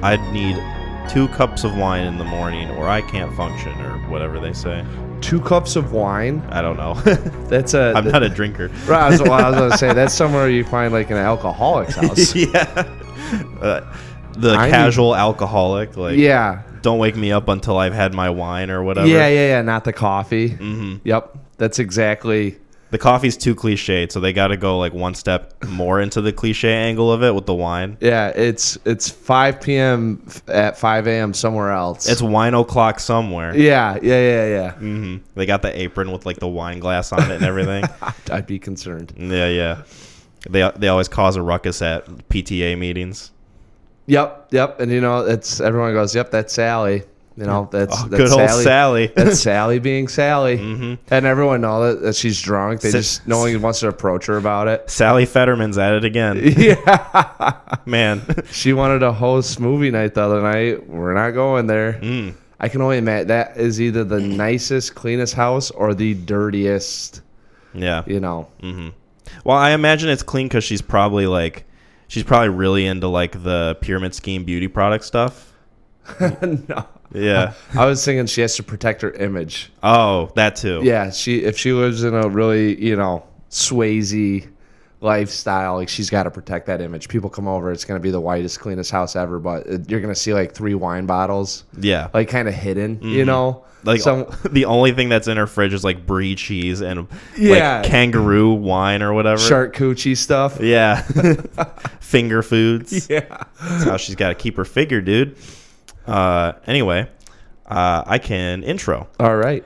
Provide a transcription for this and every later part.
I'd need 2 cups of wine in the morning or I can't function, or whatever they say. 2 cups of wine? I don't know. I'm not a drinker. Right, I was going to say, that's somewhere you find like an alcoholic's house. Yeah. Casual alcoholic. Like, yeah. Don't wake me up until I've had my wine or whatever. Yeah. Not the coffee. Mm-hmm. Yep. That's exactly. The coffee's too cliched, so they got to go like one step more into the cliche angle of it with the wine. Yeah, it's 5 p.m. at 5 a.m. somewhere else. It's wine o'clock somewhere. Yeah. Mm-hmm. They got the apron with like the wine glass on it and everything. I'd be concerned. Yeah. They always cause a ruckus at PTA meetings. Yep. And everyone goes, "Yep, that's Sally." That's good Sally. old Sally. That's Sally being Sally. Mm-hmm. And everyone knows that she's drunk. No one wants to approach her about it. Sally Fetterman's at it again. Yeah. Man. She wanted to host movie night the other night. We're not going there. I can only imagine that is either the nicest, cleanest house or the dirtiest. Yeah. Mm-hmm. Well, I imagine it's clean because she's probably really into like the pyramid scheme beauty product stuff. No. Yeah. I was thinking she has to protect her image. Oh, that too. Yeah, if she lives in a really, Swayze lifestyle, like she's got to protect that image. People come over, it's going to be the whitest, cleanest house ever, but you're going to see like 3 wine bottles. Yeah. Like kind of hidden, Like the only thing that's in her fridge is like brie cheese and like kangaroo wine or whatever. Shark coochie stuff. Yeah. Finger foods. Yeah. That's how she's got to keep her figure, dude. Anyway, I can intro. All right.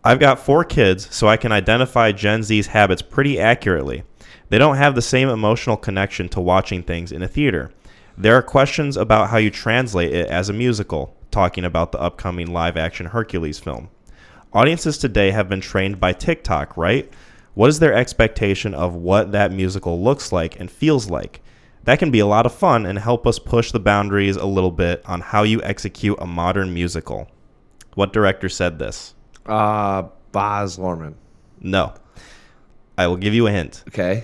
I've got 4 kids, so I can identify Gen Z's habits pretty accurately. They don't have the same emotional connection to watching things in a theater. There are questions about how you translate it as a musical, talking about the upcoming live-action Hercules film. Audiences today have been trained by TikTok, right? What is their expectation of what that musical looks like and feels like? That can be a lot of fun and help us push the boundaries a little bit on how you execute a modern musical. What director said this? Baz Luhrmann. No. I will give you a hint. Okay.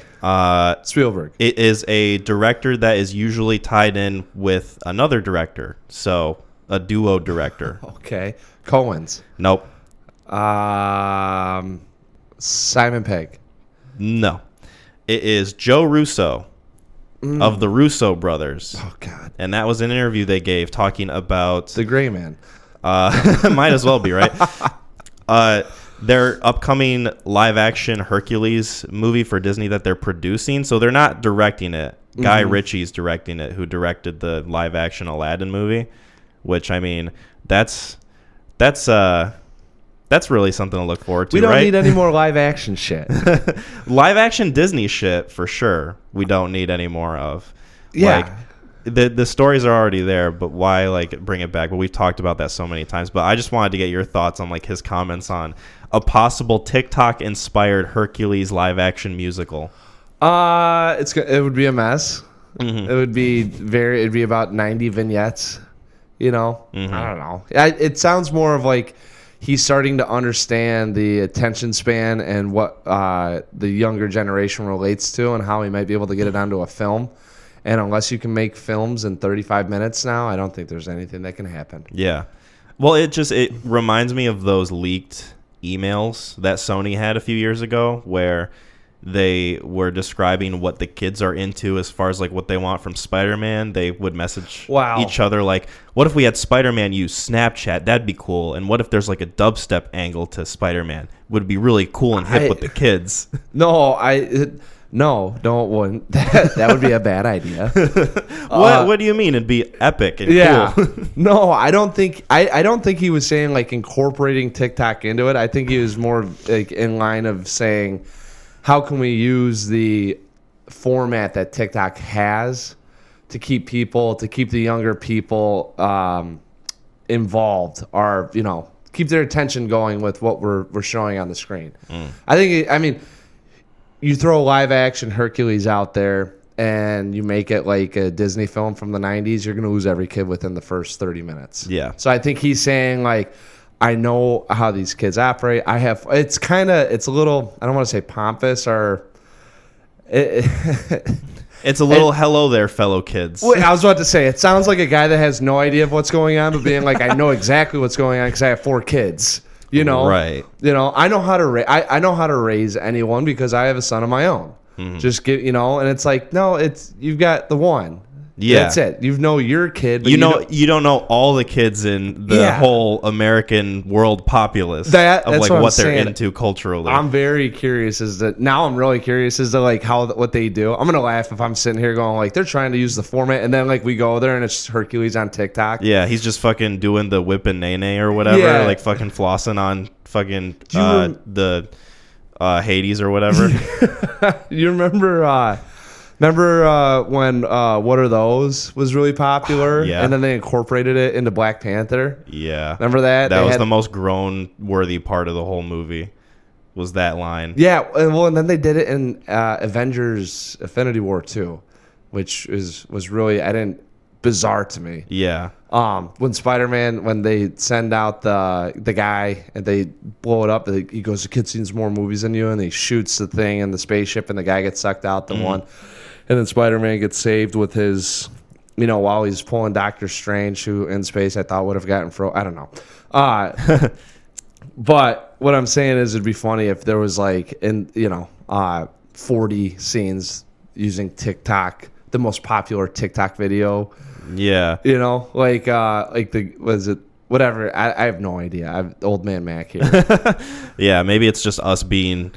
Spielberg. It is a director that is usually tied in with another director. So, a duo director. Okay. Coen's. Nope. Simon Pegg. No. It is Joe Russo of the Russo brothers. Oh, God. And that was an interview they gave talking about... The Gray Man. Might as well be, right? Their upcoming live-action Hercules movie for Disney that they're producing. So they're not directing it. Guy Ritchie's directing it, who directed the live-action Aladdin movie. Which, I mean, that's really something to look forward to, We don't right? need any more live-action shit. Live-action Disney shit, for sure, we don't need any more of. Yeah. Like, the stories are already there, but why, like, bring it back? But we've talked about that so many times. But I just wanted to get your thoughts on, like, his comments on a possible TikTok-inspired Hercules live-action musical. It would be a mess. Mm-hmm. It'd be about 90 vignettes. I don't know. It sounds more of like he's starting to understand the attention span and what the younger generation relates to and how he might be able to get it onto a film. And unless you can make films in 35 minutes now, I don't think there's anything that can happen. Yeah. Well, it reminds me of those leaked emails that Sony had a few years ago where they were describing what the kids are into as far as like what they want from Spider-Man. They would message each other like, what if we had Spider-Man use Snapchat? That'd be cool. And what if there's like a dubstep angle to Spider-Man? Would be really cool and hip with the kids. No, it wouldn't. That would be a bad idea. What do you mean? It'd be epic and cool. No, I don't think he was saying like incorporating TikTok into it. I think he was more like in line of saying, how can we use the format that TikTok has to keep the younger people involved, or keep their attention going with what we're showing on the screen. I mean, you throw live action Hercules out there and you make it like a Disney film from the 90s, you're going to lose every kid within the first 30 minutes. Yeah. So I think he's saying like, I know how these kids operate. It's a little, I don't want to say pompous or It's a little hello there, fellow kids. Wait, I was about to say, it sounds like a guy that has no idea of what's going on, but being like, I know exactly what's going on because I have 4 kids. You know, right? You know, I know how to I know how to raise anyone because I have a son of my own. Just get, you know, and it's like, no, it's you've got the one. Yeah, that's it. You know your kid, but you don't know all the kids in the whole American world populace that's like what they're saying. Into culturally. I'm very curious I'm really curious as to like what they do. I'm gonna laugh if I'm sitting here going like they're trying to use the format, and then like we go there and it's Hercules on TikTok. Yeah, he's just fucking doing the whip and nay or whatever, like fucking flossing on fucking the Hades or whatever. You remember? Remember when What Are Those was really popular? Yeah. And then they incorporated it into Black Panther? Yeah. Remember that? That was the most groan-worthy part of the whole movie, was that line. Yeah. Well, and then they did it in Avengers Infinity War 2, which was really, bizarre to me. Yeah. When Spider-Man, when they send out the guy and they blow it up, he goes, the kid seen more movies than you, and he shoots the thing in the spaceship, and the guy gets sucked out, one. And then Spider-Man gets saved with his, you know, while he's pulling Doctor Strange, who in space I thought would have gotten I don't know. But what I'm saying is it'd be funny if there was like, 40 scenes using TikTok, the most popular TikTok video. Yeah. You know, whatever. I have no idea. I'm old man Mac here. Yeah, maybe it's just us being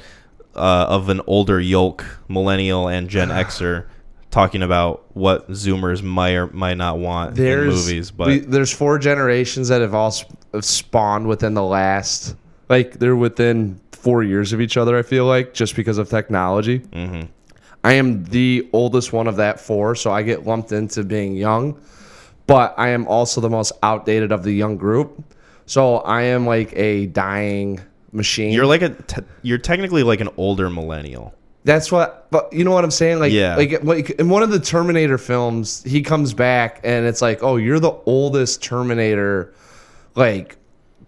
of an older yolk, millennial and Gen Xer, talking about what Zoomers might or might not want in movies. But there's 4 generations that have all spawned within the last, like they're within 4 years of each other, I feel like, just because of technology. Mm-hmm. I am the oldest one of that 4, so I get lumped into being young. But I am also the most outdated of the young group. So I am like a dying machine. You're like you're technically like an older millennial. That's what, but you know what I'm saying? Like, yeah. Like in one of the Terminator films, he comes back and it's like, oh, you're the oldest Terminator, like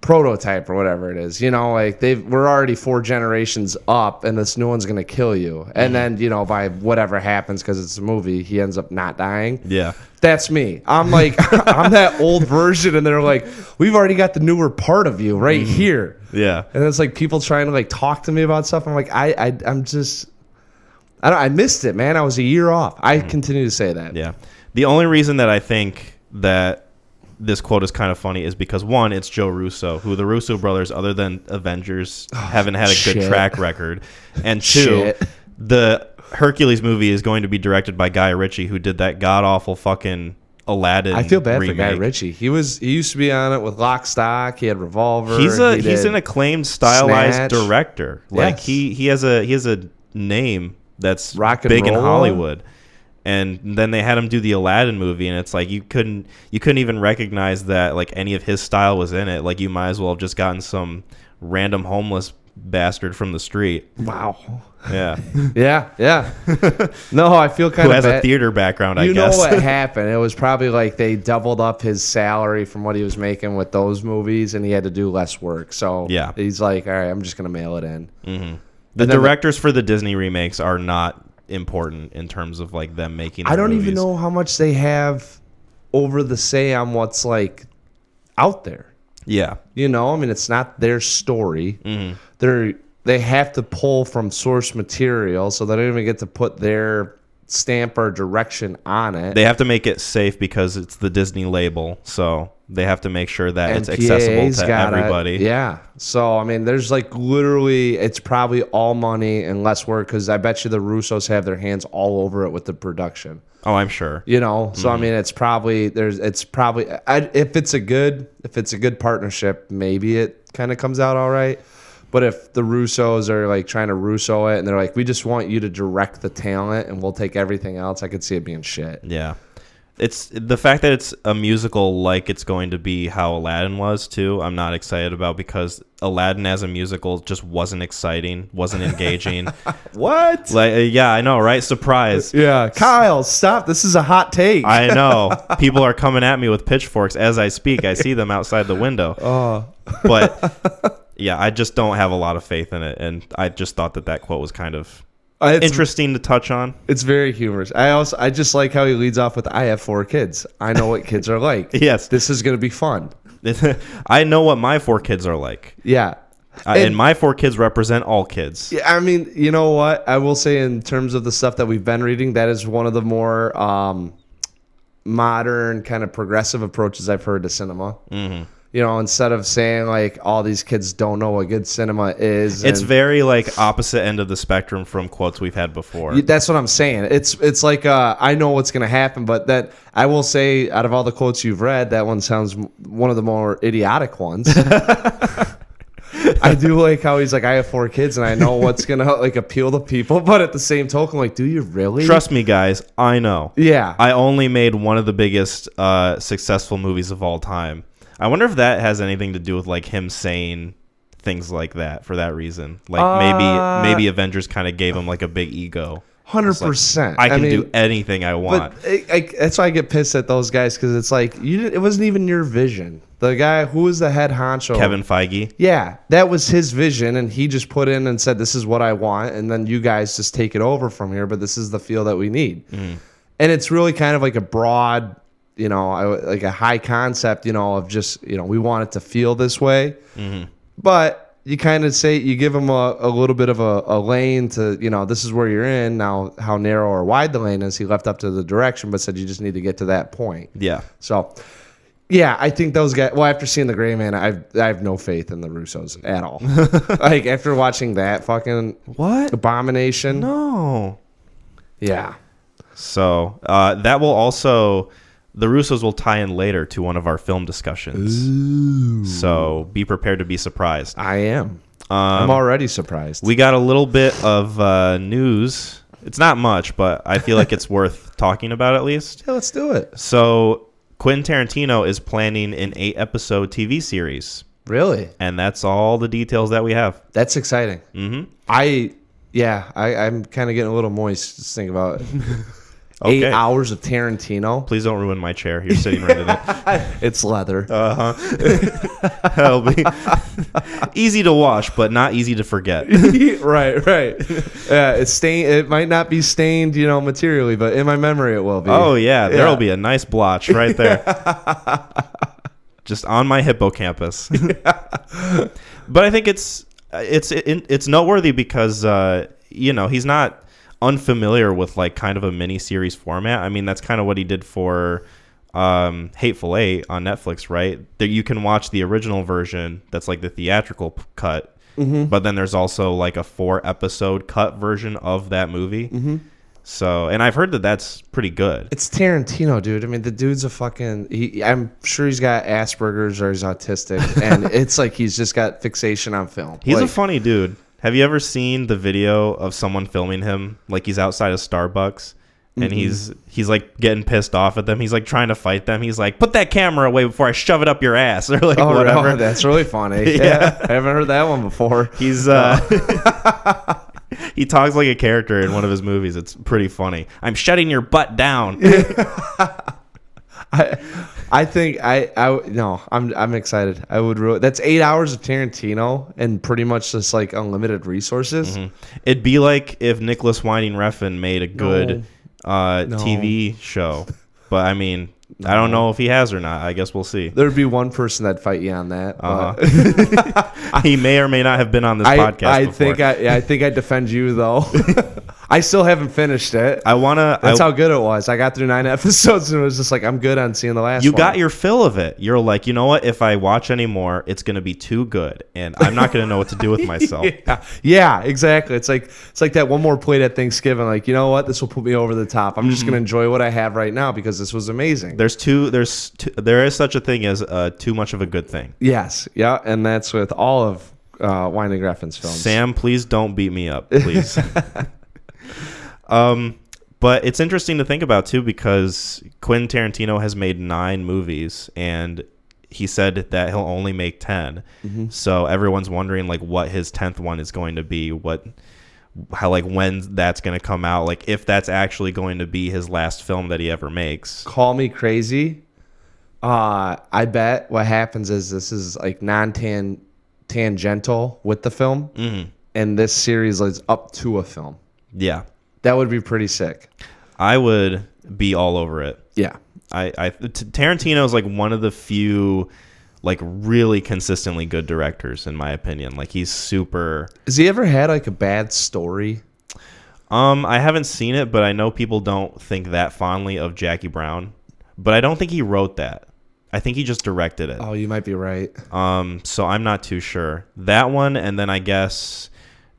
prototype or whatever it is. You know, like we're already 4 generations up, and this new one's gonna kill you. And then, you know, by whatever happens, because it's a movie, he ends up not dying. Yeah. That's me. I'm like, I'm that old version, and they're like, we've already got the newer part of you right here. Yeah. And it's like people trying to like talk to me about stuff. I'm like, I'm just, I missed it, man. I was a year off. I continue to say that. Yeah. The only reason that I think that this quote is kind of funny is because, one, it's Joe Russo, who the Russo brothers, other than Avengers, haven't had a good track record. And 2, the Hercules movie is going to be directed by Guy Ritchie, who did that god-awful fucking Aladdin I feel bad remake. for Guy Ritchie. He used to be on it with Lock, Stock. He had Revolver. He's an acclaimed stylized Snatch. Director. Like Yes. he has a name that's Rock and big in roll. Hollywood. And then they had him do the Aladdin movie, and it's like you couldn't even recognize that like any of his style was in it. Like you might as well have just gotten some random homeless bastard from the street. Wow. Yeah. Yeah. No, I feel kind Who of has a theater background, I guess. You know what happened? It was probably like they doubled up his salary from what he was making with those movies, and he had to do less work. So yeah, he's like, all right, I'm just going to mail it in. Mm-hmm. The directors for the Disney remakes are not important in terms of like them making I don't movies. even know how much they have over the say on what's like out there. Yeah. You know, I mean, it's not their story. Mm-hmm. They have to pull from source material, so they don't even get to put their stamp or direction on it. They have to make it safe because it's the Disney label, so they have to make sure that it's NPA's accessible to everybody. Yeah. So, I mean, there's like literally, it's probably all money and less work, because I bet you the Russos have their hands all over it with the production. Oh, I'm sure. You know, so I mean, if it's a good partnership, maybe it kind of comes out all right. But if the Russos are like trying to Russo it and they're like, we just want you to direct the talent and we'll take everything else, I could see it being shit. Yeah. It's the fact that it's a musical like it's going to be how Aladdin was too. I'm not excited about, because Aladdin as a musical just wasn't exciting, wasn't engaging. What? Like, yeah, I know, right? Surprise. Yeah, Kyle, stop. This is a hot take. I know. People are coming at me with pitchforks as I speak. I see them outside the window. Oh. But yeah, I just don't have a lot of faith in it, and I just thought that quote was kind of interesting to touch on. It's very humorous. I just like how he leads off with, "I have 4 kids. I know what kids are like. Yes, this is going to be fun. I know what my 4 kids are like." Yeah. And my 4 kids represent all kids. Yeah, I mean, you know what? I will say in terms of the stuff that we've been reading, that is one of the more modern kind of progressive approaches I've heard to cinema. Mm-hmm. You know, instead of saying like all these kids don't know what good cinema is. It's very like opposite end of the spectrum from quotes we've had before. That's what I'm saying. It's like I know what's going to happen, but that I will say out of all the quotes you've read, that one sounds one of the more idiotic ones. I do like how he's like, "I have 4 kids and I know what's going to like appeal to people," but at the same token, like, do you really? Trust me, guys, I know. Yeah. I only made one of the biggest successful movies of all time. I wonder if that has anything to do with like him saying things like that for that reason. Like maybe Avengers kind of gave him like a big ego. 100%. I mean, do anything I want. But that's why I get pissed at those guys, because it's like it wasn't even your vision. The guy who was the head honcho, Kevin Feige. Yeah, that was his vision, and he just put in and said, "This is what I want," and then you guys just take it over from here. But this is the feel that we need, and it's really kind of like a broad, you know, like a high concept, you know, of just, you know, we want it to feel this way, but. You kind of say, you give them a little bit of a lane to, you know, this is where you're in. Now, how narrow or wide the lane is, he left up to the direction, but said you just need to get to that point. Yeah. So, yeah, I think those guys, well, after seeing The Gray Man, I have no faith in the Russos at all. Like, after watching that fucking abomination. No. Yeah. So, that will also... The Russos will tie in later to one of our film discussions. Ooh. So be prepared to be surprised. I am. I'm already surprised. We got a little bit of news. It's not much, but I feel like it's worth talking about at least. Yeah, let's do it. So Quentin Tarantino is planning an 8-episode TV series. Really? And that's all the details that we have. That's exciting. Mm-hmm. I'm kind of getting a little moist just thinking about it. Okay. 8 hours of Tarantino. Please don't ruin my chair. You're sitting right in it. It's leather. That'll be easy to wash, but not easy to forget. Right. Yeah, it's stained. It might not be stained, you know, materially, but in my memory, it will be. Oh yeah, there'll be a nice blotch right there, just on my hippocampus. But I think it's noteworthy because you know, he's not unfamiliar with like kind of a mini series format. I mean, that's kind of what he did for Hateful Eight on Netflix, right? That you can watch the original version that's like the theatrical cut, but then there's also like a 4-episode cut version of that movie. So, and I've heard that that's pretty good. It's Tarantino, dude. I mean, the dude's a fucking... I'm sure he's got Asperger's or he's autistic, and it's like he's just got fixation on film. He's a funny dude. Have you ever seen the video of someone filming him? Like he's outside of Starbucks and he's like getting pissed off at them. He's like trying to fight them. He's like, "Put that camera away before I shove it up your ass," or like whatever. Oh, that's really funny. Yeah. I haven't heard that one before. He's he talks like a character in one of his movies. It's pretty funny. "I'm shutting your butt down." I think I'm excited. I would really, that's 8 hours of Tarantino and pretty much just like unlimited resources. It'd be like if Nicholas Winding Refn made a good TV show, but I mean, I don't know if he has or not. I guess we'll see. There'd be one person that'd fight you on that. He may or may not have been on this podcast before. I think I defend you though. I still haven't finished it. That's how good it was. I got through 9 episodes and it was just like, I'm good on seeing the last one. You got your fill of it. You're like, you know what? If I watch any more, it's going to be too good, and I'm not going to know what to do with myself. Yeah, exactly. It's like that one more plate at Thanksgiving. Like, you know what? This will put me over the top. I'm just going to enjoy what I have right now because this was amazing. There is such a thing as too much of a good thing. Yes. Yeah. And that's with all of Winding Refn's films. Sam, please don't beat me up, please. But it's interesting to think about too, because Quentin Tarantino has made 9 movies and he said that he'll only make 10. So everyone's wondering like what his 10th one is going to be, how like when that's going to come out, like if that's actually going to be his last film that he ever makes. Call me crazy. I bet what happens is this is like tangential with the film, and this series is up to a film. Yeah. That would be pretty sick. I would be all over it. Yeah. Tarantino is like one of the few like really consistently good directors in my opinion. Like he's super. Has he ever had like a bad story? I haven't seen it, but I know people don't think that fondly of Jackie Brown. But I don't think he wrote that. I think he just directed it. Oh, you might be right. So I'm not too sure. That one, and then I guess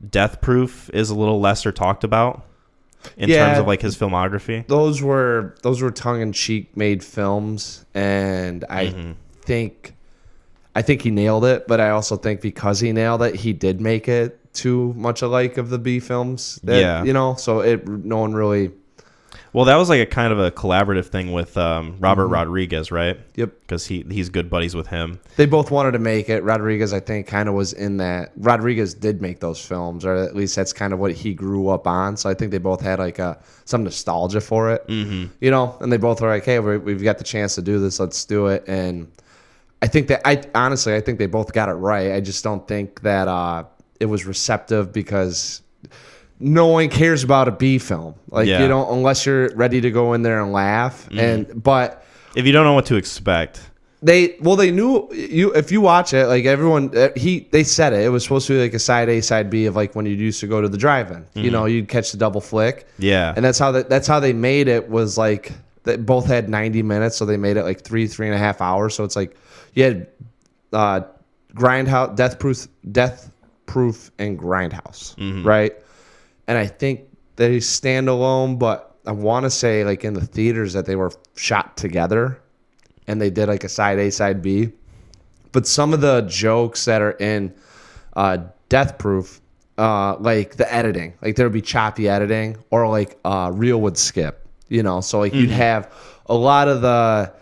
Death Proof is a little lesser talked about in terms of like his filmography. Those were tongue-in-cheek made films, and I think he nailed it. But I also think because he nailed it, he did make it too much alike of the B films. So no one really. Well, that was like a kind of a collaborative thing with Robert Rodriguez, right? Yep. Because he's good buddies with him. They both wanted to make it. Rodriguez, I think, kind of was in that. Rodriguez did make those films, or at least that's kind of what he grew up on. So I think they both had like some nostalgia for it, and they both were like, hey, we've got the chance to do this. Let's do it. And I think that I think they both got it right. I just don't think that it was receptive because no one cares about a B film. Like you don't, unless you're ready to go in there and laugh. But if you don't know what to expect, they knew you. If you watch it, like everyone, they said it. It was supposed to be like a side A, side B of like when you used to go to the drive-in. You'd catch the double flick. Yeah, and that's how they made it. Was like they both had 90 minutes, so they made it like 3.5 hours. So it's like you had Grindhouse, Death Proof, and Grindhouse, right? And I think they stand alone, but I want to say like in the theaters that they were shot together and they did like a side A, side B. But some of the jokes that are in Death Proof, like the editing, like there would be choppy editing or like reel would skip, So like you'd have a lot of the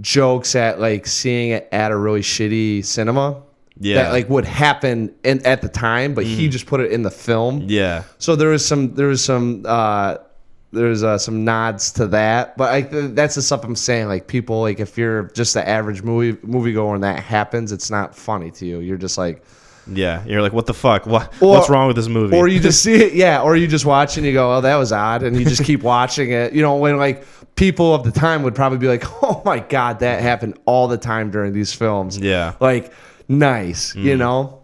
jokes at like seeing it at a really shitty cinema. Yeah, that like would happen at the time, but he just put it in the film. Yeah. So there was some nods to that, but that's the stuff I'm saying. Like people, like if you're just the average moviegoer and that happens, it's not funny to you. You're just like, yeah, you're like, what the fuck? What's wrong with this movie? Or you just see it, or you just watch and you go, oh, that was odd, and you just keep watching it. When like people of the time would probably be like, oh my god, that happened all the time during these films. Yeah, like. Nice,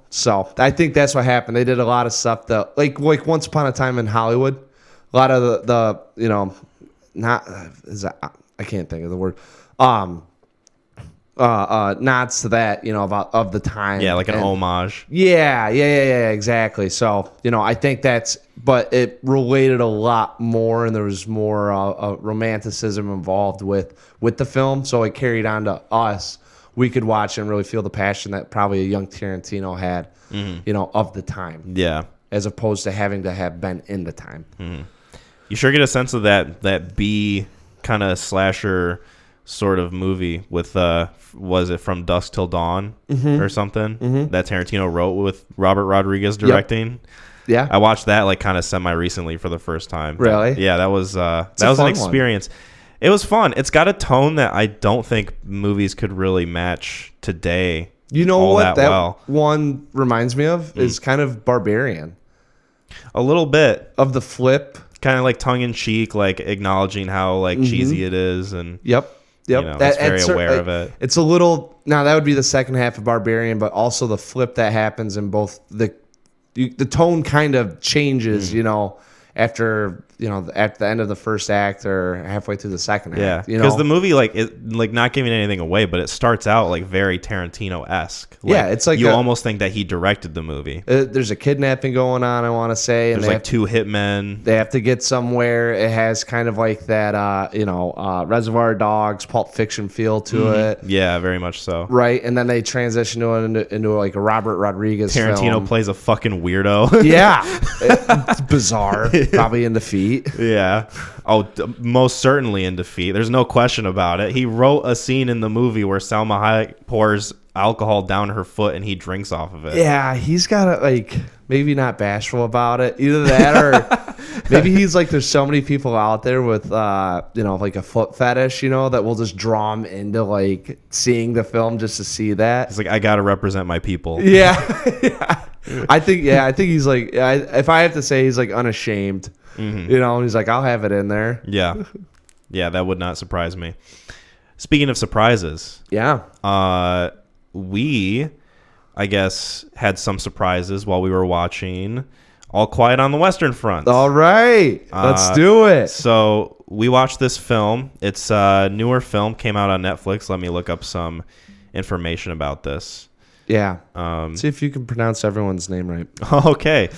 So I think that's what happened. They did a lot of stuff that, like Once Upon a Time in Hollywood. A lot of I can't think of the word. Nods to that, of the time. Yeah, like an homage. Yeah, exactly. So I think but it related a lot more, and there was more romanticism involved with the film. So it carried on to us. We could watch and really feel the passion that probably a young Tarantino had, of the time. Yeah. As opposed to having to have been in the time. Mm-hmm. You sure get a sense of that B kind of slasher sort of movie with, was it From Dusk Till Dawn or something that Tarantino wrote with Robert Rodriguez directing? Yep. Yeah. I watched that like kind of semi-recently for the first time. Really? Yeah, that was an experience. One. It was fun. It's got a tone that I don't think movies could really match today. You know what that one reminds me of is kind of Barbarian. A little bit. Of the flip. Kind of like tongue-in-cheek, like acknowledging how like cheesy it is. And Yep. It's very aware of it. It's a little... Now, that would be the second half of Barbarian, but also the flip that happens in both... The tone kind of changes, after at the end of the first act or halfway through the second act. Yeah, because the movie not giving anything away, but it starts out like very Tarantino-esque. Yeah, it's like you almost think that he directed the movie. There's a kidnapping going on, I want to say, and there's like two hitmen. They have to get somewhere. It has kind of like that, Reservoir Dogs, Pulp Fiction feel to it. Yeah, very much so. Right, and then they transition into like a Robert Rodriguez. Tarantino plays a fucking weirdo. Yeah, it's bizarre. Probably in defeat. Yeah. Oh, most certainly in defeat. There's no question about it. He wrote a scene in the movie where Salma Hayek pours alcohol down her foot and he drinks off of it. Yeah, he's got to maybe not bashful about it. Either that or maybe he's like, there's so many people out there with, like a foot fetish, that will just draw him into like seeing the film just to see that. He's like, I got to represent my people. Yeah. I think he's like, if I have to say, he's like unashamed And he's like, I'll have it in there. Yeah. Yeah, that would not surprise me. Speaking of surprises. Yeah. We, I guess, had some surprises while we were watching All Quiet on the Western Front. All right. Let's do it. So we watched this film. It's a newer film, came out on Netflix. Let me look up some information about this. Yeah. See if you can pronounce everyone's name right. Okay.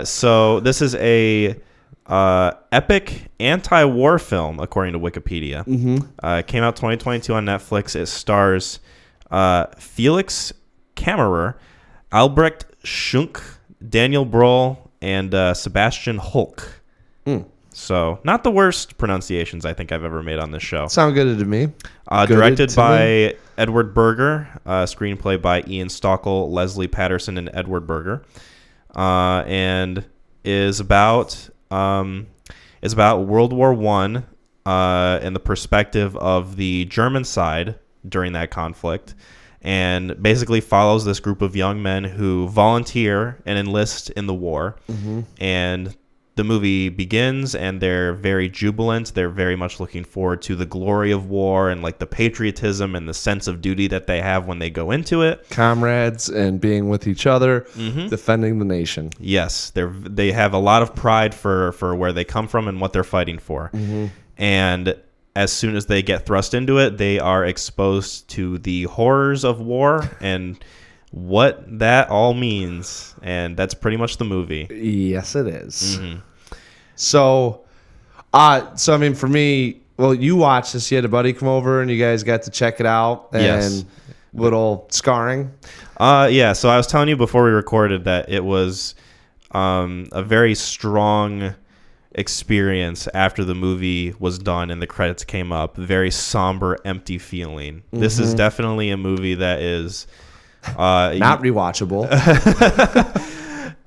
So this is a epic anti-war film, according to Wikipedia. It came out 2022 on Netflix. It stars Felix Kammerer, Albrecht Schunk, Daniel Brohl, and Sebastian Hulk. So not the worst pronunciations I think I've ever made on this show. Sound good to me. Directed by Edward Berger, screenplay by Ian Stockel, Leslie Patterson, and Edward Berger, and is about World War I and the perspective of the German side during that conflict, and basically follows this group of young men who volunteer and enlist in the war. And the movie begins, and they're very jubilant. They're very much looking forward to the glory of war and like the patriotism and the sense of duty that they have when they go into it. Comrades and being with each other, defending the nation. Yes, they have a lot of pride for where they come from and what they're fighting for. And as soon as they get thrust into it, they are exposed to the horrors of war and what that all means. And that's pretty much the movie. Yes, it is. So I mean, for me, well, you watched this. You had a buddy come over, and you guys got to check it out. And Yes. Little scarring. Yeah, so I was telling you before we recorded that it was a very strong experience after the movie was done and the credits came up. Very somber, empty feeling. This is definitely a movie that is Not rewatchable.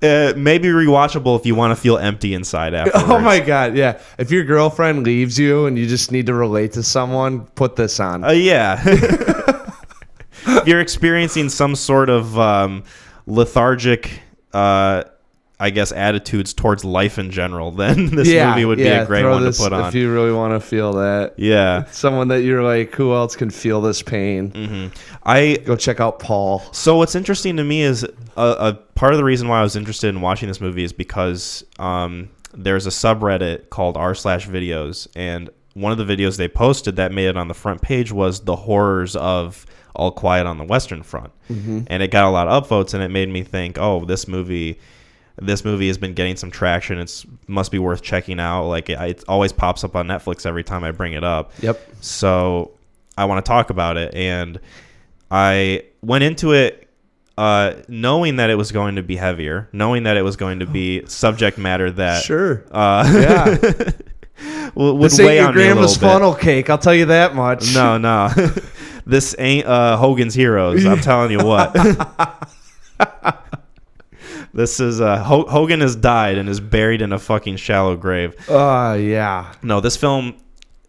Maybe rewatchable if you want to feel empty inside afterwards. Oh my God, yeah. If your girlfriend leaves you and you just need to relate to someone, put this on. Yeah. If you're experiencing some sort of lethargic, I guess, attitudes towards life in general, then this movie would be a great one to put on. If you really want to feel that. Yeah. Someone that you're like, who else can feel this pain? Go check out Paul. So what's interesting to me is a part of the reason why I was interested in watching this movie is because there's a subreddit called r/videos, and one of the videos they posted that made it on the front page was the horrors of All Quiet on the Western Front. And it got a lot of upvotes, and it made me think, oh, this movie has been getting some traction. It must be worth checking out. Like it always pops up on Netflix every time I bring it up. Yep. So I want to talk about it, and I went into it knowing that it was going to be heavier, knowing that it was going to be subject matter that yeah would this weigh ain't on your me a grandma's little bit. funnel cake, I'll tell you that much. No. This ain't Hogan's Heroes. I'm telling you what. This is Hogan has died and is buried in a fucking shallow grave. Yeah. No, this film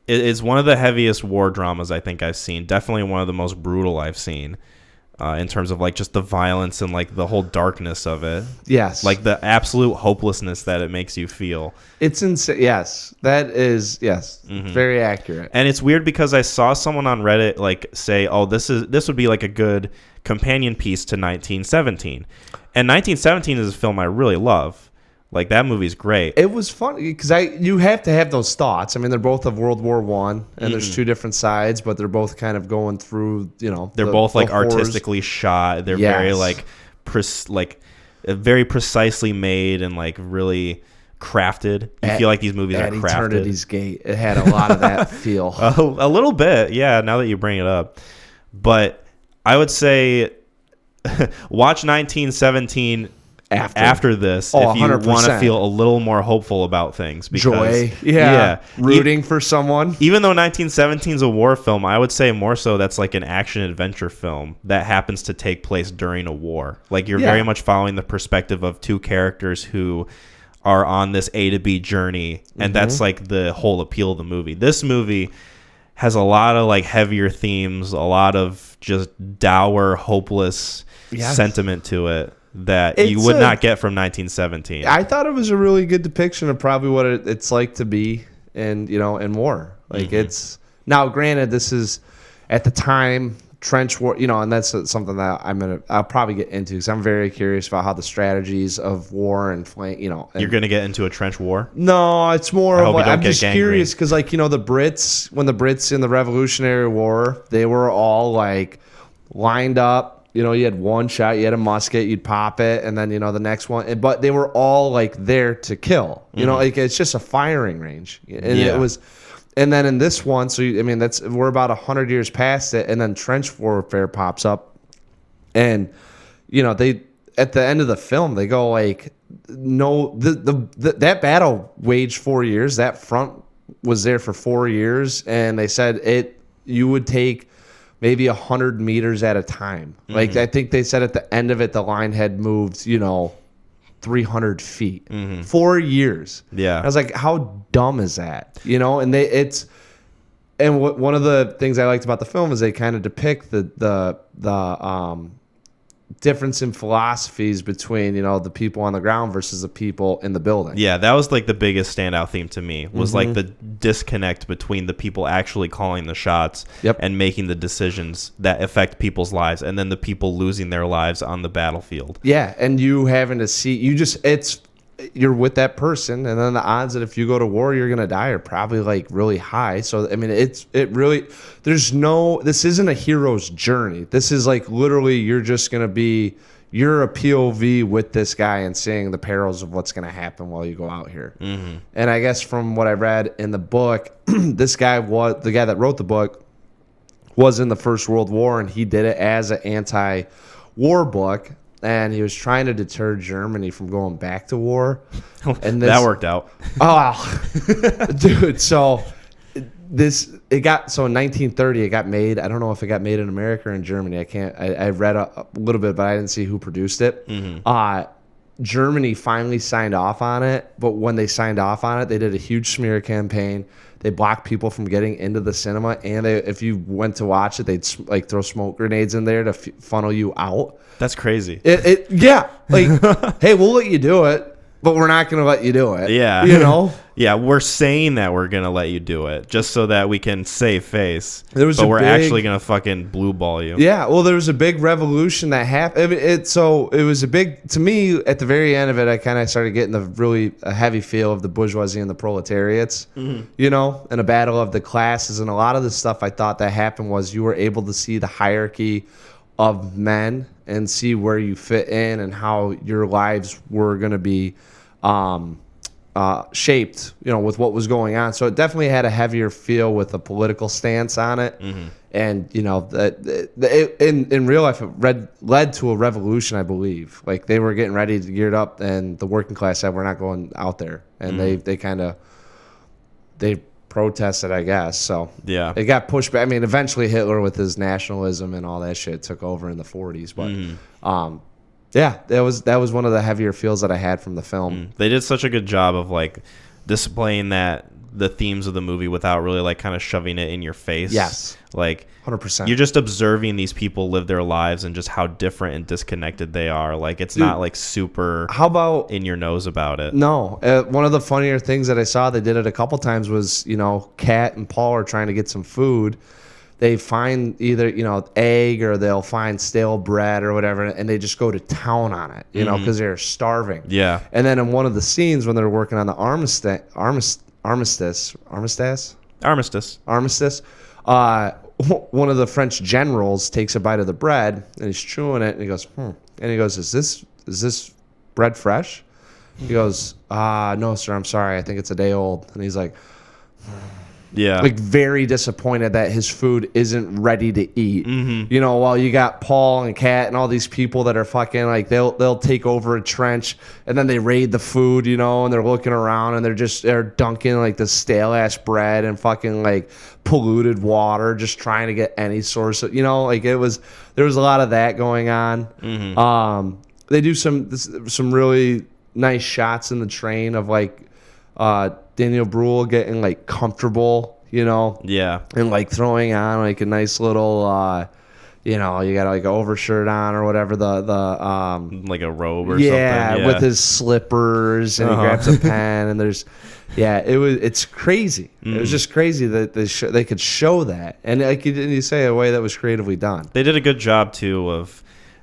is one of the heaviest war dramas I think I've seen. Definitely one of the most brutal I've seen in terms of like just the violence and like the whole darkness of it. Yes. Like the absolute hopelessness that it makes you feel. It's insane. Yes. That is, very accurate. And it's weird because I saw someone on Reddit like say, "Oh, this would be like a good companion piece to 1917." And 1917 is a film I really love. Like that movie's great. It was funny because you have to have those thoughts. I mean, they're both of World War One, and there's two different sides, but they're both kind of going through. They're both like horrors. artistically shot. They're very like very precisely made and like really crafted. You feel like these movies are crafted. At Eternity's Gate, it had a lot of that feel. A little bit, yeah. Now that you bring it up, but I would say watch 1917 after this if you 100%. want to feel a little more hopeful about things. Because, joy, rooting for someone. Even though 1917 is a war film, I would say more so that's like an action adventure film that happens to take place during a war. Like you're very much following the perspective of two characters who are on this A to B journey, and that's like the whole appeal of the movie. This movie has a lot of like heavier themes, a lot of just dour, hopeless sentiment to it. that you would not get from 1917. I thought it was a really good depiction of probably what it's like to be in war. Like it's now granted this is at the time trench war, and that's something that I'll probably get into because I'm very curious about how the strategies of war and you're gonna get into a trench war. No, it's more of like, I'm just gangrene. curious because the Brits, when the Brits in the Revolutionary War, they were all like lined up. You had one shot, you had a musket, you'd pop it, and then the next one. But they were all like there to kill. Like it's just a firing range, and it was. And then in this one, so we're about 100 years past it, and then trench warfare pops up, and they at the end of the film they go like, no, that battle waged 4 years. That front was there for 4 years, and they said you would take maybe 100 meters at a time. Like I think they said at the end of it, the line had moved, 300 feet. 4 years. Yeah. I was like, how dumb is that? And one of the things I liked about the film is they kind of depict the difference in philosophies between the people on the ground versus the people in the building. Yeah, that was like the biggest standout theme to me was like the disconnect between the people actually calling the shots and making the decisions that affect people's lives, and then the people losing their lives on the battlefield. Yeah, and you having to see you're with that person, and then the odds that if you go to war you're gonna die are probably like really high. So this isn't a hero's journey. This is like literally you're a POV with this guy and seeing the perils of what's gonna happen while you go out here. And I guess from what I read in the book, this guy the guy that wrote the book was in the First World War, and he did it as an anti-war book. And he was trying to deter Germany from going back to war. And that worked out. Oh, dude. So in 1930 it got made. I don't know if it got made in America or in Germany. I read a little bit, but I didn't see who produced it. Germany finally signed off on it. But when they signed off on it, they did a huge smear campaign. They blocked people from getting into the cinema. And if you went to watch it, they'd like throw smoke grenades in there to funnel you out. That's crazy. Yeah. Like, hey, we'll let you do it, but we're not going to let you do it. Yeah. Yeah, we're saying that we're going to let you do it just so that we can save face. But we're actually going to fucking blue ball you. Yeah, well, there was a big revolution that happened. It was a big, to me, at the very end of it, I kind of started getting a heavy feel of the bourgeoisie and the proletariats, and a battle of the classes. And a lot of the stuff I thought that happened was you were able to see the hierarchy of men and see where you fit in and how your lives were going to be shaped, with what was going on. So it definitely had a heavier feel with a political stance on it. And, in real life, it led to a revolution, I believe. Like they were getting ready to geared up, and the working class said, we're not going out there. And they protested, I guess. So yeah, it got pushed back. Eventually Hitler with his nationalism and all that shit took over in the 40s. But yeah, that was one of the heavier feels that I had from the film. They did such a good job of like displaying the themes of the movie without really like kind of shoving it in your face. Yes, like 100%. You're just observing these people live their lives and just how different and disconnected they are. Like it's not like super. How about in your nose about it? No, one of the funnier things that I saw, they did it a couple times, was Kat and Paul are trying to get some food. They find either egg or they'll find stale bread or whatever, and they just go to town on it, because they're starving. Yeah. And then in one of the scenes when they're working on the armistice, one of the French generals takes a bite of the bread and he's chewing it and he goes, and he goes, is this bread fresh? He goes, no, sir, I'm sorry, I think it's a day old. And he's like, yeah, like very disappointed that his food isn't ready to eat. While you got Paul and Kat and all these people that are fucking like they'll take over a trench and then they raid the food, and they're looking around and they're dunking like the stale ass bread and fucking like polluted water, just trying to get any source of, like there was a lot of that going on. They do some really nice shots in the train of like Daniel Bruhl getting like comfortable, yeah, and like throwing on like a nice little you know, you got like an overshirt on or whatever, the like a robe or something. Yeah, with his slippers, and he grabs a pen, and it's crazy. It was just crazy that they could show that, and like you say, a way that was creatively done. They did a good job too of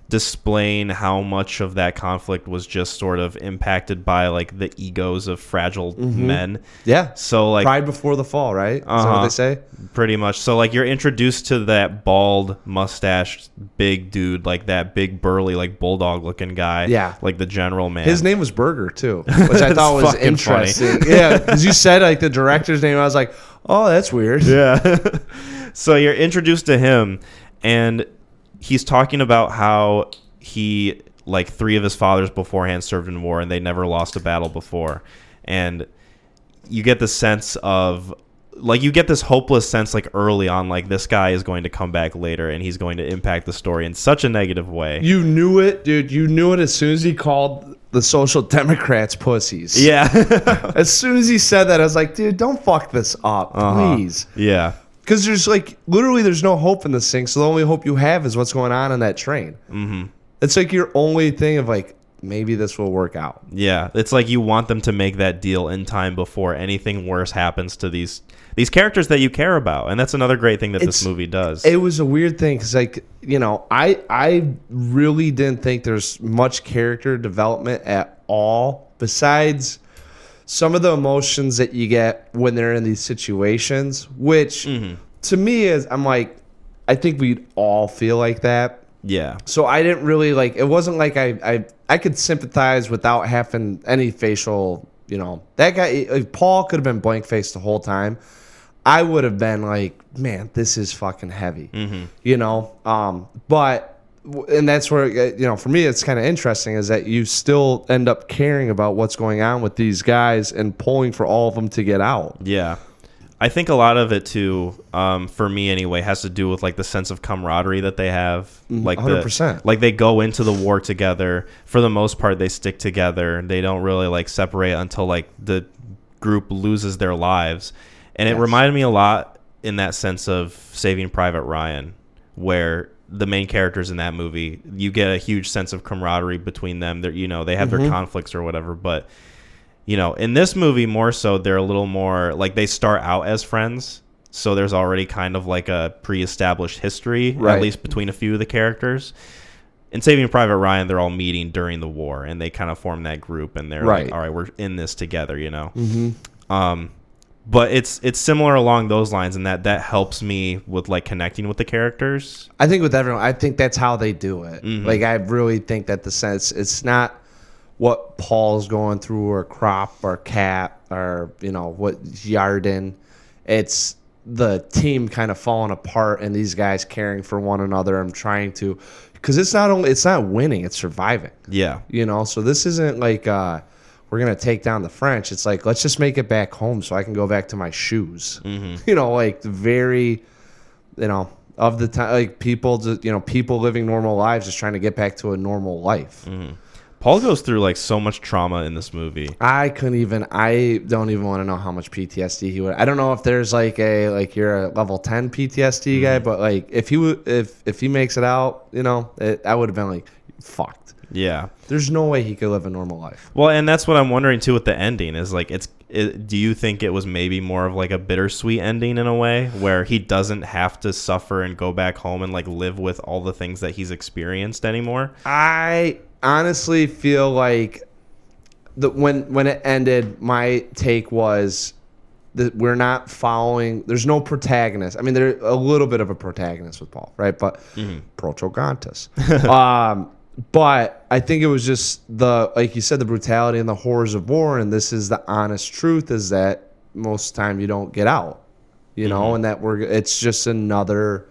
displaying how much of that conflict was just sort of impacted by like the egos of fragile men. Yeah. So like pride before the fall, right? Is that what they say? Pretty much. So like you're introduced to that bald mustached big dude, like that big burly like bulldog looking guy. Yeah. Like the general man. His name was Burger too, which I thought was interesting. Yeah, because you said like the director's name, I was like, oh, that's weird. Yeah. So you're introduced to him, and he's talking about how he, like, 3 of his fathers beforehand served in war and they never lost a battle before. And you get the sense of, like, you get this hopeless sense, like, early on, like, this guy is going to come back later and he's going to impact the story in such a negative way. You knew it, dude. You knew it as soon as he called the Social Democrats pussies. Yeah. As soon as he said that, I was like, dude, don't fuck this up, please. Yeah. Because there's like literally there's no hope in this thing. So the only hope you have is what's going on in that train. Mm-hmm. It's like your only thing of like, maybe this will work out. Yeah. It's like you want them to make that deal in time before anything worse happens to these characters that you care about. And that's another great thing that this movie does. It was a weird thing because, like, you know, I really didn't think there's much character development at all besides some of the emotions that you get when they're in these situations, which to me is, I'm like, I think we'd all feel like that. Yeah. So I didn't really like, it wasn't like I could sympathize without having any facial, you know, that guy, like, Paul could have been blank faced the whole time. I would have been like, man, this is fucking heavy, you know? And that's where, you know, for me, it's kind of interesting is that you still end up caring about what's going on with these guys and pulling for all of them to get out. Yeah. I think a lot of it too, for me anyway, has to do with like the sense of camaraderie that they have. Like 100%. Like they go into the war together. For the most part, they stick together. They don't really like separate until like the group loses their lives. And it reminded me a lot in that sense of Saving Private Ryan, where the main characters in that movie, you get a huge sense of camaraderie between them. They're, you know, they have their conflicts or whatever, but you know, in this movie more so, they're a little more like they start out as friends, so there's already kind of like a pre-established history, at least between a few of the characters. In Saving Private Ryan, they're all meeting during the war, and they kind of form that group, and they're like, all right, we're in this together, you know. But it's similar along those lines, and that helps me with like connecting with the characters. I think with everyone, I think that's how they do it. Like, I really think that the sense, it's not what Paul's going through or Crop or Cap or, you know, what Yarden. It's the team kind of falling apart and these guys caring for one another and trying to, because it's not winning, it's surviving. Yeah. You know, so this isn't like we're going to take down the French. It's like, let's just make it back home so I can go back to my shoes. You know, like very, you know, of the time, like people, you know, people living normal lives, just trying to get back to a normal life. Paul goes through like so much trauma in this movie. I don't even want to know how much PTSD he would. I don't know if there's like you're a level 10 PTSD guy, but like if he makes it out, you know, I would have been like fucked. Yeah. There's no way he could live a normal life. Well, and that's what I'm wondering too with the ending is like do you think it was maybe more of like a bittersweet ending in a way where he doesn't have to suffer and go back home and like live with all the things that he's experienced anymore? I honestly feel like when it ended, my take was that we're not following. There's no protagonist. I mean, there's a little bit of a protagonist with Paul, right? But Prochogantas. But I think it was just like you said, the brutality and the horrors of war, and this is the honest truth: is that most of the time you don't get out, you know, and that it's just another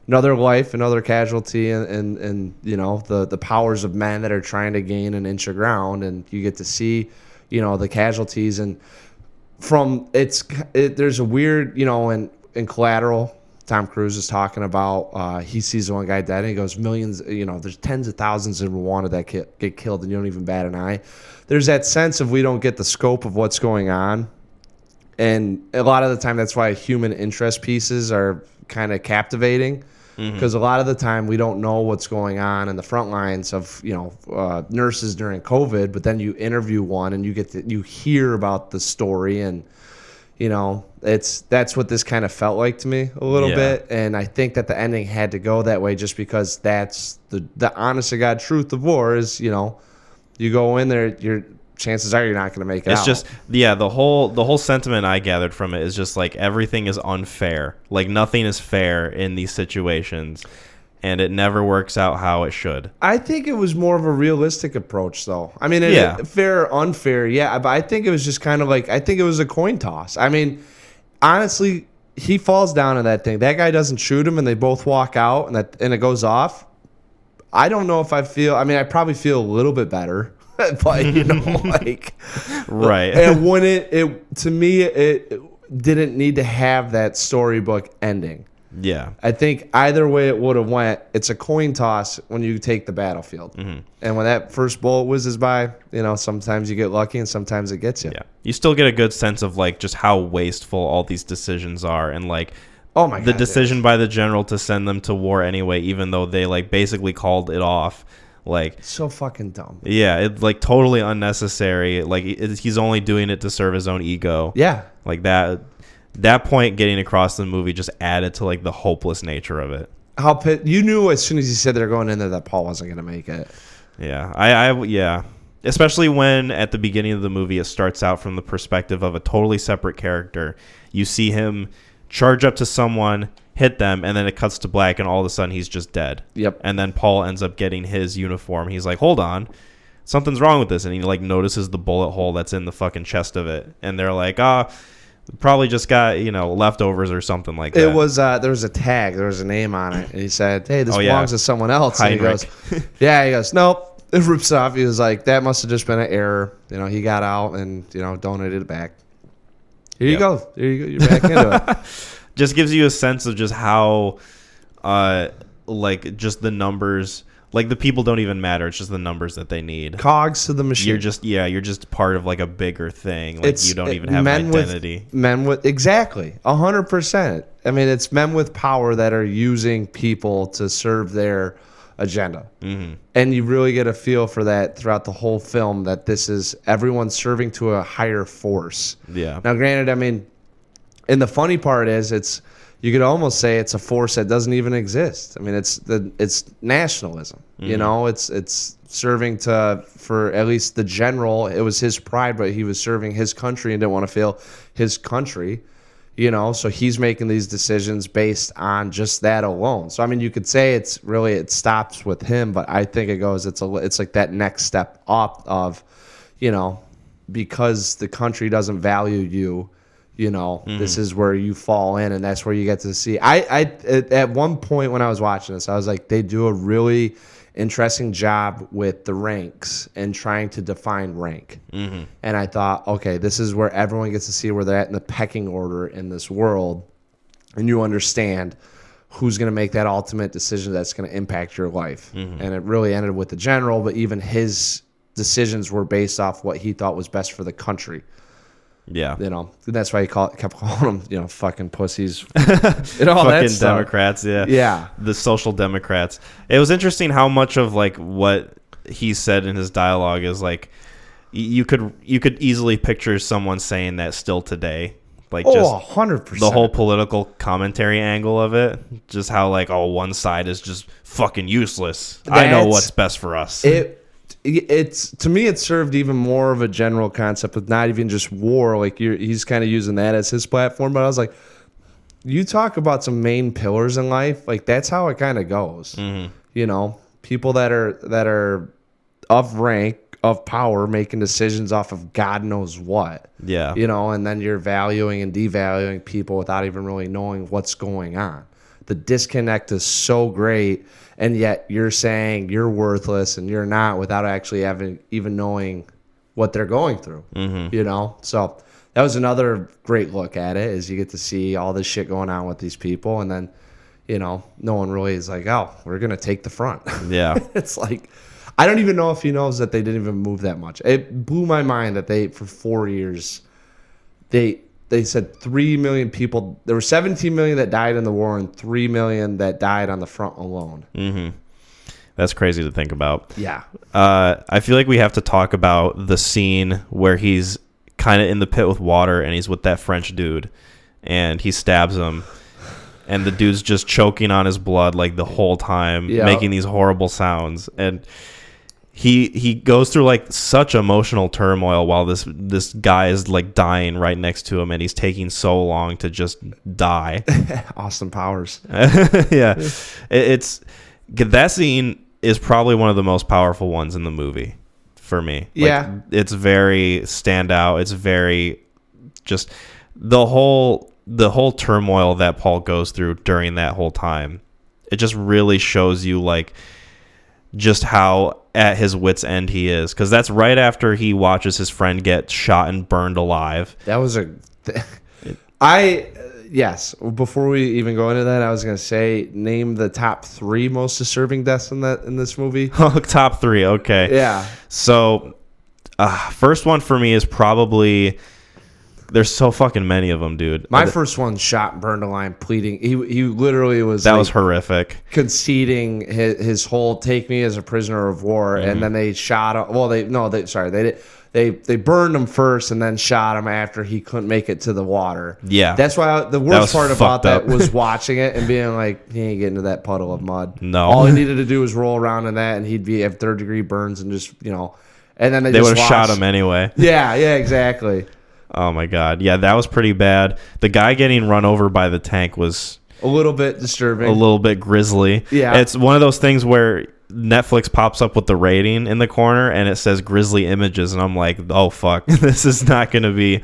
life, another casualty, and you know the powers of men that are trying to gain an inch of ground, and you get to see, you know, the casualties, and there's a weird, you know, in Collateral, Tom Cruise is talking about he sees one guy dead and he goes, millions, you know, there's tens of thousands in Rwanda that get killed and you don't even bat an eye. There's that sense of we don't get the scope of what's going on, and a lot of the time that's why human interest pieces are kind of captivating. because a lot of the time we don't know what's going on in the front lines of nurses during COVID, but then you interview one and you hear about the story, and that's what this kind of felt like to me a little bit. And I think that the ending had to go that way just because that's the honest to God truth of war is, you go in there, your chances are you're not going to make it out. It's just, the whole sentiment I gathered from it is just like everything is unfair. Like nothing is fair in these situations, and it never works out how it should. I think it was more of a realistic approach, though. I mean, fair or unfair, but I think it was just kind of like, I think it was a coin toss. I mean, honestly, he falls down in that thing. That guy doesn't shoot him, and they both walk out, and it goes off. I don't know if I probably feel a little bit better. But right. And when to me it didn't need to have that storybook ending. Yeah. I think either way it would have went, it's a coin toss when you take the battlefield. And when that first bullet whizzes by, sometimes you get lucky and sometimes it gets you. Yeah. You still get a good sense of like just how wasteful all these decisions are, and like the decision by the general to send them to war anyway, even though they like basically called it off. Like, so fucking dumb. Yeah, it's like totally unnecessary. Like he's only doing it to serve his own ego. Yeah. Like that point getting across the movie just added to like the hopeless nature of it. You knew as soon as he said they're going in there that Paul wasn't going to make it. Yeah. Yeah. Especially when at the beginning of the movie it starts out from the perspective of a totally separate character. You see him charge up to someone, hit them, and then it cuts to black, and all of a sudden he's just dead. Yep. And then Paul ends up getting his uniform. He's like, hold on, something's wrong with this. And he like notices the bullet hole that's in the fucking chest of it. And they're like, probably just got, leftovers or something like that. It was, there was a tag, there was a name on it. And he said, hey, this belongs to someone else. And he goes, nope. It rips off. He was like, that must have just been an error. He got out and, donated it back. Here you go. There you go. You're back into it. Just gives you a sense of just how, just the numbers, like the people don't even matter. It's just the numbers that they need. Cogs to the machine. You're just part of like a bigger thing. Like you don't even have an identity. Exactly, 100%. I mean, it's men with power that are using people to serve their agenda. And you really get a feel for that throughout the whole film, that this is everyone serving to a higher force. Yeah. Now, granted, I mean, and the funny part is you could almost say it's a force that doesn't even exist. I mean, it's nationalism. It's serving for at least the general. It was his pride, but he was serving his country and didn't want to fail his country. So he's making these decisions based on just that alone. So I mean, you could say it stops with him, but I think it's like that next step up of, because the country doesn't value you. This is where you fall in, and that's where you get to see. At one point when I was watching this, I was like, they do a really interesting job with the ranks and trying to define rank. And I thought, okay, this is where everyone gets to see where they're at in the pecking order in this world, and you understand who's going to make that ultimate decision that's going to impact your life. And it really ended with the general, but even his decisions were based off what he thought was best for the country. Yeah. That's why he kept calling them, fucking pussies. And all fucking that Democrats, yeah. Yeah. The social democrats. It was interesting how much of like what he said in his dialogue is like you could easily picture someone saying that still today. Like just 100%. The whole political commentary angle of it. Just how like, one side is just fucking useless. I know what's best for us. It's to me, it served even more of a general concept with not even just war. Like he's kind of using that as his platform. But I was like, you talk about some main pillars in life, like that's how it kind of goes. People that are of rank, of power, making decisions off of God knows what. Yeah. And then you're valuing and devaluing people without even really knowing what's going on. The disconnect is so great. And yet you're saying you're worthless and you're not without actually even knowing what they're going through, So that was another great look at it, is you get to see all this shit going on with these people. And then, no one really is like, oh, we're going to take the front. Yeah. It's like, I don't even know if he knows that they didn't even move that much. It blew my mind that for 4 years, they said 3 million people. There were 17 million that died in the war and 3 million that died on the front alone. Mm-hmm. That's crazy to think about. Yeah. I feel like we have to talk about the scene where he's kind of in the pit with water and he's with that French dude and he stabs him and the dude's just choking on his blood like the whole time, making these horrible sounds. And he goes through like such emotional turmoil while this guy is like dying right next to him and he's taking so long to just die. Austin Powers. Yeah. It's that scene is probably one of the most powerful ones in the movie for me. Yeah. It's very standout. It's very just the whole turmoil that Paul goes through during that whole time. It just really shows you like just how at his wit's end he is, because that's right after he watches his friend get shot and burned alive. That was yes. Before we even go into that, I was gonna say name the top 3 most disturbing deaths in this movie. Top 3, okay. Yeah. So, first one for me is probably. There's so fucking many of them, dude. My first one shot and burned alive, pleading. He literally was. That was horrific. Conceding his whole "take me as a prisoner of war," and then they shot him. Well, they burned him first and then shot him after he couldn't make it to the water. Yeah, that's why the worst part about that was watching it and being like, he ain't getting to that puddle of mud. No, all he needed to do was roll around in that, and he'd have 3rd-degree burns and just And then they would have shot him anyway. Yeah, exactly. Oh my god, yeah, that was pretty bad. The guy getting run over by the tank was a little bit disturbing, a little bit grisly. Yeah, it's one of those things where Netflix pops up with the rating in the corner and it says grisly images, and I'm like, oh fuck, this is not gonna be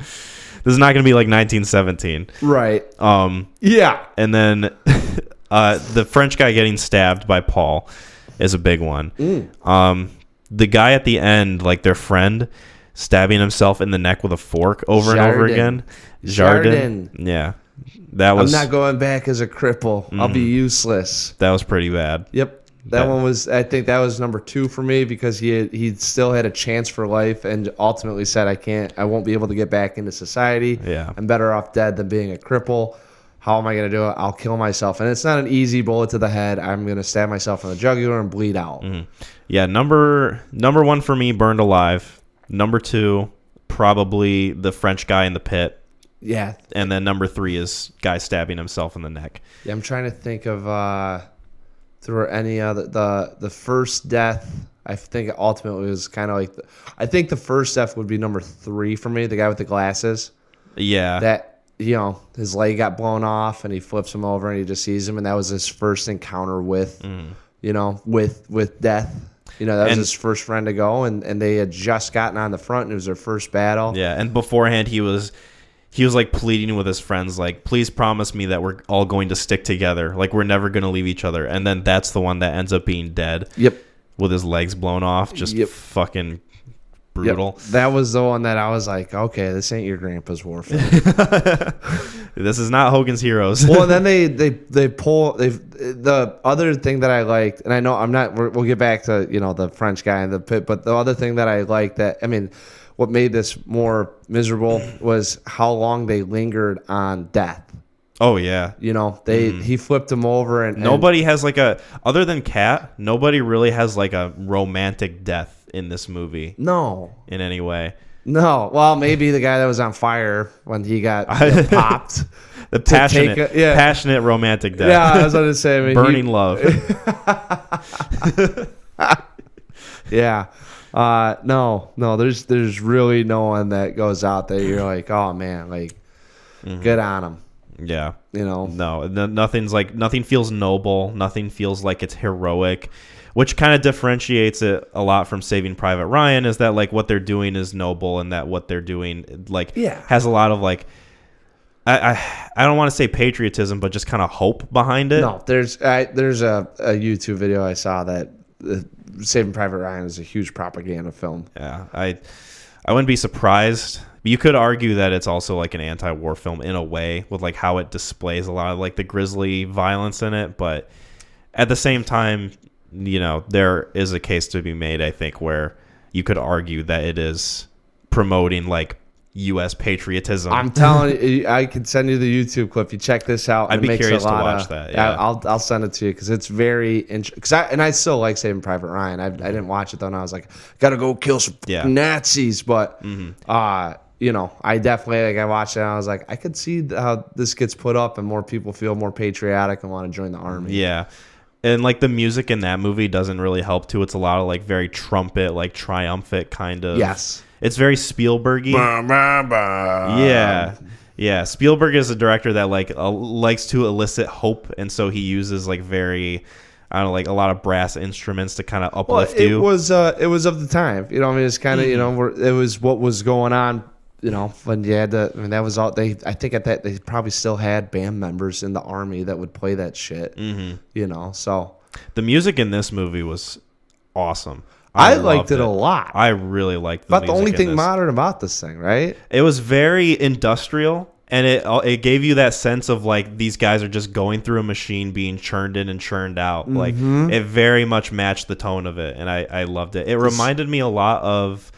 like 1917, right? Yeah, and then the French guy getting stabbed by Paul is a big one. The guy at the end, like their friend, stabbing himself in the neck with a fork over and over again. Jardin. Yeah. That was. I'm not going back as a cripple. I'll be useless. That was pretty bad. Yep. That one was, I think that was number 2 for me, because he still had a chance for life and ultimately said, I won't be able to get back into society. Yeah. I'm better off dead than being a cripple. How am I going to do it? I'll kill myself. And it's not an easy bullet to the head. I'm going to stab myself in the jugular and bleed out. Yeah. Number 1 for me, burned alive. Number 2, probably the French guy in the pit. Yeah. And then number 3 is guy stabbing himself in the neck. Yeah, I'm trying to think of through any other the first death. I think ultimately was kind of like I think the first death would be number 3 for me. The guy with the glasses. Yeah. That his leg got blown off and he flips him over and he just sees him, and that was his first encounter with with death. That was his first friend to go, and they had just gotten on the front, and it was their first battle. Yeah, and beforehand he was like pleading with his friends, like, please promise me that we're all going to stick together, like we're never going to leave each other. And then that's the one that ends up being dead. Yep. With his legs blown off, just fucking brutal. Yep. That was the one that I was like, okay, this ain't your grandpa's war film. This is not Hogan's Heroes. Well, and then the other thing that I liked, and I know we'll get back to the French guy in the pit, but the other thing that I liked what made this more miserable was how long they lingered on death. Oh yeah. He flipped him over, and nobody has other than Kat, nobody really has like a romantic death in this movie. No. In any way. No. Well, maybe the guy that was on fire when he got popped. The passionate romantic death. Yeah, I was going to say. Burning love. Yeah. No. There's really no one that goes out there. You're like, oh man, like, good on him. Yeah. No, nothing feels noble. Nothing feels like it's heroic, which kind of differentiates it a lot from Saving Private Ryan, is that like what they're doing is noble, and that what they're doing has a lot of like, I don't want to say patriotism, but just kind of hope behind it. No, there's a YouTube video I saw that Saving Private Ryan is a huge propaganda film. Yeah, I wouldn't be surprised. You could argue that it's also like an anti-war film in a way, with like how it displays a lot of like the grisly violence in it, but at the same time, there is a case to be made, I think, where you could argue that it is promoting like U.S. patriotism. I'm telling you, I can send you the YouTube clip. You check this out. I'd be curious to watch that. Yeah, I'll send it to you because it's very interesting. I still like Saving Private Ryan. I didn't watch it though, and I was like, gotta go kill some Nazis. But I definitely I watched it and I was like, I could see how this gets put up and more people feel more patriotic and want to join the army. Yeah. And like the music in that movie doesn't really help too. It's a lot of like very trumpet, like triumphant kind of. Yes. It's very Spielbergy. Yeah. Spielberg is a director that likes to elicit hope, and so he uses like very, I don't know, like a lot of brass instruments to kind of uplift you. It was of the time. I mean, it's kind of it was what was going on. When you had that was all I think at that they probably still had band members in the army that would play that shit. So the music in this movie was awesome. I liked it a lot. I really liked the only thing modern about this thing, right? It was very industrial, and it gave you that sense of like these guys are just going through a machine being churned in and churned out. Like it very much matched the tone of it, and I loved it. It reminded me a lot of.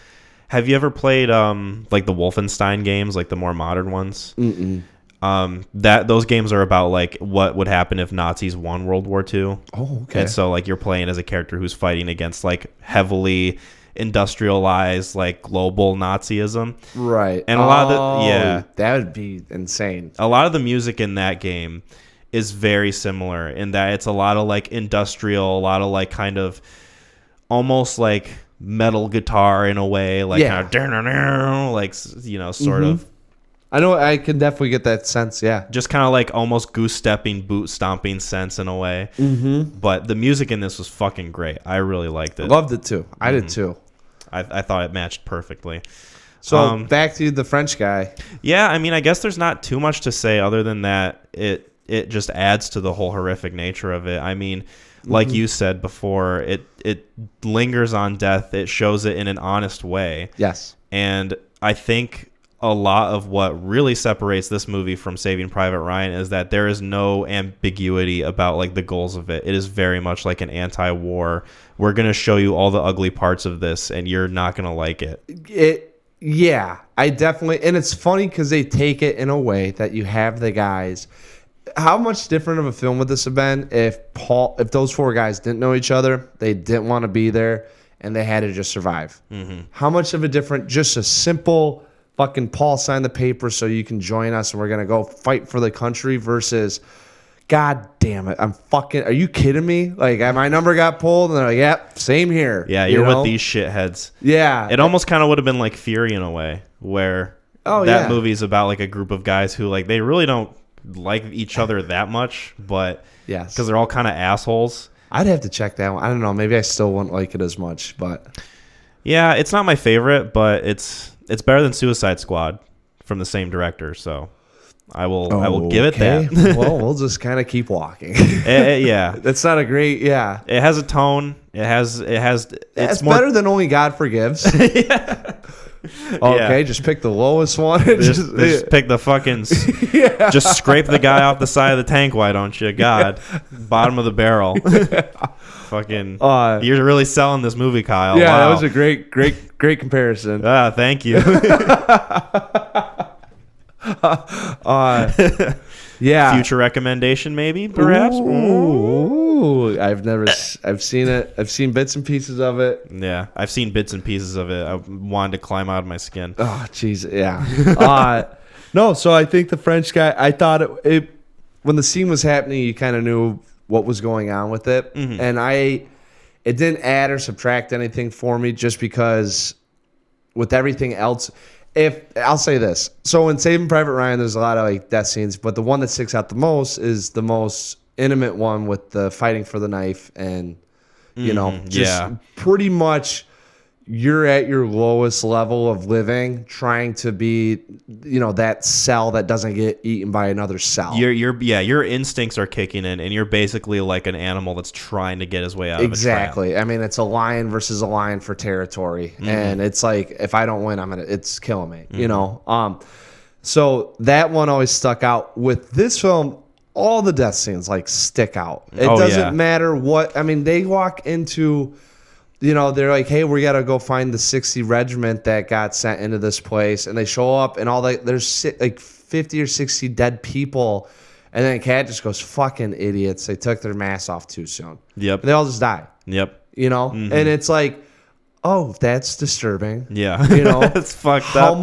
Have you ever played like the Wolfenstein games, like the more modern ones? Those games are about like what would happen if Nazis won World War II. Oh, okay. And so like you're playing as a character who's fighting against like heavily industrialized like global Nazism. Right. And a lot of that would be insane. A lot of the music in that game is very similar in that it's a lot of like industrial, a lot of like kind of almost like metal guitar in a way, like kind of like sort of. I know I can definitely get that sense. Yeah, just kind of like almost goose stepping, boot stomping sense in a way. But the music in this was fucking great. I really liked it. Loved it too. I did too. I thought it matched perfectly. So back to the French guy. Yeah, I mean, I guess there's not too much to say other than that it just adds to the whole horrific nature of it. I mean. Like you said before, it lingers on death. It shows it in an honest way. Yes. And I think a lot of what really separates this movie from Saving Private Ryan is that there is no ambiguity about like the goals of it. It is very much like an anti-war. We're going to show you all the ugly parts of this and you're not going to like it. Yeah, I definitely. And it's funny because they take it in a way that you have the guys. How much different of a film would this have been if those four guys didn't know each other, they didn't want to be there, and they had to just survive? How much of a different, just a simple fucking Paul sign the paper so you can join us and we're going to go fight for the country versus, God damn it, are you kidding me? Like, my number got pulled, and they're like, yep, same here. Yeah, you're with these shitheads. Yeah. It almost kind of would have been like Fury in a way, where that movie's about like a group of guys who like, they really don't like each other that much, but because they're all kind of assholes. I'd have to check that one. I don't know, maybe I still wouldn't like it as much, but yeah, it's not my favorite, but it's better than Suicide Squad from the same director, so I will give it that. Well, we'll just kind of keep walking. Yeah, that's not a great. Yeah, it has a tone. It's better than Only God Forgives. Yeah. Okay, just pick the lowest one. Just pick the fucking. Just scrape the guy off the side of the tank. Why don't you? God, bottom of the barrel. Fucking. You're really selling this movie, Kyle. Yeah, wow. That was a great comparison. Thank you. Yeah. Future recommendation, maybe, perhaps. Ooh. I've seen it. I've seen bits and pieces of it. Yeah, I've seen bits and pieces of it. I wanted to climb out of my skin. Oh, jeez. Yeah. No, so I think the French guy, I thought it when the scene was happening, you kind of knew what was going on with it. And it didn't add or subtract anything for me just because with everything else, I'll say this. So in Saving Private Ryan, there's a lot of like death scenes, but the one that sticks out the most is the most intimate one with the fighting for the knife and, pretty much you're at your lowest level of living, trying to be, that cell that doesn't get eaten by another cell. Your instincts are kicking in, and you're basically like an animal that's trying to get his way out of a trap. Exactly. I mean, it's a lion versus a lion for territory, and it's like if I don't win, it's killing me. So that one always stuck out. With this film, all the death scenes like stick out. It doesn't matter what. I mean, they walk into they're like, hey, we got to go find the 60 regiment that got sent into this place. And they show up and there's like 50 or 60 dead people. And then Cat just goes, fucking idiots. They took their mask off too soon. Yep. And they all just die. Yep. And it's like, oh, that's disturbing. Yeah. It's fucked up.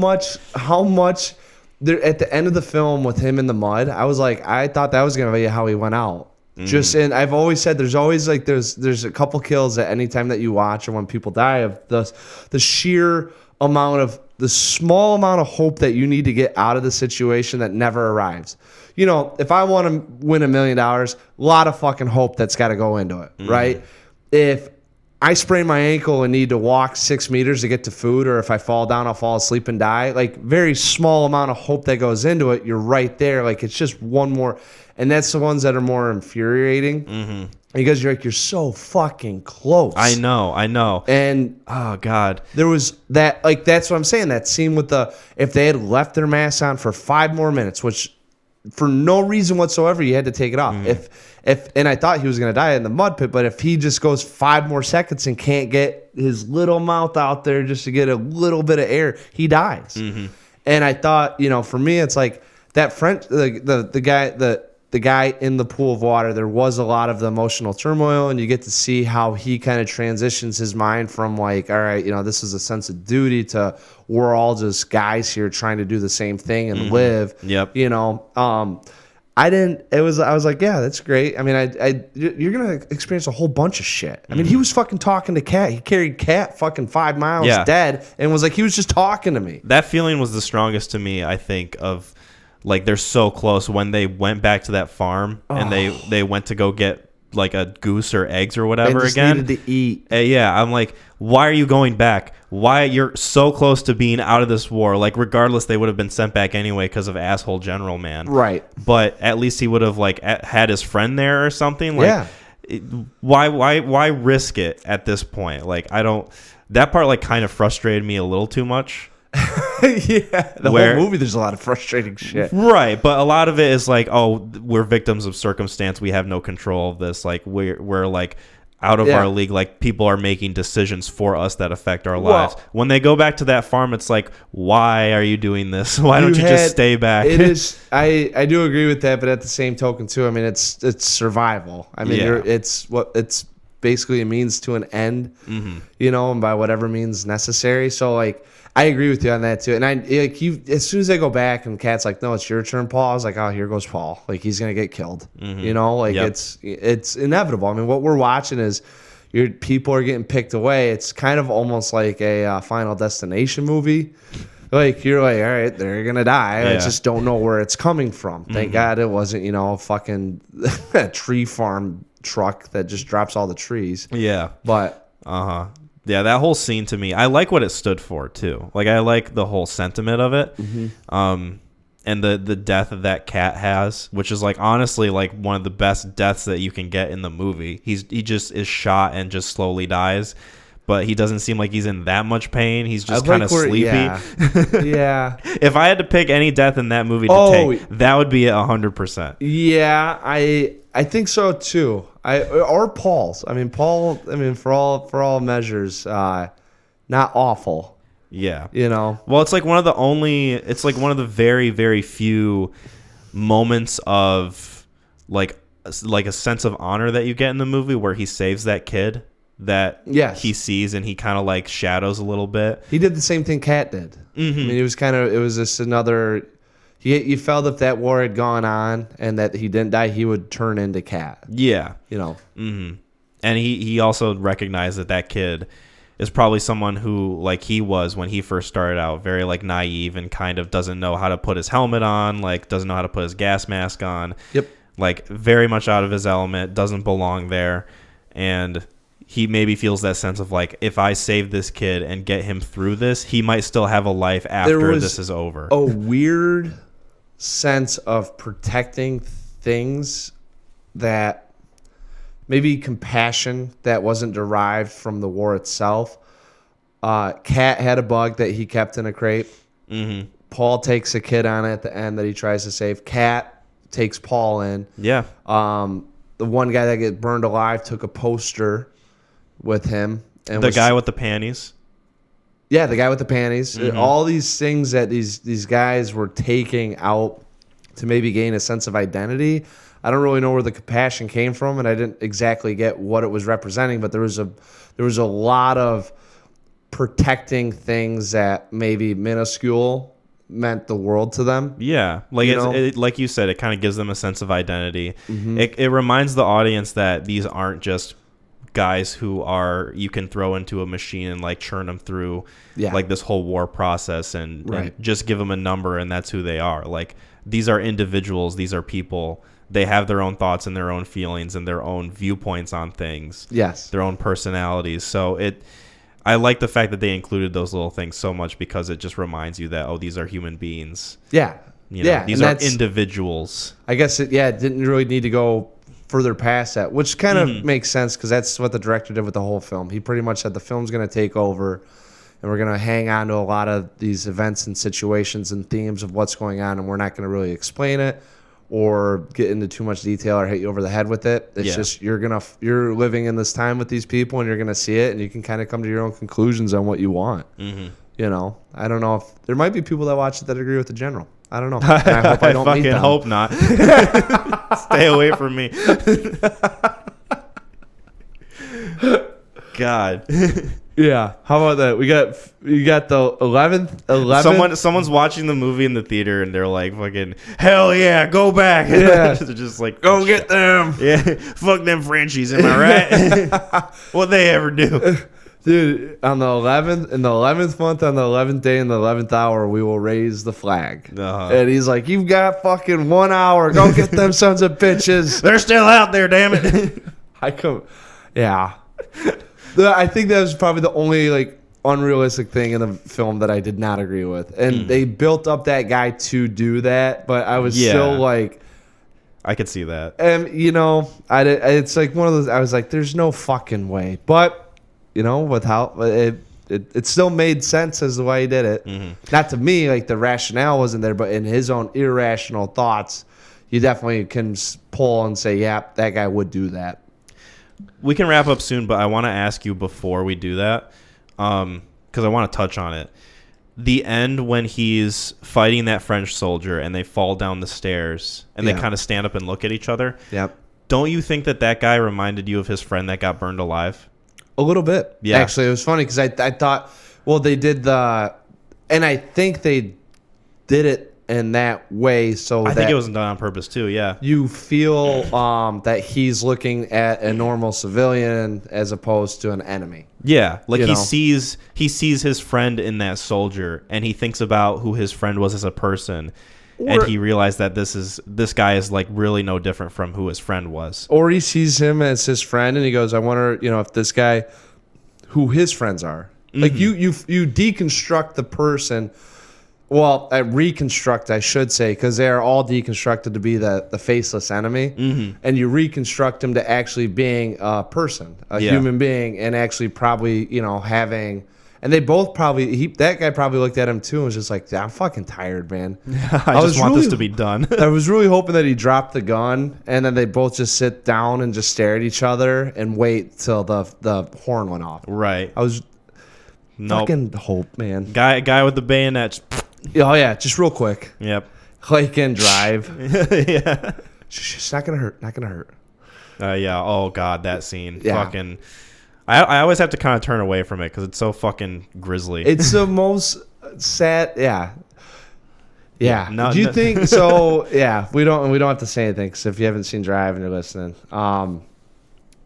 How much there at the end of the film with him in the mud, I was like, I thought that was going to be how he went out. And I've always said there's always like there's a couple kills at any time that you watch or when people die of the sheer amount of the small amount of hope that you need to get out of the situation that never arrives. If I want to win $1 million, a lot of fucking hope that's got to go into it, right? If I sprain my ankle and need to walk 6 meters to get to food, or if I fall down, I'll fall asleep and die. Like, very small amount of hope that goes into it. You're right there. Like, it's just one more. And that's the ones that are more infuriating because you're so fucking close. I know. And oh God, there was that. Like, that's what I'm saying. That scene with if they had left their masks on for 5 more minutes, which for no reason whatsoever, you had to take it off. And I thought he was going to die in the mud pit, but if he just goes 5 more seconds and can't get his little mouth out there just to get a little bit of air, he dies. And I thought, for me, it's like that French, the guy in the pool of water, there was a lot of the emotional turmoil, and you get to see how he kind of transitions his mind from like, all right, this is a sense of duty to we're all just guys here trying to do the same thing and live. Yep. I was like, yeah, that's great. I mean, you're going to experience a whole bunch of shit. I mean, he was fucking talking to Cat. He carried Cat fucking 5 miles dead and was like, he was just talking to me. That feeling was the strongest to me, I think, of like they're so close when they went back to that farm and they went to go get like a goose or eggs or whatever and just again. Needed to eat. Yeah, I'm like, why are you going back? Why you're so close to being out of this war? Like, regardless, they would have been sent back anyway because of asshole General Man. Right. But at least he would have like had his friend there or something. Like, why risk it at this point? Like, I don't. That part like kind of frustrated me a little too much. The whole movie, there's a lot of frustrating shit. Right, but a lot of it is like, oh, we're victims of circumstance. We have no control of this. Like, we're like out of our league. Like, people are making decisions for us that affect our lives. When they go back to that farm, it's like, why are you doing this? Why don't you just stay back? It is. I do agree with that, but at the same token, too, I mean, it's survival. I mean, it's basically a means to an end, and by whatever means necessary. So, like, I agree with you on that too. And as soon as I go back and Cat's like, no, it's your turn, Paul. I was like, oh, here goes Paul. Like, he's gonna get killed. It's inevitable. I mean, what we're watching is people are getting picked away. It's kind of almost like a Final Destination movie. Like, you're like, all right, they're gonna die. I just don't know where it's coming from. Thank God it wasn't, a fucking tree farm truck that just drops all the trees. Yeah. But yeah, that whole scene to me, I like what it stood for too. Like, I like the whole sentiment of it, and the death that Cat has, which is like honestly like one of the best deaths that you can get in the movie. He just is shot and just slowly dies, but he doesn't seem like he's in that much pain. He's just kind of sleepy. Yeah. If I had to pick any death in that movie to take, that would be 100%. Yeah, I think so too. Or Paul's. I mean, Paul. I mean, for all measures, not awful. Yeah. Well, it's like one of the very, very few moments of like a sense of honor that you get in the movie where he saves that kid that he sees and he kind of like shadows a little bit. He did the same thing Cat did. I mean, it was just another. You felt if that war had gone on and that he didn't die, he would turn into Cat. Yeah. And he also recognized that kid is probably someone who, like he was when he first started out, very like naive and kind of doesn't know how to put his helmet on, like doesn't know how to put his gas mask on. Yep. Like very much out of his element, doesn't belong there. And he maybe feels that sense of like, if I save this kid and get him through this, he might still have a life after this is over. A weird sense of protecting things that maybe compassion that wasn't derived from the war itself. Cat had a bug that he kept in a crate. Paul takes a kid on at the end that he tries to save. Cat takes Paul in. Yeah. The one guy that gets burned alive took a poster with him And the guy with the panties. Yeah, the guy with the panties. All these things that these guys were taking out to maybe gain a sense of identity. I don't really know where the compassion came from, and I didn't exactly get what it was representing, but there was a lot of protecting things that maybe minuscule meant the world to them. Yeah, like like you said, it kind of gives them a sense of identity. It reminds the audience that these aren't just guys who you can throw into a machine and like churn them through like this whole war process and just give them a number and that's who they are. Like, these are individuals, these are people. They have their own thoughts and their own feelings and their own viewpoints on things. Yes, their own personalities. So I like the fact that they included those little things so much, because it just reminds you that, these are human beings. Yeah, these are individuals. I guess it didn't really need to go further past that, which kind of makes sense, because that's what the director did with the whole film. He pretty much said the film's going to take over, and we're going to hang on to a lot of these events and situations and themes of what's going on, and we're not going to really explain it or get into too much detail or hit you over the head with it. It's just you're living in this time with these people, and you're going to see it, and you can kind of come to your own conclusions on what you want. I don't know if there might be people that watch it that agree with the general. I don't know. I hope I don't fucking meet them. Hope not. Stay away from me. God. Yeah. How about that? You got the 11th. Someone's watching the movie in the theater and they're like, fucking, hell yeah, go back. Yeah. They're just like, go get them. Yeah. Fuck them Frenchies, am I right? What they ever do? Dude, on the 11th, in the 11th month, on the 11th day, in the 11th hour, we will raise the flag. And he's like, you've got fucking 1 hour. Go get them sons of bitches. They're still out there, damn it. Yeah. I think that was probably the only, like, unrealistic thing in the film that I did not agree with. And they built up that guy to do that, but I was still like... I could see that. And, it's like one of those... I was like, there's no fucking way. But... with how it still made sense as the way he did it. Not to me, like the rationale wasn't there, but in his own irrational thoughts, you definitely can pull and say, yeah, that guy would do that. We can wrap up soon, but I want to ask you before we do that, because I want to touch on it. The end when he's fighting that French soldier and they fall down the stairs and they kind of stand up and look at each other. Yep. Don't you think that guy reminded you of his friend that got burned alive? A little bit. Yeah. Actually, it was funny because I thought, well, they did and I think they did it in that way so I think it was done on purpose too, yeah. You feel that he's looking at a normal civilian as opposed to an enemy. Yeah, like he sees his friend in that soldier, and he thinks about who his friend was as a person. And he realized that this guy is like really no different from who his friend was. Or he sees him as his friend and he goes, I wonder, if this guy, who his friends are. Like you deconstruct the person. Well, reconstruct, I should say, because they are all deconstructed to be the faceless enemy. And you reconstruct him to actually being a person, a human being, and actually probably, having... And they both that guy probably looked at him too and was just like, I'm fucking tired, man. I just want this to be done. I was really hoping that he dropped the gun and then they both just sit down and just stare at each other and wait till the horn went off. Right. I was fucking hope, man. Guy with the bayonet. Oh, yeah, just real quick. Yep. Click and drive. Yeah. It's not going to hurt. Not going to hurt. Yeah. Oh, God, that scene. Yeah. Fucking... I always have to kind of turn away from it because it's so fucking grisly. It's the most sad. Yeah. Do you think so? Yeah, we don't have to say anything because if you haven't seen Drive and you're listening,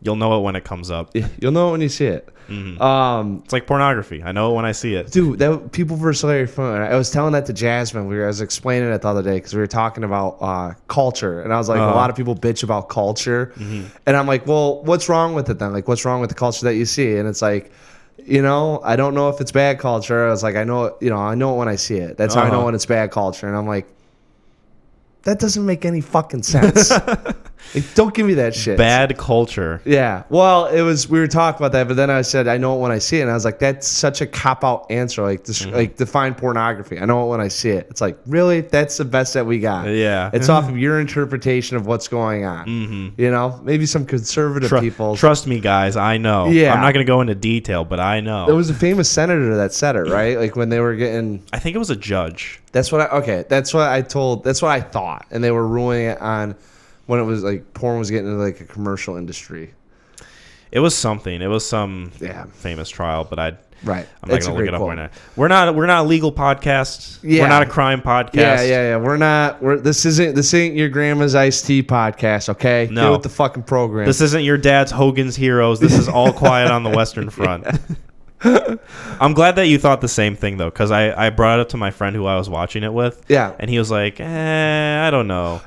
you'll know it when it comes up. You'll know it when you see it. It's like pornography. I know it when I see it. Dude, that people versus Larry Fun. I was telling that to Jasmine. I was explaining it the other day because we were talking about culture, and I was like, a lot of people bitch about culture, and I'm like, well, what's wrong with it then? Like, what's wrong with the culture that you see? And it's like, I don't know if it's bad culture. I was like, I know it. I know it when I see it. That's how I know when it's bad culture. And I'm like, that doesn't make any fucking sense. Like, don't give me that shit. Bad culture. Yeah. Well, we were talking about that, but then I said, I know it when I see it. And I was like, that's such a cop-out answer. Like, like define pornography. I know it when I see it. It's like, really? That's the best that we got. Yeah. It's off of your interpretation of what's going on. Mm-hmm. You know? Maybe some conservative people. Trust me, guys. I know. Yeah. I'm not going to go into detail, but I know. There was a famous senator that said it, right? Like, when they were getting... I think it was a judge. That's what I thought. And they were ruling it on... when it was like porn was getting into like a commercial industry. It was something. It was some famous trial, but I'm not going to look it up right now. We're not a legal podcast. Yeah. We're not a crime podcast. Yeah. This ain't your grandma's iced tea podcast, okay? No. Get with the fucking program. This isn't your dad's Hogan's Heroes. This is All Quiet on the Western Front. I'm glad that you thought the same thing though, because I brought it up to my friend who I was watching it with. Yeah. And he was like, I don't know.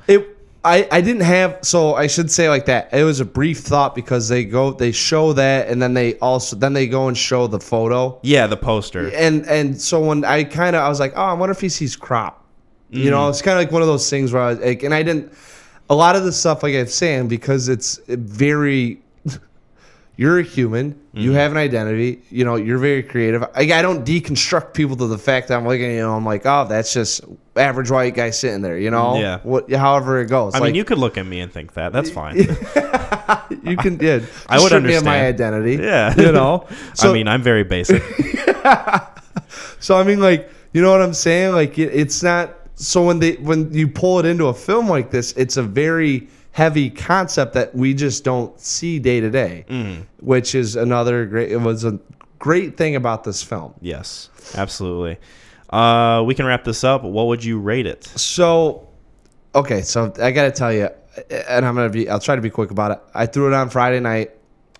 I didn't have, so I should say like that. It was a brief thought because they show that, and then they go and show the photo. Yeah, the poster. And so when I was like, oh, I wonder if he sees crop. Mm-hmm. You know, it's kind of like one of those things where I was like, and I didn't, a lot of the stuff like I'm saying, because it's very, you're a human, you have an identity, you know, you're very creative. I don't deconstruct people to the fact that I'm looking, you know, I'm like, oh, that's just average white guy sitting there, you know? Yeah. However it goes. I mean, you could look at me and think that. That's fine. You can, yeah. I would understand. Me of my identity. Yeah. You know? So, I mean, I'm very basic. So, I mean, like, you know what I'm saying? Like, it's not, so when you pull it into a film like this, it's a very heavy concept that we just don't see day to day, which is it was a great thing about this film. Yes, absolutely. We can wrap this up. What would you rate it? So I got to tell you, and I'll try to be quick about it. I threw it on Friday night,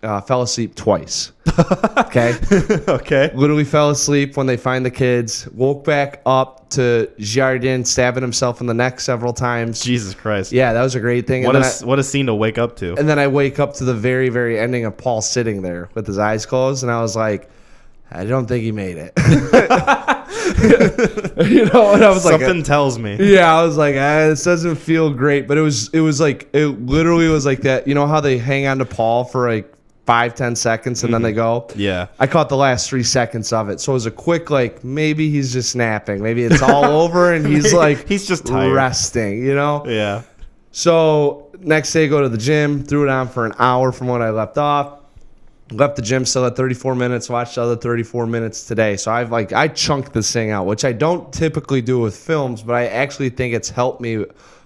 fell asleep twice. Okay. Okay. Literally fell asleep when they find the kids, woke back up to Jardin stabbing himself in the neck several times. Jesus Christ. Yeah, that was a great thing. What a scene to wake up to. And then I wake up to the very, very ending of Paul sitting there with his eyes closed, and I was like, I don't think he made it. You know, and I was like, something tells me. Yeah, I was like, this doesn't feel great, but it was like, it literally was like that. You know how they hang on to Paul for like 5-10 seconds and then they go? Yeah. I caught the last 3 seconds of it. So it was a quick, like, maybe he's just napping. Maybe it's all over and he's like, he's just tired. Resting, you know? Yeah. So next day, go to the gym, threw it on for an hour from when I left off. Left the gym still at 34 minutes, watched the other 34 minutes today. So I chunked this thing out, which I don't typically do with films, but I actually think it's helped me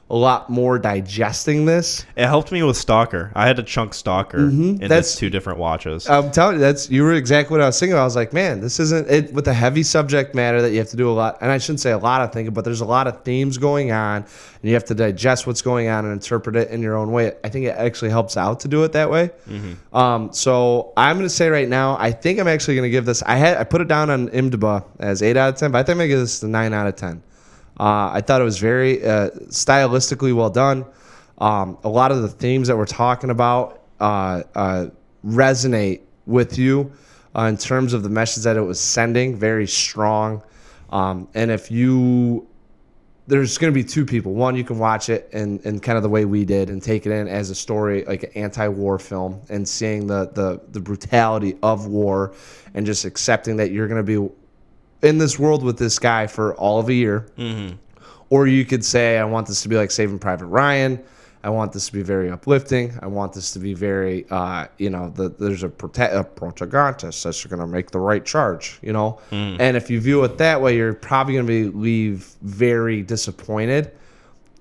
a lot more digesting this. It helped me with Stalker. I had to chunk Stalker in this 2 different watches. I'm telling you, you were exactly what I was thinking. I was like, man, this isn't it with a heavy subject matter that you have to do a lot. And I shouldn't say a lot of thinking, but there's a lot of themes going on, and you have to digest what's going on and interpret it in your own way. I think it actually helps out to do it that way. So I'm going to say right now, I think I'm actually going to give this. I put it down on IMDb as 8 out of 10, but I think I'm going to give this a 9 out of 10. I thought it was very stylistically well done. A lot of the themes that we're talking about resonate with you in terms of the message that it was sending. Very strong. And there's going to be 2 people. One, you can watch it in kind of the way we did and take it in as a story, like an anti-war film, and seeing the brutality of war and just accepting that you're going to be in this world with this guy for all of a year. Or you could say, I want this to be like Saving Private Ryan. I want this to be very uplifting. I want this to be very, there's a protagonist that's going to make the right charge, you know? And if you view it that way, you're probably going to leave very disappointed.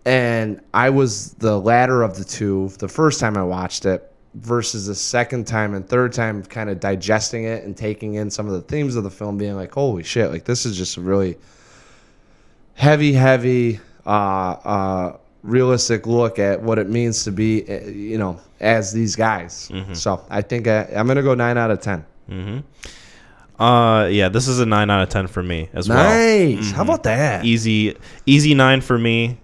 And I was the latter of the 2 the first time I watched it versus the second time and third time kind of digesting it and taking in some of the themes of the film, being like, holy shit, like this is just a really heavy, realistic look at what it means to be, you know, as these guys. So I think I'm going to go 9 out of 10. Yeah, this is a 9 out of 10 for me as well. Nice. How about that? Easy 9 for me.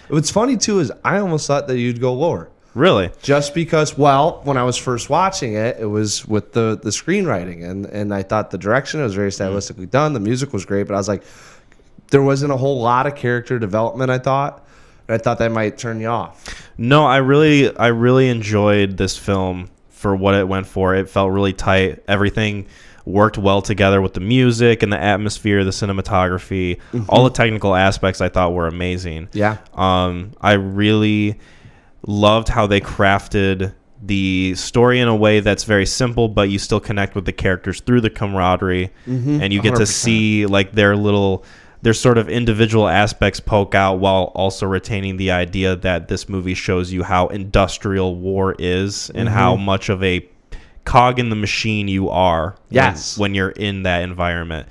What's funny too is I almost thought that you'd go lower. Really? Just because, well, when I was first watching it, it was with the screenwriting, and I thought the direction was very stylistically done. The music was great, but I was like, there wasn't a whole lot of character development, I thought. And I thought that might turn you off. No, I really enjoyed this film for what it went for. It felt really tight. Everything worked well together with the music and the atmosphere, the cinematography, all the technical aspects I thought were amazing. Yeah. I really loved how they crafted the story in a way that's very simple, but you still connect with the characters through the camaraderie, and you get 100%. to see like their sort of individual aspects poke out while also retaining the idea that this movie shows you how industrial war is and how much of a cog in the machine you are when you're in that environment.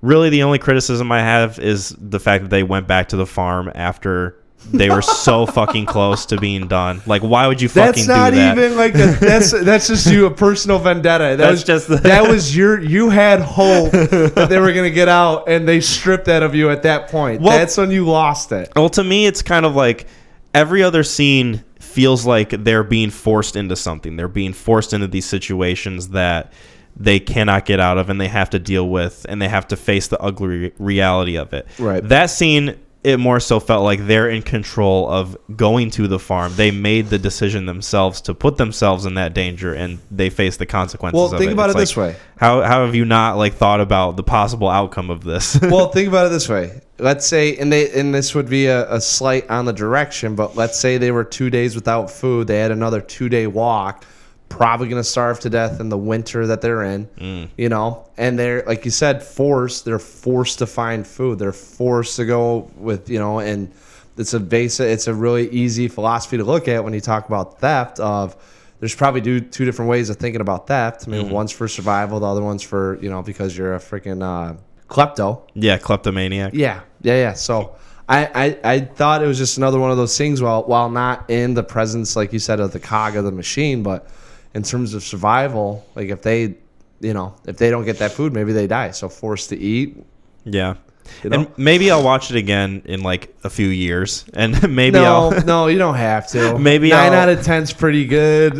Really the only criticism I have is the fact that they went back to the farm after they were so fucking close to being done. Like, why would you fucking do that? That's not even like that's just you a personal vendetta. That was you had hope that they were gonna get out, and they stripped that of you at that point. Well, that's when you lost it. Well, to me, it's kind of like every other scene feels like they're being forced into something. They're being forced into these situations that they cannot get out of, and they have to deal with, and they have to face the ugly reality of it. Right. That scene, it more so felt like they're in control of going to the farm. They made the decision themselves to put themselves in that danger, and they face the consequences of it. Well, think about it this way. How have you not like thought about the possible outcome of this? Well, think about it this way. Let's say, and this would be a slight on the direction, but let's say they were 2 days without food. They had another 2-day walk. Probably going to starve to death in the winter that they're in, you know, and they're, like you said, they're forced to find food. They're forced to go with, you know, and it's a really easy philosophy to look at when you talk about theft of there's probably two different ways of thinking about theft. I mean, one's for survival. The other one's for, you know, because you're a freaking klepto. Yeah. Kleptomaniac. Yeah. So I thought it was just another one of those things while not in the presence, like you said, of the cog of the machine, but in terms of survival, like if they don't get that food, maybe they die. So forced to eat. Yeah. You know? And maybe I'll watch it again in like a few years, and maybe no, you don't have to. Maybe 9 out of 10's pretty good.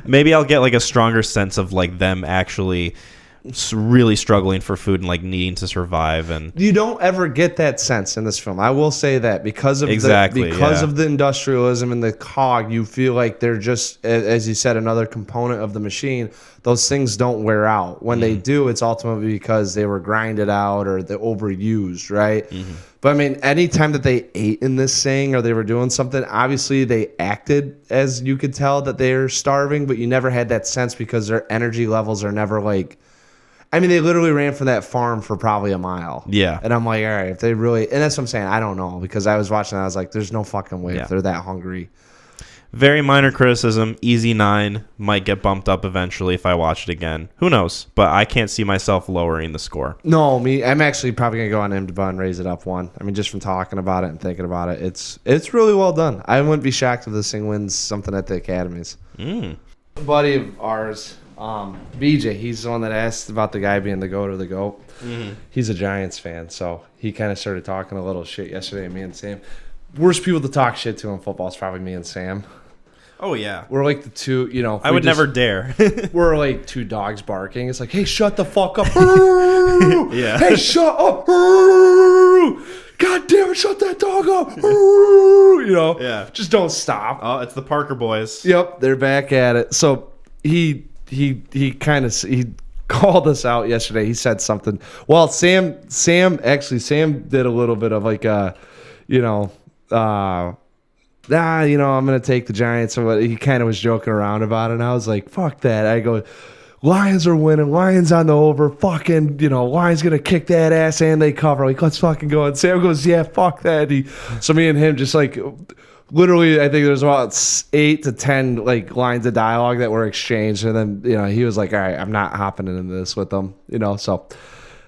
Maybe I'll get like a stronger sense of like them actually really struggling for food and like needing to survive. And you don't ever get that sense in this film. I will say that because of of the industrialism and the cog, you feel like they're just, as you said, another component of the machine. Those things don't wear out. When they do, it's ultimately because they were grinded out or they're overused, right? But I mean, anytime that they ate in this thing or they were doing something, obviously they acted as you could tell that they're starving, but you never had that sense because their energy levels are never like, I mean, they literally ran from that farm for probably a mile. Yeah. And I'm like, all right, if they really, and that's what I'm saying, I don't know, because I was watching that, I was like, there's no fucking way if they're that hungry. Very minor criticism. Easy 9. Might get bumped up eventually if I watch it again. Who knows? But I can't see myself lowering the score. No, I'm actually probably going to go on IMDb and raise it up 1. I mean, just from talking about it and thinking about it, it's really well done. I wouldn't be shocked if this thing wins something at the Academies. A buddy of ours, BJ, he's the one that asked about the guy being the GOAT or the GOAT. He's a Giants fan, so he kind of started talking a little shit yesterday, me and Sam. Worst people to talk shit to in football is probably me and Sam. Oh, yeah. We're like the two, you know. I would never dare. We're like two dogs barking. It's like, hey, shut the fuck up. Yeah. Hey, shut up. God damn it, shut that dog up. You know? Yeah. Just don't stop. Oh, it's the Parker boys. Yep, they're back at it. So he called us out yesterday. He said something. Well, Sam did a little bit of like I'm going to take the Giants. So he kind of was joking around about it. And I was like, fuck that. I go, Lions are winning. Lions on the over. Fucking, Lions going to kick that ass and they cover. Like, let's fucking go. And Sam goes, yeah, fuck that. So me and him just like, literally, I think there's about 8 to 10 like lines of dialogue that were exchanged. And then, he was like, all right, I'm not hopping into this with them, So,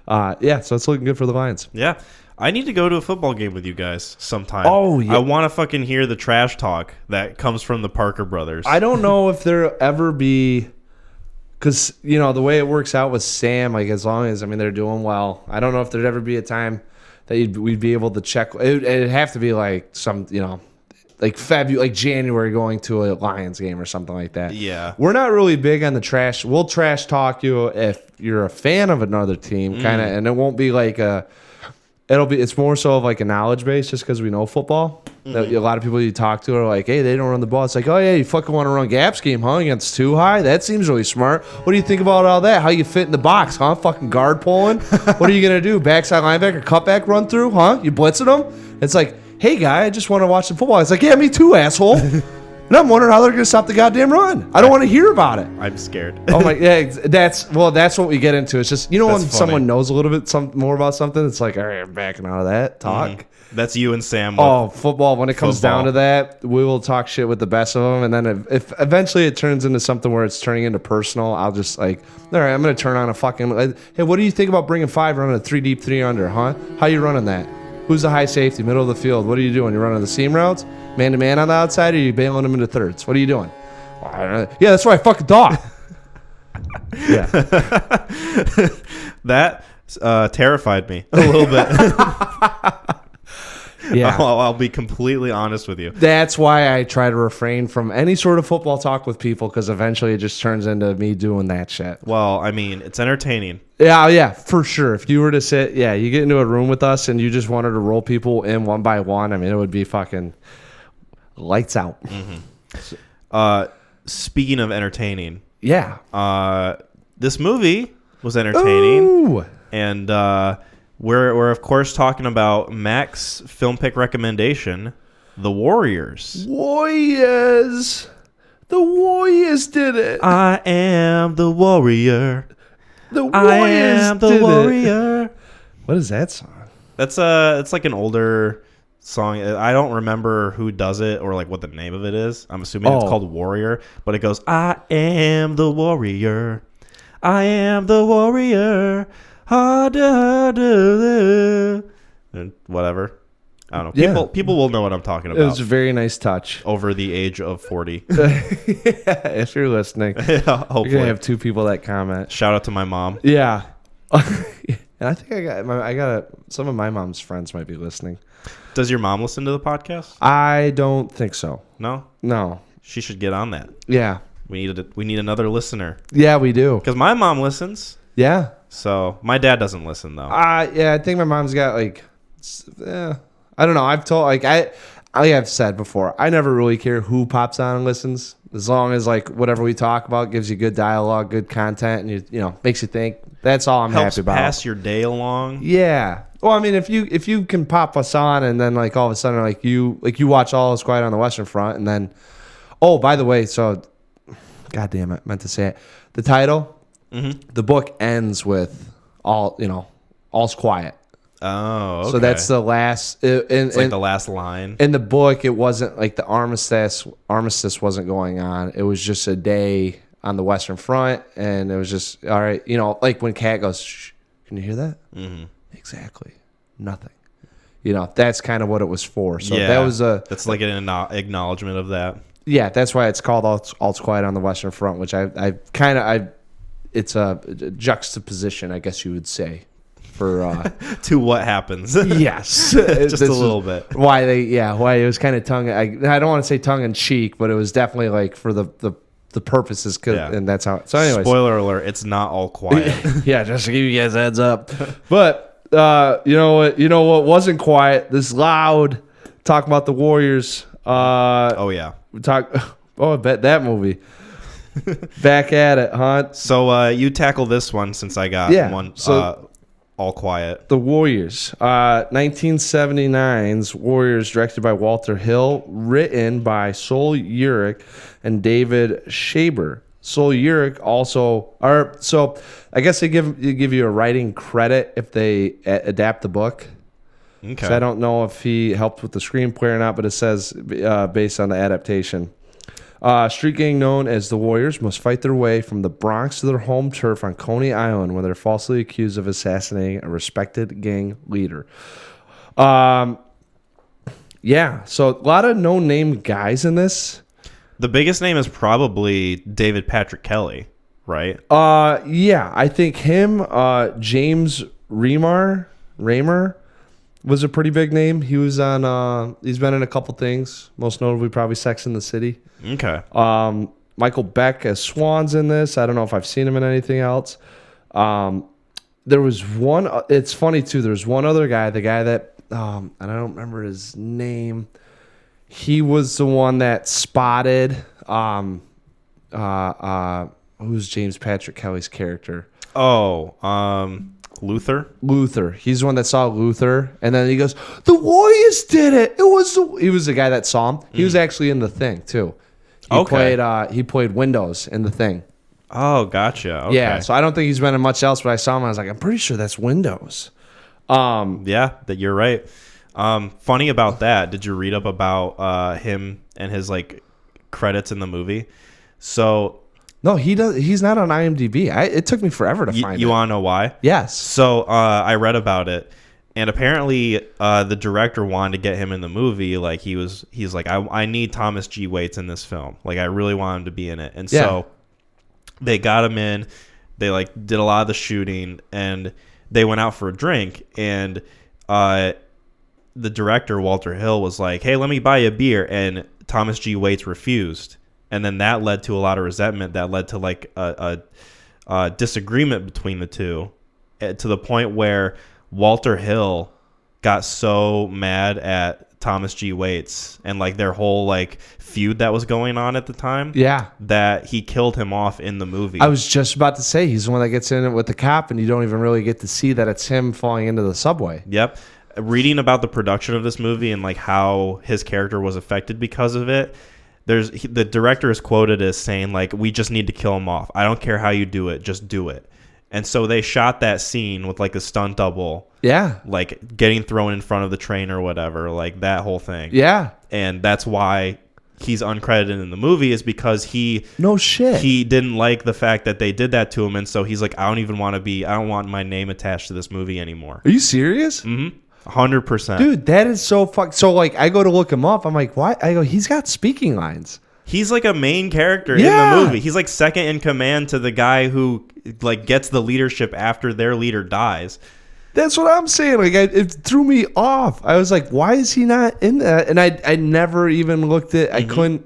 so it's looking good for the Lions. Yeah. I need to go to a football game with you guys sometime. Oh, yeah. I want to fucking hear the trash talk that comes from the Parker brothers. I don't know if there'll ever be, because, the way it works out with Sam, like as long as, they're doing well, I don't know if there'd ever be a time that we'd be able to check. It'd have to be like some, like February, like January going to a Lions game or something like that. Yeah. We're not really big on the trash. We'll trash talk you if you're a fan of another team, kind of, and it won't be like It's more so of like a knowledge base just because we know football. A lot of people you talk to are like, hey, they don't run the ball. It's like, oh yeah, you fucking want to run gap scheme, huh? Against too high? That seems really smart. What do you think about all that? How you fit in the box, huh? Fucking guard pulling? What are you gonna do? Backside linebacker, cutback run through, huh? You blitzing them? It's like, hey guy, I just want to watch some football. It's like, yeah, me too, asshole. And I'm wondering how they're gonna stop the goddamn run. I don't want to hear about it. I'm scared. Oh my, yeah, that's what we get into. It's just, when funny. someone knows a little bit more about something, it's like, all right, I'm backing out of that talk. That's you and Sam. Football. When it comes down to that, we will talk shit with the best of them, and then if eventually it turns into something where it's turning into personal, I'll just like, all right, I'm gonna turn on a fucking. Hey, what do you think about bringing 5 running a 3 deep, 3 under, huh? How you running that? Who's the high safety, middle of the field? What are you doing? You running the seam routes, man to man on the outside, or are you bailing them into thirds? What are you doing? Yeah, that's what I fucking thought. Yeah, that terrified me a little bit. Yeah, I'll be completely honest with you. That's why I try to refrain from any sort of football talk with people, because eventually it just turns into me doing that shit. Well, I mean, it's entertaining. Yeah, for sure. If you were to sit, you get into a room with us and you just wanted to roll people in one by one, I mean, it would be fucking lights out. Mm-hmm. Speaking of entertaining, this movie was entertaining. Ooh. And we're of course talking about Mac's film pick recommendation, The Warriors. Warriors. The Warriors did it. I am the warrior. The Warriors I am the warrior. What is that song? That's it's like an older song. I don't remember who does it or like what the name of it is. I'm assuming it's called Warrior, but it goes, I am the warrior. I am the warrior. And whatever. I don't know. People will know what I'm talking about. It was a very nice touch. Over the age of 40. If you're listening, hopefully. You're gonna have 2 people that comment. Shout out to my mom. Yeah. And I think I got some of my mom's friends might be listening. Does your mom listen to the podcast? I don't think so. No. She should get on that. Yeah. We need another listener. Yeah, we do. Because my mom listens. Yeah. So my dad doesn't listen though. I think my mom's got like, I don't know. I've told like I've said before, I never really care who pops on and listens, as long as like whatever we talk about gives you good dialogue, good content, and you know makes you think. That's all I'm Helps happy about. Pass your day along. Yeah. Well, I mean, if you can pop us on and then like all of a sudden like you watch All Is Quiet on the Western Front and then, oh, by the way, so, God damn it, meant to say it. The title. Mm-hmm. The book ends with all's quiet. Oh, okay. So that's the last. It's like the last line. In the book, it wasn't like the armistice wasn't going on. It was just a day on the Western Front, and it was just all right. Like when Kat goes, "Shh, can you hear that?" Mm-hmm. Exactly, nothing. That's kind of what it was for. So that's like an acknowledgement of that. Yeah, that's why it's called All's Quiet on the Western Front, which it's a juxtaposition, I guess you would say, for to what happens. Yes, just a little bit. Why it was kind of I don't want to say tongue in cheek, but it was definitely like for the purposes, and that's how. So, anyways, spoiler alert: it's not all quiet. Yeah, just to give you guys a heads up. But you know what wasn't quiet? This loud talk about the Warriors. Oh yeah, I bet that movie. Back at it, huh? So you tackle this one since I got one. So All Quiet. The Warriors. 1979's Warriors, directed by Walter Hill, written by Sol Uric and David Shaber. Sol Uric also are. So I guess they give you a writing credit if they adapt the book. Okay. So I don't know if he helped with the screenplay or not, but it says based on the adaptation. Street gang known as the Warriors must fight their way from the Bronx to their home turf on Coney Island, where they're falsely accused of assassinating a respected gang leader. So a lot of no-name guys in this. The biggest name is probably David Patrick Kelly, right? I think him, James Raymer was a pretty big name. He was on. He's been in a couple things, most notably probably Sex and the City. Okay. Michael Beck as Swan's in this. I don't know if I've seen him in anything else. There was one. It's funny too. There's one other guy. The guy that and I don't remember his name. He was the one that spotted. Who's James Patrick Kelly's character? Luther. Luther. He's the one that saw Luther, and then he goes, "The Warriors did it." He was the guy that saw him. He was actually in the Thing too. He played Windows in the Thing. Oh, gotcha. Okay. Yeah, so I don't think he's been in much else, but I saw him. I was like, I'm pretty sure that's Windows. Yeah, that you're right. Funny about that. Did you read up about him and his like credits in the movie? So no, he does. He's not on IMDb. It took me forever to find it. You want to know why? Yes. So I read about it, and apparently the director wanted to get him in the movie. Like he's like, I need Thomas G. Waits in this film. Like I really want him to be in it, and so they got him in. They like did a lot of the shooting, and they went out for a drink, and the director Walter Hill was like, "Hey, let me buy you a beer," and Thomas G. Waits refused. And then that led to a lot of resentment. That led to like a disagreement between the two, to the point where Walter Hill got so mad at Thomas G. Waits and like their whole like feud that was going on at the time. Yeah, that he killed him off in the movie. I was just about to say he's the one that gets in it with the cop, and you don't even really get to see that it's him falling into the subway. Yep. Reading about the production of this movie and like how his character was affected because of it. The director is quoted as saying like, "We just need to kill him off. I don't care how you do it, just do it." And so they shot that scene with like a stunt double. Yeah. Like getting thrown in front of the train or whatever, like that whole thing. Yeah. And that's why he's uncredited in the movie, is because he didn't like the fact that they did that to him, and so he's like, I don't want my name attached to this movie anymore. Are you serious? Mm-hmm. 100%. Dude, that is so so like I go to look him up. I'm like, why? I go, he's got speaking lines. He's like a main character in the movie. He's like second in command to the guy who like gets the leadership after their leader dies. That's what I'm saying. Like it threw me off. I was like, why is he not in that? And I never even looked at. I couldn't.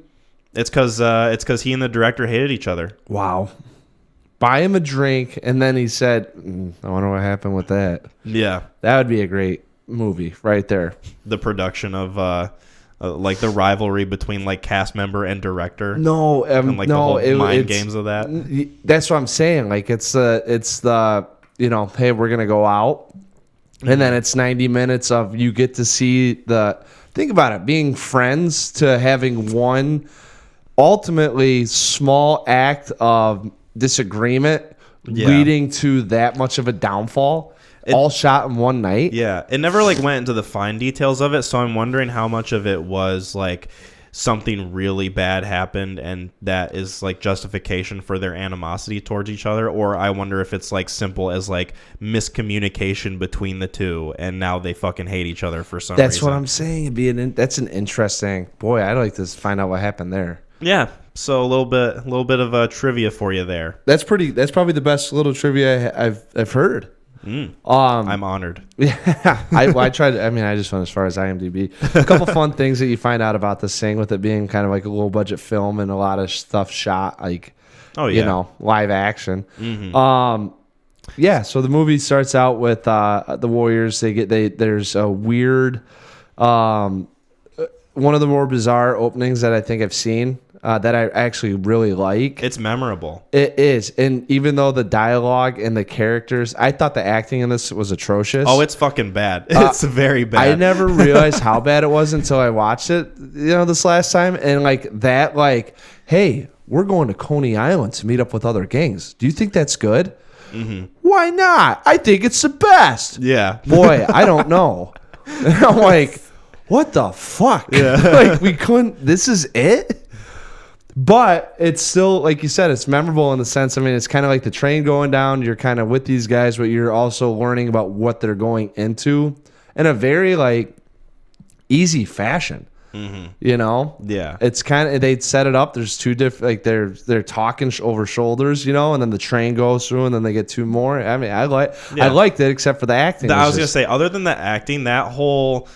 It's because he and the director hated each other. Wow. Buy him a drink, and then he said, I wonder what happened with that. Yeah, that would be a great movie right there. The production of like the rivalry between like cast member and director. No, and like the whole mind games of that. That's what I'm saying. Like it's the hey, we're gonna go out, and then it's 90 minutes of you get to see think about it, being friends to having one ultimately small act of disagreement leading to that much of a downfall. All shot in one night. Yeah, it never like went into the fine details of it, so I'm wondering how much of it was like something really bad happened and that is like justification for their animosity towards each other, or I wonder if it's like simple as like miscommunication between the two and now they fucking hate each other for some reason. That's what I'm saying. That's an interesting. Boy, I'd like to find out what happened there. Yeah. So a little bit of trivia for you there. That's probably the best little trivia I've heard. I'm honored. Yeah, I tried. I mean, I just went as far as IMDb. A couple fun things that you find out about this thing, with it being kind of like a low budget film and a lot of stuff shot like, live action. Mm-hmm. Yeah. So the movie starts out with the Warriors. There's a weird, one of the more bizarre openings that I think I've seen. That I actually really like. It's memorable. It is. And even though the dialogue and the characters, I thought the acting in this was atrocious. Oh, it's fucking bad. It's very bad. I never realized how bad it was until I watched it, this last time. And hey, we're going to Coney Island to meet up with other gangs. Do you think that's good? Mm-hmm. Why not? I think it's the best. Yeah. Boy, I don't know. And I'm like, what the fuck? Yeah. Like, we couldn't, this is it? But it's still, like you said, it's memorable in the sense, I mean, it's kind of like the train going down. You're kind of with these guys, but you're also learning about what they're going into in a very, like, easy fashion. Mm-hmm. Yeah. It's kind of, they set it up. There's two different, like, they're talking over shoulders, and then the train goes through, and then they get two more. I mean, I liked it, except for the acting. I was going to say, other than the acting, that whole...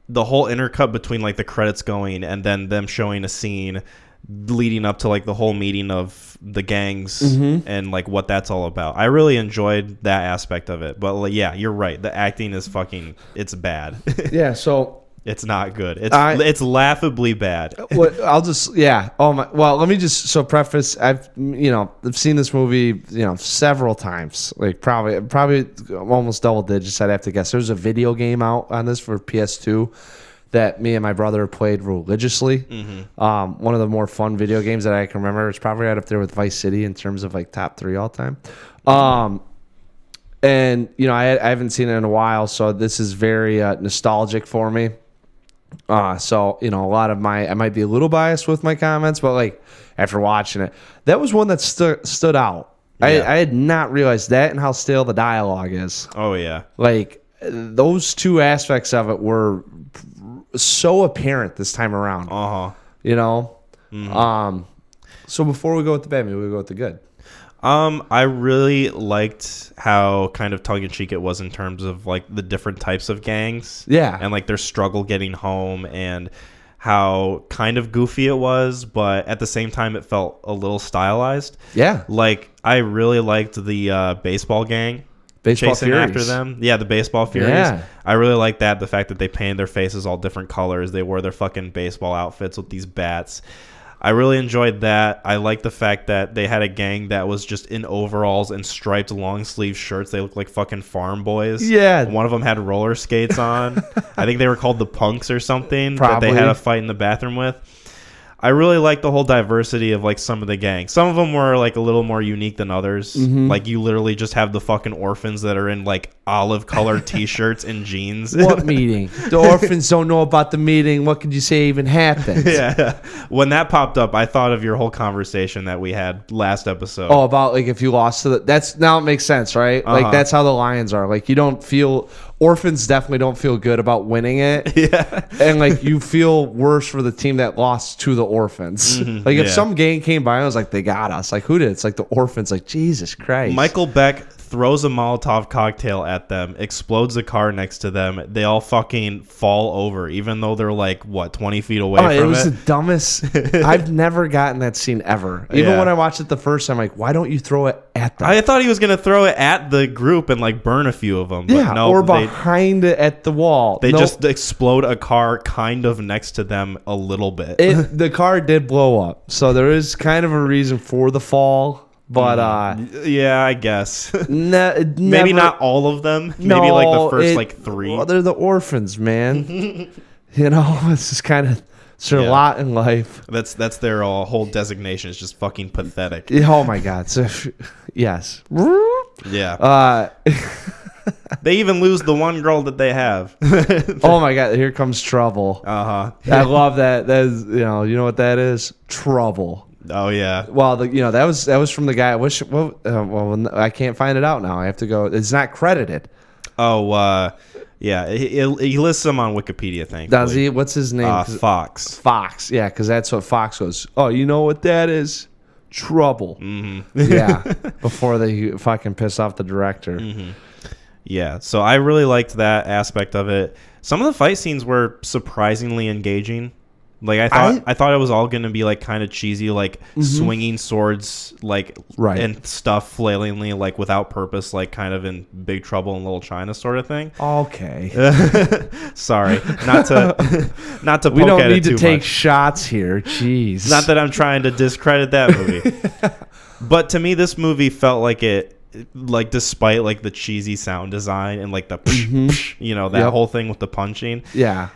the whole intercut between like the credits going and then them showing a scene leading up to like the whole meeting of the gangs and like what that's all about. I really enjoyed that aspect of it. But like, yeah, you're right. The acting is it's bad. Yeah, so it's not good. It's laughably bad. I'll just Oh my. Well, let me just preface. I've seen this movie several times. Like probably almost double digits. I'd have to guess. There's a video game out on this for PS2 that me and my brother played religiously. One of the more fun video games that I can remember. It's probably right up there with Vice City in terms of like top 3 all time. And I haven't seen it in a while, so this is very nostalgic for me. So a lot of I might be a little biased with my comments, but like after watching it, that was one that stood out. Yeah. I had not realized that and how stale the dialogue is. Oh yeah, like those two aspects of it were so apparent this time around. So before we go with the bad, maybe we go with the good. I really liked how kind of tongue-in-cheek it was in terms of like the different types of gangs. Yeah. And like their struggle getting home and how kind of goofy it was, but at the same time it felt a little stylized. Yeah. Like I really liked the baseball gang. Chasing Furies. After them. Yeah, the baseball Furies. Yeah. I really like that. The fact that they painted their faces all different colors. They wore their fucking baseball outfits with these bats. I really enjoyed that. I like the fact that they had a gang that was just in overalls and striped long sleeve shirts. They looked like fucking farm boys. Yeah. One of them had roller skates on. I think they were called the Punks or something. Probably. That they had a fight in the bathroom with. I really like the whole diversity of like some of the gangs. Some of them were like a little more unique than others. Like you literally just have the fucking orphans that are in like olive colored t-shirts and jeans. What meeting? The orphans don't know about the meeting. What could you say even happened? Yeah. When that popped up, I thought of your whole conversation that we had last episode. Oh, about like if you lost to that's now it makes sense, right? Like that's how the Lions are. Like you don't feel orphans definitely don't feel good about winning it. Yeah. And like you feel worse for the team that lost to the orphans. Like if some gang came by and was like, they got us. Like who did? It's like the orphans. Like Jesus Christ. Michael Beck throws a Molotov cocktail at them, explodes the car next to them. They all fucking fall over, even though they're like, what, 20 feet away from it? It was the dumbest. I've never gotten that scene ever. Even when I watched it the first time, like, why don't you throw it at them? I thought he was going to throw it at the group and like burn a few of them. But yeah, no, or behind it at the wall. They just explode a car kind of next to them a little bit. The car did blow up. So there is kind of a reason for the fall. But yeah, I guess maybe not all of them. Maybe like the first like 3. Well, they're the orphans, man. It's just kind of their lot in life. That's their whole designation. Is just fucking pathetic. Oh my god. So yes. Yeah. They even lose the one girl that they have. Oh my god! Here comes trouble. I love that. That is, you know what that is? Trouble. Oh yeah. Well, that was from the guy. I wish. Well, I can't find it out now. I have to go. It's not credited. Oh, yeah. He lists them on Wikipedia. Thankfully. Does he? What's his name? Fox. Fox. Yeah, because that's what Fox goes. Oh, you know what that is? Trouble. Yeah. Before they fucking piss off the director. Yeah. So I really liked that aspect of it. Some of the fight scenes were surprisingly engaging. Like I thought it was all gonna be like kind of cheesy, like swinging swords, like and stuff flailingly, like without purpose, like kind of in Big Trouble in Little China sort of thing. Okay. Sorry, not to. We don't need to take much. shots here. Jeez. Not that I'm trying to discredit that movie, but to me, this movie felt like it. Like despite like the cheesy sound design and like the that whole thing with the punching. Yeah.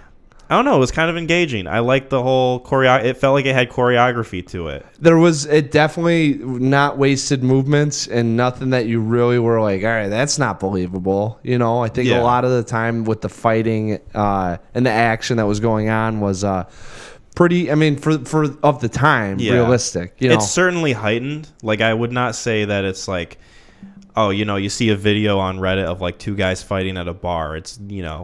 I don't know. It was kind of engaging. I liked the whole choreo. It felt like it had choreography to it. It definitely not wasted movements and nothing that you really were like, all right, that's not believable. I think a lot of the time with the fighting and the action that was going on was pretty. I mean, for of the time, realistic. It's certainly heightened. Like I would not say that it's like. Oh, you see a video on Reddit of like 2 guys fighting at a bar. It's,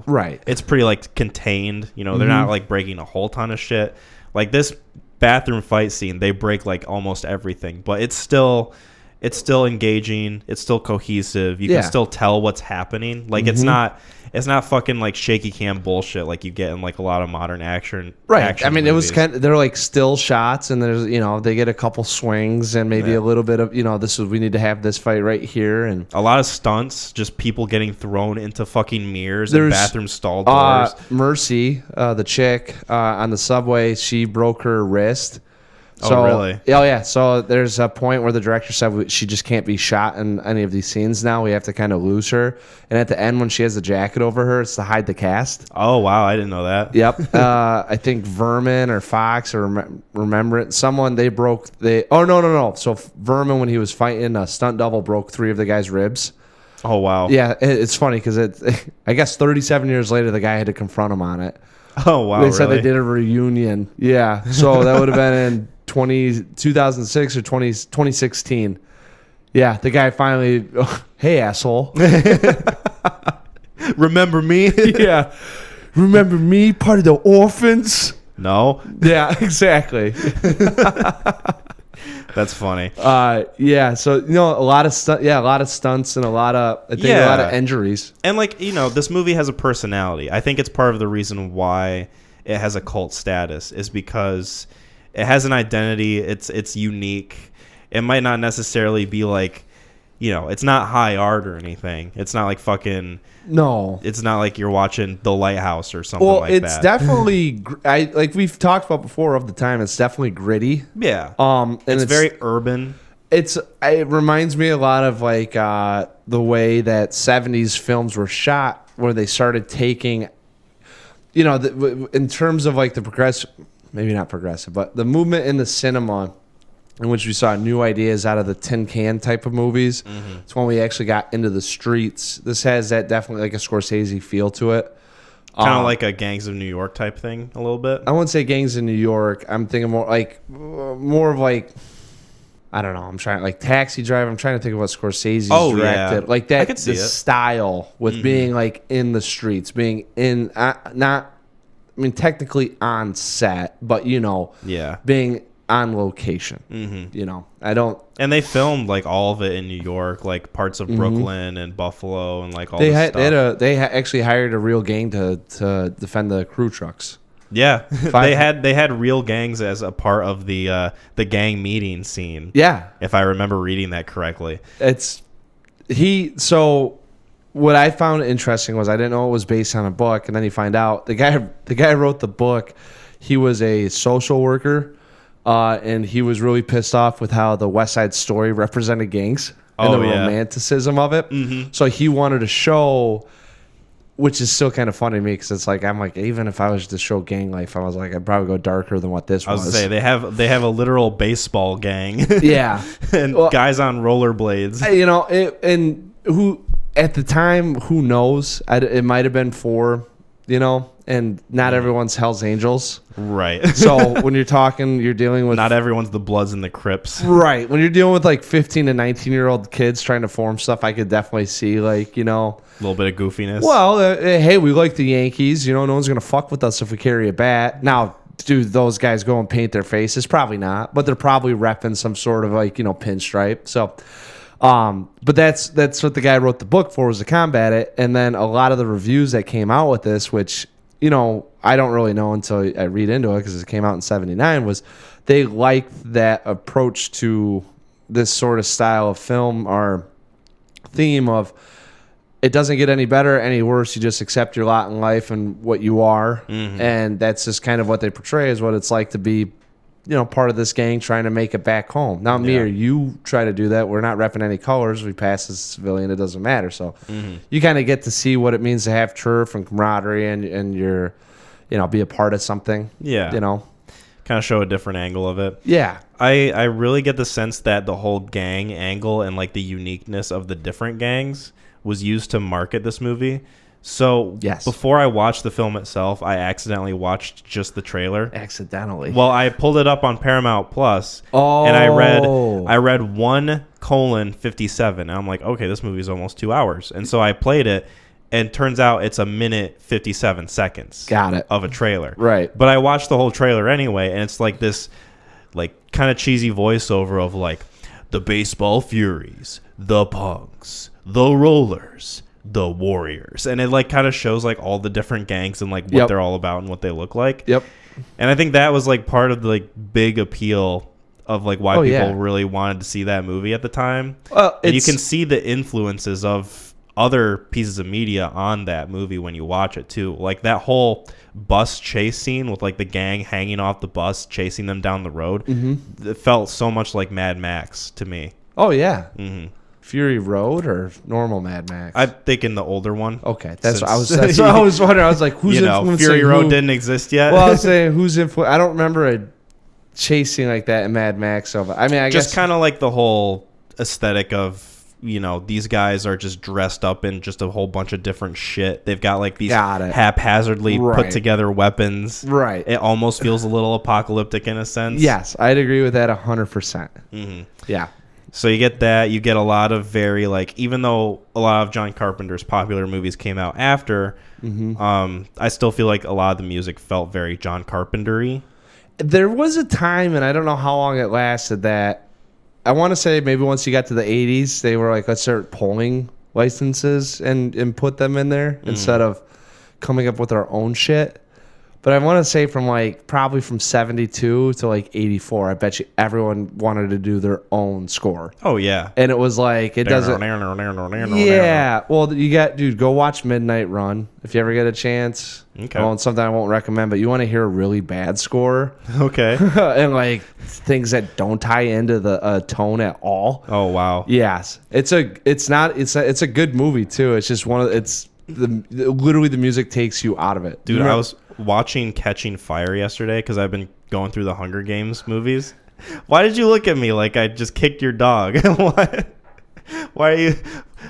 right. It's pretty like contained. They're not like breaking a whole ton of shit. Like this bathroom fight scene, they break like almost everything, but it's still it's still engaging. It's still cohesive. You can still tell what's happening. Like it's not fucking like shaky cam bullshit like you get in like a lot of modern action. Right. Action I mean, movies. they're like still shots, and there's they get a couple swings and maybe a little bit of we need to have this fight right here, and a lot of stunts, just people getting thrown into fucking mirrors and bathroom stall doors. Mercy, the chick on the subway, she broke her wrist. So, oh, really? Oh, yeah. So there's a point where the director said she just can't be shot in any of these scenes now. We have to kind of lose her. And at the end, when she has the jacket over her, it's to hide the cast. Oh, wow. I didn't know that. Yep. I think Vermin or Fox or Remembrance, someone, oh, no. So Vermin, when he was fighting, a stunt double broke 3 of the guy's ribs. Oh, wow. Yeah, it's funny because I guess 37 years later, the guy had to confront him on it. Oh, wow. They said they did a reunion. Yeah. So that would have been in 2006 or 2016. Yeah, the guy finally, hey, asshole. Remember me? Yeah. Remember me, part of the orphans? No. Yeah, exactly. That's funny. Yeah, so a lot of stunts and a lot of injuries. And like, this movie has a personality. I think it's part of the reason why it has a cult status is because it has an identity. It's unique. It might not necessarily be like, it's not high art or anything. It's not like fucking. No. It's not like you're watching The Lighthouse or something like that. Well, it's definitely, like we've talked about before of the time, it's definitely gritty. Yeah. And it's very urban. It reminds me a lot of like the way that 70s films were shot, where they started taking, in terms of like the progressive, maybe not progressive, but the movement in the cinema in which we saw new ideas out of the tin can type of movies. Mm-hmm. It's when we actually got into the streets. This has that definitely like a Scorsese feel to it. Kind of like a Gangs of New York type thing a little bit. I wouldn't say Gangs of New York. I'm thinking more of like, I don't know. I'm trying like Taxi Driver. I'm trying to think of what Scorsese's directed. Yeah. Like that, I could see the style with being like in the streets, being in, technically on set, but being on location. Mm-hmm. I don't. And they filmed like all of it in New York, like parts of Brooklyn and Buffalo, and like all this stuff. They actually hired a real gang to defend the crew trucks. Yeah, they had real gangs as a part of the gang meeting scene. Yeah, if I remember reading that correctly. So what I found interesting was I didn't know it was based on a book, and then you find out the guy who wrote the book, he was a social worker. And he was really pissed off with how the West Side Story represented gangs and the romanticism of it. Mm-hmm. So he wanted to show, which is still kind of funny to me because it's like I'm like, even if I was to show gang life, I was like, I'd probably go darker than what this was. I was gonna say they have a literal baseball gang. Yeah, and guys on rollerblades. And who at the time, who knows? It might have been 4. And not everyone's Hell's Angels. Right. So when you're dealing with... Not everyone's the Bloods and the Crips. Right. When you're dealing with like 15 and 19-year-old kids trying to form stuff, I could definitely see like, a little bit of goofiness. Well, hey, we like the Yankees. No one's going to fuck with us if we carry a bat. Now, do those guys go and paint their faces? Probably not. But they're probably repping some sort of like, pinstripe. So... but that's what the guy wrote the book for, was to combat it. And then a lot of the reviews that came out with this, which... I don't really know until I read into it because it came out in 79, was they liked that approach to this sort of style of film or theme of it doesn't get any better, any worse. You just accept your lot in life and what you are. Mm-hmm. And that's just kind of what they portray is what it's like to be, part of this gang trying to make it back home. Now, me or you try to do that. We're not repping any colors. We pass as a civilian. It doesn't matter. So you kind of get to see what it means to have turf and camaraderie and your, be a part of something. Yeah. Kind of show a different angle of it. Yeah. I really get the sense that the whole gang angle and like the uniqueness of the different gangs was used to market this movie. So before I watched the film itself, I accidentally watched just the trailer. Accidentally? Well, I pulled it up on Paramount Plus, and I read 1:57, and I'm like, okay, this movie is almost 2 hours. And so I played it, and turns out it's 1:57 seconds. Got it. Of a trailer. Right. But I watched the whole trailer anyway, and it's like this, like kind of cheesy voiceover of like, the baseball furies, the punks, the rollers, the warriors, and it like kind of shows like all the different gangs and like what they're all about and what they look like. Yep. And I think that was like part of the like big appeal of like why people really wanted to see that movie at the time. Well, and you can see the influences of other pieces of media on that movie when you watch it too. Like that whole bus chase scene with like the gang hanging off the bus chasing them down the road. Mm-hmm. It felt so much like Mad Max to me. Oh yeah. Mm-hmm. Fury Road or normal Mad Max? I'm thinking the older one. Okay, that's what I was wondering. I was like, who's influencing Fury Road didn't exist yet. Well, I was saying who's influencing. I don't remember a chasing like that in Mad Max. So I mean, I just guess kind of like the whole aesthetic of, you know, these guys are just dressed up in just a whole bunch of different shit. They've got like these haphazardly put together weapons. Right. It almost feels a little apocalyptic in a sense. Yes, I'd agree with that 100%. Mm-hmm. Yeah. So you get that. You get a lot of very like, even though a lot of John Carpenter's popular movies came out after, I still feel like a lot of the music felt very John Carpenter-y. There was a time, and I don't know how long it lasted, that I want to say maybe once you got to the 80s, they were like, let's start pulling licenses and put them in there instead of coming up with our own shit. But I want to say from like probably from 72 to like 84, I bet you everyone wanted to do their own score. Oh, yeah. And it was like, it doesn't. Yeah. Well, you got, dude, go watch Midnight Run if you ever get a chance. Okay. Well, it's something I won't recommend, but you want to hear a really bad score. Okay. And like things that don't tie into the tone at all. Oh, wow. Yes. It's a good movie too. It's just literally the music takes you out of it. Dude, I was watching Catching Fire yesterday because I've been going through the Hunger Games movies. Why did you look at me like I just kicked your dog? Why are you...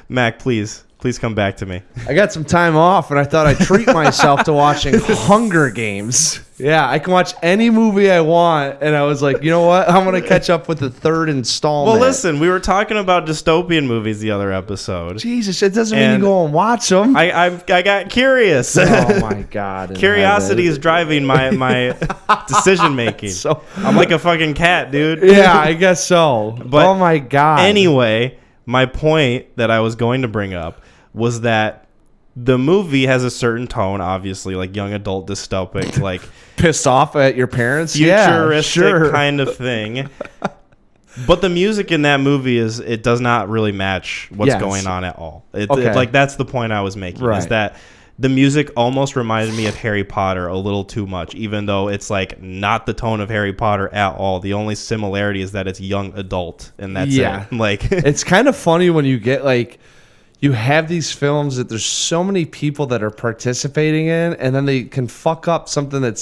Mac, please come back to me. I got some time off and I thought I'd treat myself to watching Hunger Games. Yeah, I can watch any movie I want, and I was like, you know what? I'm going to catch up with the third installment. Well, listen, we were talking about dystopian movies the other episode. Jesus, it doesn't mean you go and watch them. I got curious. Oh, my God. Curiosity is driving my decision-making. I'm like a fucking cat, dude. Yeah, I guess so. But oh, my God. Anyway, my point that I was going to bring up was that the movie has a certain tone, obviously, like young adult dystopic, like pissed off at your parents, futuristic kind of thing. But the music in that movie it does not really match what's going on at all. Like that's the point I was making, is that the music almost reminded me of Harry Potter a little too much, even though it's like not the tone of Harry Potter at all. The only similarity is that it's young adult, and that's it. Like it's kind of funny when you get like, you have these films that there's so many people that are participating in, and then they can fuck up something I'd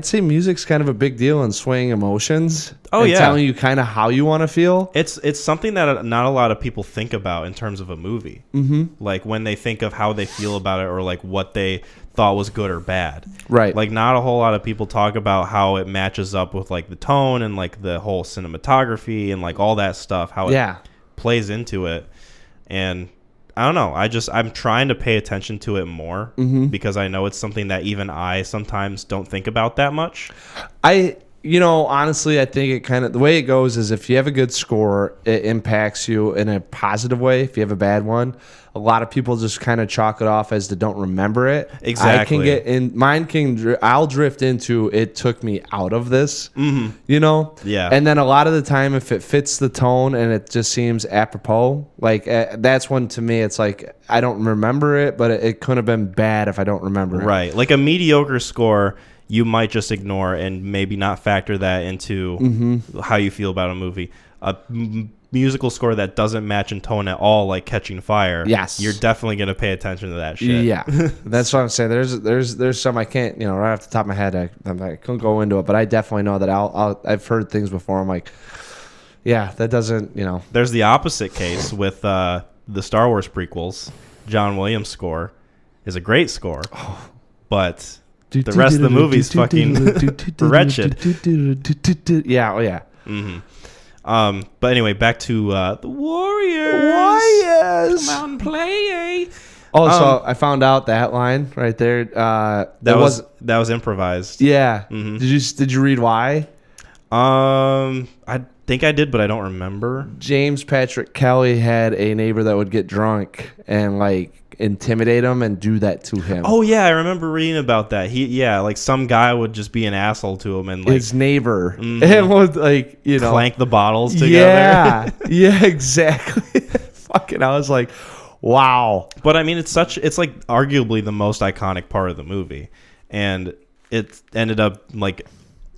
say music's kind of a big deal in swaying emotions. Oh, and yeah. Telling you kind of how you want to feel. It's something that not a lot of people think about in terms of a movie. Mm-hmm. Like when they think of how they feel about it, or like what they thought was good or bad. Right. Like not a whole lot of people talk about how it matches up with like the tone and like the whole cinematography and like all that stuff, how it plays into it. And I don't know. I'm trying to pay attention to it more because I know it's something that even I sometimes don't think about that much. Honestly, I think it kind of, the way it goes is if you have a good score, it impacts you in a positive way. If you have a bad one, a lot of people just kind of chalk it off as they don't remember it. Exactly. I'll drift into, it took me out of this, Yeah. And then a lot of the time, if it fits the tone and it just seems apropos, like that's when to me, it's like, I don't remember it, but it couldn't have been bad if I don't remember it. Right. Like a mediocre score, you might just ignore and maybe not factor that into how you feel about a movie. A musical score that doesn't match in tone at all, like Catching Fire, you're definitely going to pay attention to that shit. Yeah, that's what I'm saying. There's some I can't, right off the top of my head, I couldn't go into it, but I definitely know that I've heard things before. I'm like, yeah, that doesn't, There's the opposite case with the Star Wars prequels. John Williams' score is a great score, but the rest of the movie's fucking wretched. Yeah, oh yeah. Mm-hmm. But anyway, back to the Warriors. Warriors, come out and play. Oh, so I found out that line right there. That was improvised. Yeah. Mm-hmm. Did you read why? I think I did, but I don't remember. James Patrick Kelly had a neighbor that would get drunk and like intimidate him and do that to him. Oh yeah, I remember reading about that. Like some guy would just be an asshole to him and like his neighbor and would like clank the bottles together. Yeah, exactly. Fucking, I was like, wow. But I mean, it's like arguably the most iconic part of the movie, and it ended up like.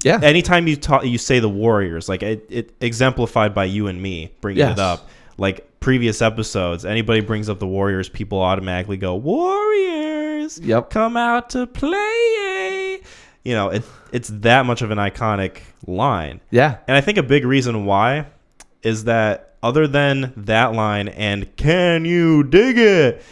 Yeah. Anytime you say the Warriors, like it exemplified by you and me bringing it up. Like previous episodes, anybody brings up the Warriors, people automatically go, Warriors, come out to play. It's that much of an iconic line. Yeah. And I think a big reason why is that other than that line and can you dig it,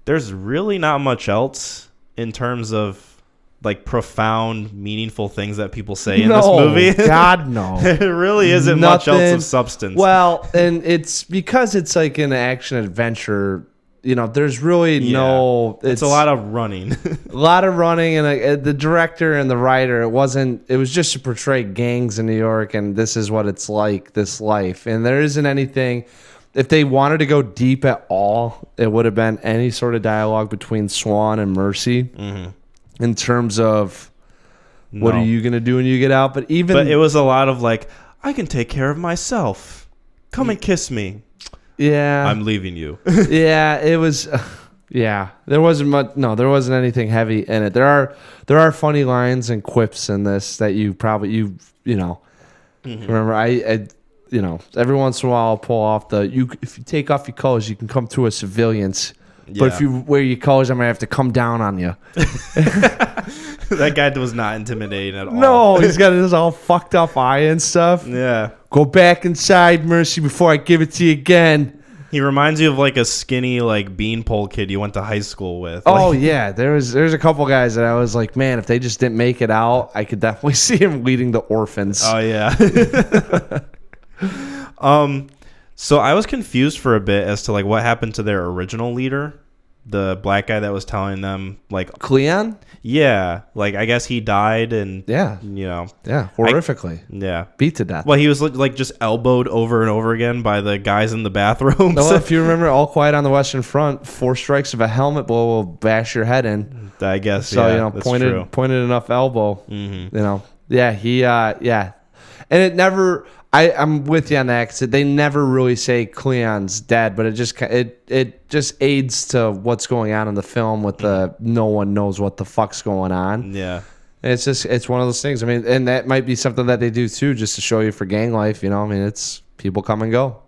there's really not much else in terms of like profound, meaningful things that people say in this movie. God, no. It really isn't much else of substance. Well, and it's because it's like an action adventure. There's really no. It's a lot of running. A lot of running, and the director and the writer. It was just to portray gangs in New York, and this is what it's like, this life. And there isn't anything. If they wanted to go deep at all, it would have been any sort of dialogue between Swan and Mercy. Mm-hmm. In terms of what are you going to do when you get out? But it was a lot of like, I can take care of myself. Come and kiss me. Yeah. I'm leaving you. Yeah, it was. Yeah, there wasn't much. No, there wasn't anything heavy in it. There are funny lines and quips in this that you probably remember. I every once in a while I'll pull off if you take off your clothes, you can come to a civilians. Yeah. But if you wear your colors, I'm going to have to come down on you. That guy was not intimidating at all. No, he's got this all fucked up eye and stuff. Yeah. Go back inside, Mercy, before I give it to you again. He reminds you of like a skinny like beanpole kid you went to high school with. Oh, yeah. There's a couple guys that I was like, man, if they just didn't make it out, I could definitely see him leading the orphans. Oh, yeah. So I was confused for a bit as to like what happened to their original leader, the black guy that was telling them like Cleon. Yeah, like I guess he died and horrifically, beat to death. Well, he was like just elbowed over and over again by the guys in the bathrooms. Well, if you remember, All Quiet on the Western Front, 4 strikes of a helmet blow will bash your head in. I guess so. Pointed enough elbow. Mm-hmm. And it never. I'm with you on that because they never really say Cleon's dead, but it just aids to what's going on in the film with the no one knows what the fuck's going on. Yeah, and it's one of those things. I mean, and that might be something that they do too, just to show you for gang life. I mean, it's people come and go.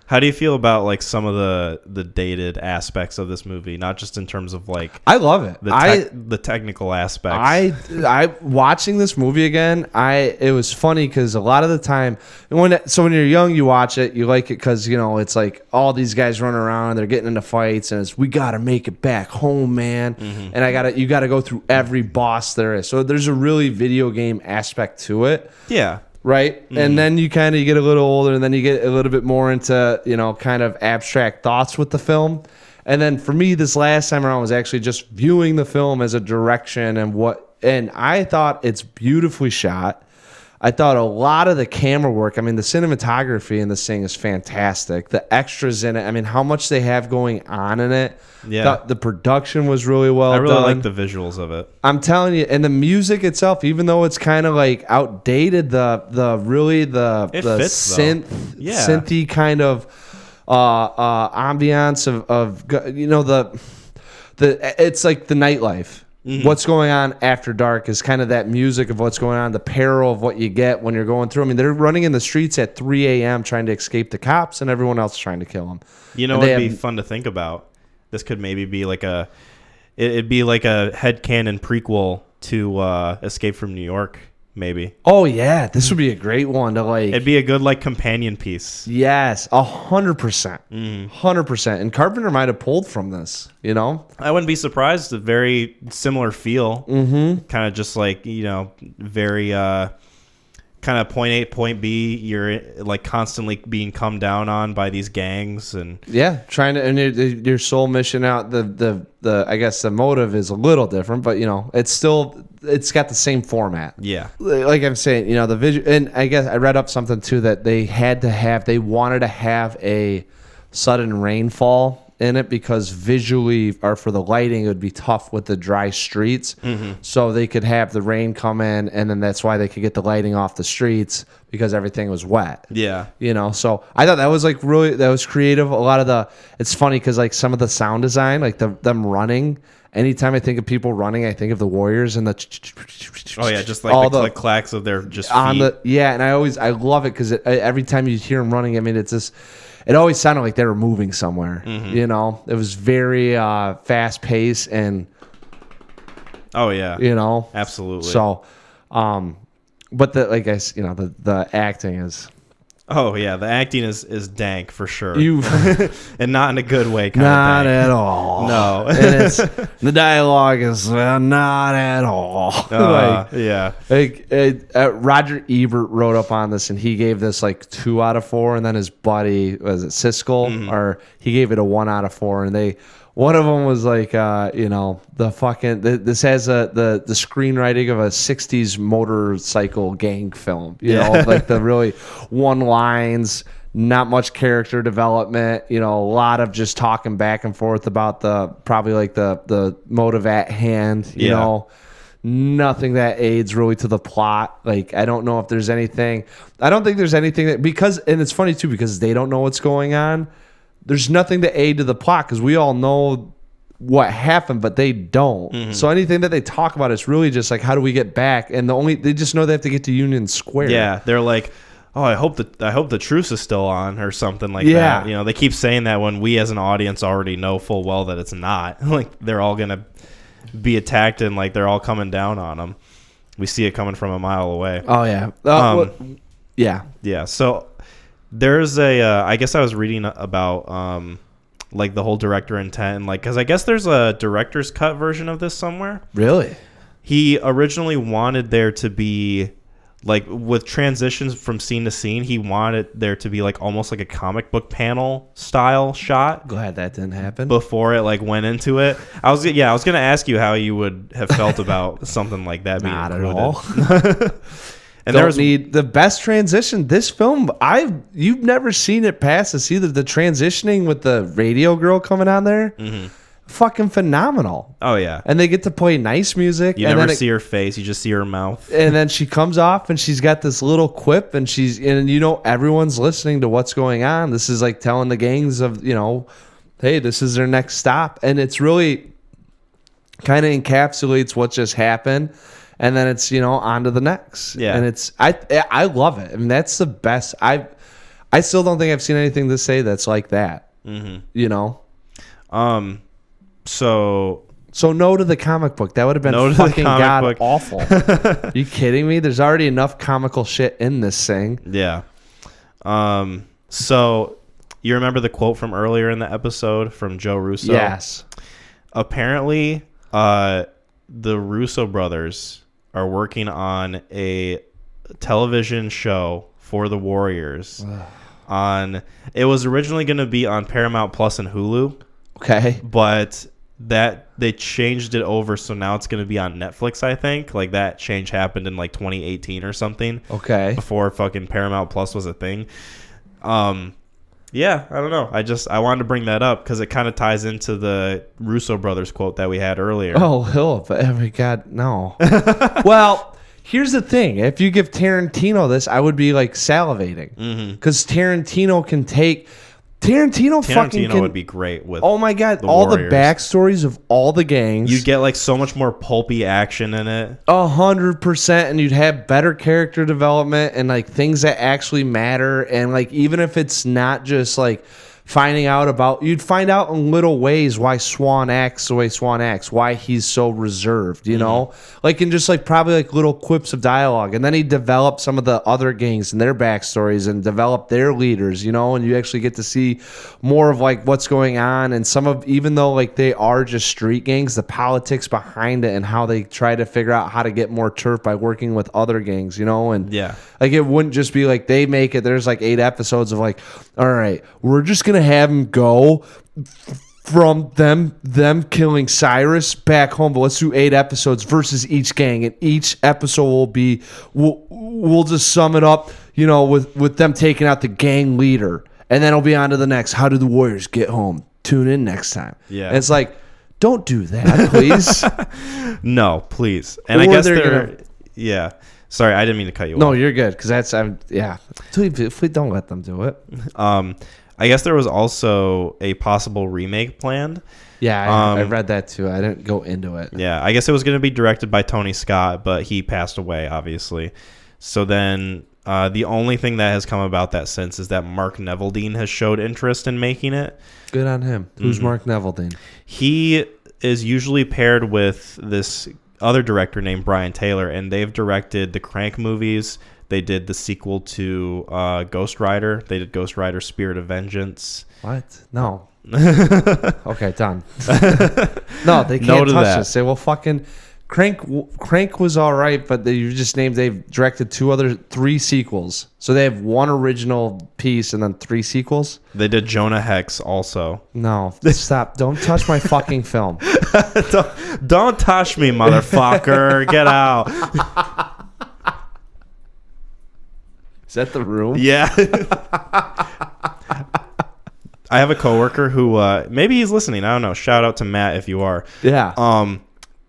How do you feel about like some of the dated aspects of this movie? Not just in terms of like I love it. The technical aspects. I watching this movie again. It was funny because a lot of the time when you're young, you watch it, you like it because it's like all these guys running around, they're getting into fights, and it's we gotta make it back home, man. Mm-hmm. And you gotta go through every boss there is. So there's a really video game aspect to it. Yeah. Right. Mm. And then you get a little older and then you get a little bit more into, kind of abstract thoughts with the film. And then for me, this last time around was actually just viewing the film as a direction and I thought it's beautifully shot. I thought a lot of the camera work, I mean, the cinematography in this thing is fantastic. The extras in it, I mean, how much they have going on in it. Yeah. The production was really well done. I really like the visuals of it. I'm telling you, and the music itself, even though it's kind of like outdated, the fits, synthy kind of ambiance of it's like the nightlife. Mm-hmm. What's going on after dark is kind of that music of what's going on, the peril of what you get when you're going through. I mean, they're running in the streets at 3 a.m. trying to escape the cops and everyone else trying to kill them. It'd be fun to think about. This could maybe be like it'd be like a headcanon prequel to Escape from New York, maybe. Oh, yeah. This would be a great one to like. It'd be a good like companion piece. Yes, 100%. 100%. And Carpenter might have pulled from this, I wouldn't be surprised. A very similar feel. Mm-hmm. Kind of just like, very kind of point A, point B, you're like constantly being come down on by these gangs and trying to, and your sole mission out. The I guess the motive is a little different, but it's got the same format. Yeah, like I'm saying, the visual, and I guess I read up something too that they wanted to have a sudden rainfall in it because visually or for the lighting it would be tough with the dry streets. So they could have the rain come in, and then that's why they could get the lighting off the streets because everything was wet. So I thought that was like that was creative. A lot of it's funny because like some of the sound design, like them running, anytime I think of people running, I think of the Warriors and the just like all the click clacks of their just feet. And I love it because every time you hear them running, I mean, it's just, it always sounded like they were moving somewhere. It was very fast paced and absolutely. So but the acting is the acting is dank for sure. And not in a good way. Not at all. No. And the dialogue is not at all. Roger Ebert wrote up on this, and he gave this like 2 out of 4, and then his buddy, was it Siskel, or he gave it a 1 out of 4, and one of them was like, this has the screenwriting of a 60s motorcycle gang film, like the really one lines, not much character development, a lot of just talking back and forth about the motive at hand, nothing that aids really to the plot. Like, I don't know if there's anything, I don't think there's anything and it's funny too, because they don't know what's going on. There's nothing to aid to the plot because we all know what happened, but they don't. So anything that they talk about is really just like, how do we get back? And they just know they have to get to Union Square. Yeah, they're like, oh, I hope the truce is still on or something like that. They keep saying that when we as an audience already know full well that it's not. Like, they're all gonna be attacked and like they're all coming down on them. We see it coming from a mile away. Oh yeah. Yeah. So. There's I guess I was reading about like the whole director intent, and like, because I guess there's a director's cut version of this somewhere. Really? He originally wanted there to be like, with transitions from scene to scene, he wanted there to be like almost like a comic book panel style shot. Glad that didn't happen. Before it like went into it. I was gonna ask you how you would have felt about something like that being included. Not at all. And there was the best transition. This film, you've never seen it pass this either. The transitioning with the radio girl coming on there, fucking phenomenal. Oh yeah, and they get to play nice music. You never see her face; you just see her mouth. And then she comes off, and she's got this little quip, and everyone's listening to what's going on. This is like telling the gangs of hey, this is their next stop, and it's really kind of encapsulates what just happened. And then it's on to the next. Yeah, and it's I love it. I mean, that's the best. I still don't think I've seen anything to say that's like that. So no to the comic book. That would have been fucking god awful. Are you kidding me? There's already enough comical shit in this thing. Yeah. So you remember the quote from earlier in the episode from Joe Russo? Yes. Apparently, the Russo brothers are working on a television show for the Warriors. It was originally going to be on Paramount Plus and Hulu. Okay. But that they changed it over, so now it's going to be on Netflix, I think. Like, that change happened in like 2018 or something. Okay. Before fucking Paramount Plus was a thing. Yeah, I don't know. I wanted to bring that up because it kind of ties into the Russo brothers quote that we had earlier. Oh, God, no. Well, here's the thing. If you give Tarantino this, I would be like salivating. Because Tarantino would be great with. Oh my God, all the backstories of all the gangs. You'd get like so much more pulpy action in it. 100%, and you'd have better character development and like things that actually matter. And like, even if it's not just like finding out about, you'd find out in little ways why Swan acts the way Swan acts, why he's so reserved, you know, like in just like probably like little quips of dialogue. And then he developed some of the other gangs and their backstories and developed their leaders, you know, and you actually get to see more of like what's going on. And some of, even though like they are just street gangs, the politics behind it and how they try to figure out how to get more turf by working with other gangs, you know, and like it wouldn't just be like they make it. There's like 8 episodes of like, all right, we're just gonna have him go from them killing Cyrus back home, but let's do 8 episodes versus each gang, and each episode will be we'll just sum it up, you know, with them taking out the gang leader, and then it'll be on to the next. How do the Warriors get home? Tune in next time. Yeah, and it's like, don't do that, please. No, please. And I guess yeah. Sorry, I didn't mean to cut you off. No, you're good, because that's if we don't let them do it. I guess there was also a possible remake planned. Yeah, I read that too. I didn't go into it. Yeah, I guess it was going to be directed by Tony Scott, but he passed away, obviously. So then the only thing that has come about that since is that Mark Neveldine has showed interest in making it. Good on him. Who's Mark Neveldine? He is usually paired with this other director named Brian Taylor, and they've directed the Crank movies. They did the sequel to Ghost Rider. They did Ghost Rider Spirit of Vengeance. What? No. Okay, done. No, they can't touch this. They will fucking... Crank was all right, but they've directed 3 sequels. So they have 1 original piece and then 3 sequels. They did Jonah Hex also. No, stop. Don't touch my fucking film. Don't touch me, motherfucker. Get out. Is that the room? Yeah. I have a coworker who maybe he's listening. I don't know. Shout out to Matt if you are. Yeah.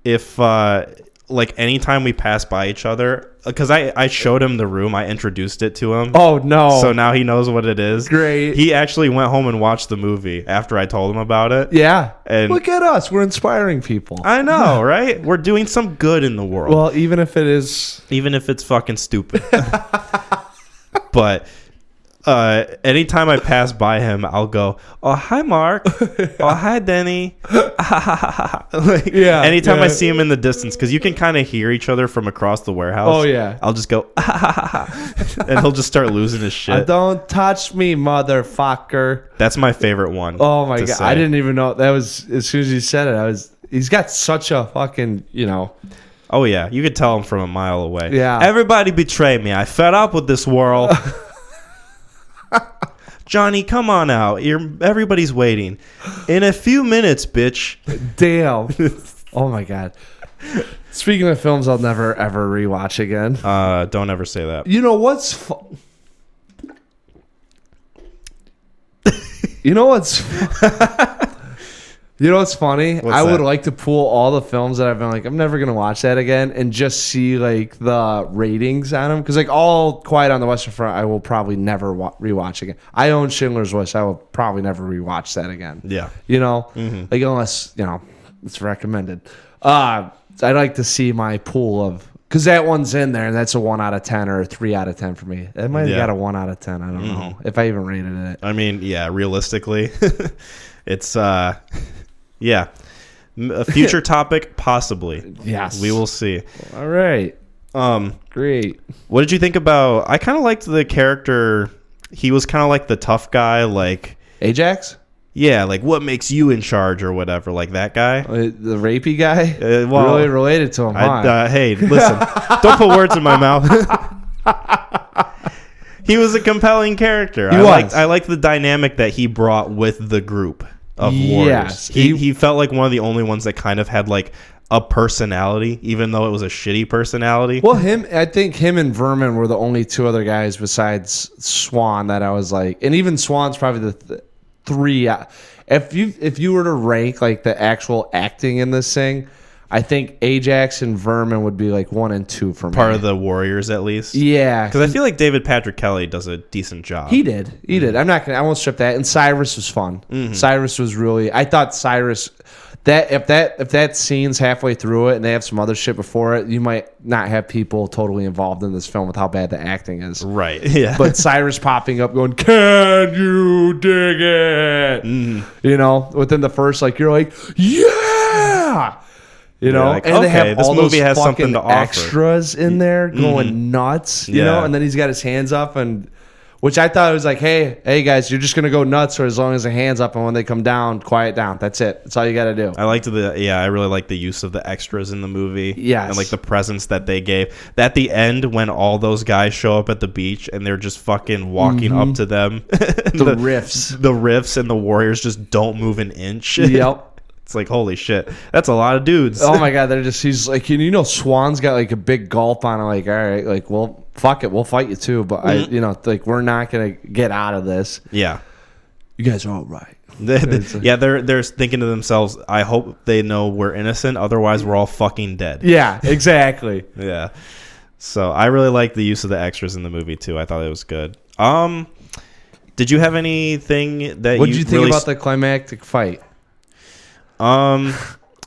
If like anytime we pass by each other, because I showed him the room, I introduced it to him. Oh no! So now he knows what it is. Great. He actually went home and watched the movie after I told him about it. Yeah. And look at us, we're inspiring people. I know, right? We're doing some good in the world. Well, even if it's fucking stupid. But anytime I pass by him, I'll go, "Oh, hi, Mark. Oh, hi, Denny." Like, yeah. Anytime I see him in the distance, because you can kind of hear each other from across the warehouse. Oh yeah. I'll just go, and he'll just start losing his shit. Don't touch me, motherfucker. That's my favorite one. Oh my god, say. I didn't even know that was. As soon as you said it, he's got such a fucking, you know. Oh yeah, you could tell him from a mile away. Yeah. Everybody betrayed me. I fed up with this world. Johnny, come on out. Everybody's waiting. In a few minutes, bitch. Damn. Oh my god. Speaking of films I'll never ever rewatch again. Don't ever say that. You know what's You know what's funny? I would like to pull all the films that I've been like, I'm never going to watch that again, and just see like the ratings on them. Because like All Quiet on the Western Front, I will probably never rewatch again. I own Schindler's List. I will probably never rewatch that again. Yeah. You know? Mm-hmm. Like unless, you know, it's recommended. I'd like to see my pool of... Because that one's in there, and that's a 1 out of 10 or a 3 out of 10 for me. It might have got a 1 out of 10. I don't know if I even rated it. I mean, yeah, realistically, it's... Yeah. A future topic, possibly. Yes. We will see. All right. Great. What did you think about... I kind of liked the character. He was kind of like the tough guy, like... Ajax? Yeah, like what makes you in charge or whatever, like that guy. The rapey guy? Well, really related to him, huh? Hey, listen. Don't put words in my mouth. He was a compelling character. I liked the dynamic that he brought with the group of warriors. Yes, he felt like one of the only ones that kind of had like a personality, even though it was a shitty personality. Well, I think him and Vermin were the only 2 other guys besides Swan that I was like, and even Swan's probably the 3. If you were to rank like the actual acting in this thing, I think Ajax and Vermin would be like 1 and 2 for me. Part of the Warriors, at least. Yeah, because I feel like David Patrick Kelly does a decent job. He did. I won't strip that. And Cyrus was fun. Mm-hmm. Cyrus was really. I thought Cyrus. if that scene's halfway through it and they have some other shit before it, you might not have people totally involved in this film with how bad the acting is. Right. Yeah. But Cyrus popping up going, "Can you dig it?" You know, within the first, like, you're like, yeah. You know, like, and they okay, have this all movie those has something fucking to offer. extras in there going nuts, you Yeah. know, and then he's got his hands up, and which I thought it was like, hey guys, you're just gonna go nuts for as long as the hands up, and when they come down, quiet down. That's it. That's all you got to do. I really like the use of the extras in the movie. Yes. And like the presence that they gave. At the end, when all those guys show up at the beach and they're just fucking walking up to them. The riffs. The riffs and the Warriors just don't move an inch. Yep. It's like, holy shit. That's a lot of dudes. Oh my God. He's like, you know, Swan's got like a big gulp on it. Like, all right, like, well, fuck it. We'll fight you too. But like, we're not going to get out of this. Yeah. You guys are all right. Yeah, they're thinking to themselves, I hope they know we're innocent. Otherwise, we're all fucking dead. Yeah, exactly. Yeah. So I really like the use of the extras in the movie too. I thought it was good. Did you have anything that what did you think about the climactic fight?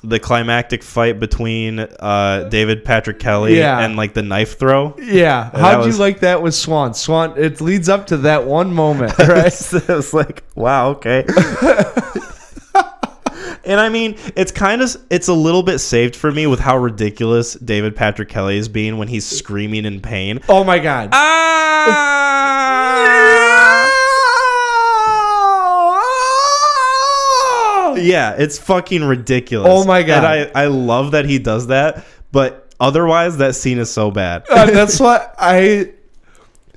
The climactic fight between David Patrick Kelly and like the knife throw. Yeah. How'd you like that with Swan? Swan, it leads up to that one moment, right? It was like, wow, okay. And I mean, it's a little bit saved for me with how ridiculous David Patrick Kelly is being when he's screaming in pain. Oh my God. Yeah, it's fucking ridiculous. Oh my God. And I love that he does that, but otherwise that scene is so bad. That's what I've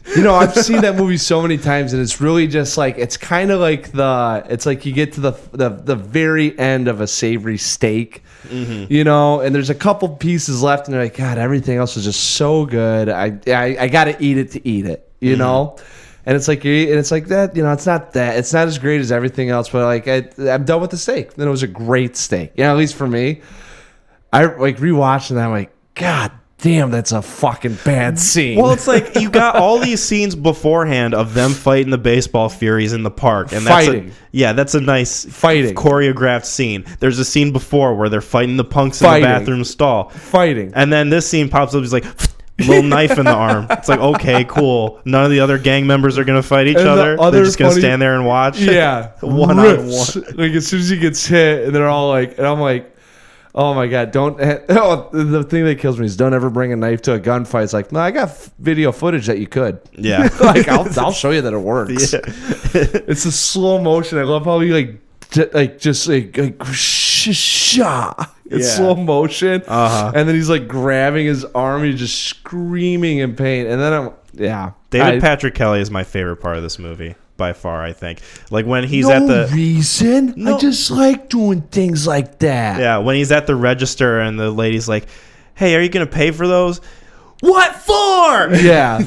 seen that movie so many times, and it's really just like, it's kind of like it's like you get to the very end of a savory steak, you know, and there's a couple pieces left, and you're like, God, everything else is just so good. I got to eat it to eat it, you know. And it's like that, you know, it's not as great as everything else, but like I'm done with the steak. Then it was a great steak. Yeah, at least for me. I like rewatching that, I'm like, God damn, that's a fucking bad scene. Well, it's like you got all these scenes beforehand of them fighting the baseball furies in the park, and that's a nice fighting choreographed scene. There's a scene before where they're fighting the punks in the bathroom stall, and then this scene pops up. He's like, little knife in the arm. It's like, okay, cool. None of the other gang members are gonna fight each other. They're just gonna stand there and watch. Yeah, one on one. Like as soon as he gets hit, and they're all like, and I'm like, oh my God, don't. The thing that kills me is don't ever bring a knife to a gunfight. It's like, no, I got video footage that you could. Yeah, like I'll show you that it works. Yeah. It's a slow motion. I love how he it's slow motion, and then he's like grabbing his arm. He's just screaming in pain, and then David Patrick Kelly is my favorite part of this movie by far. I think, like when he's I just like doing things like that. Yeah, when he's at the register and the lady's like, "Hey, are you gonna pay for those?" What for? Yeah.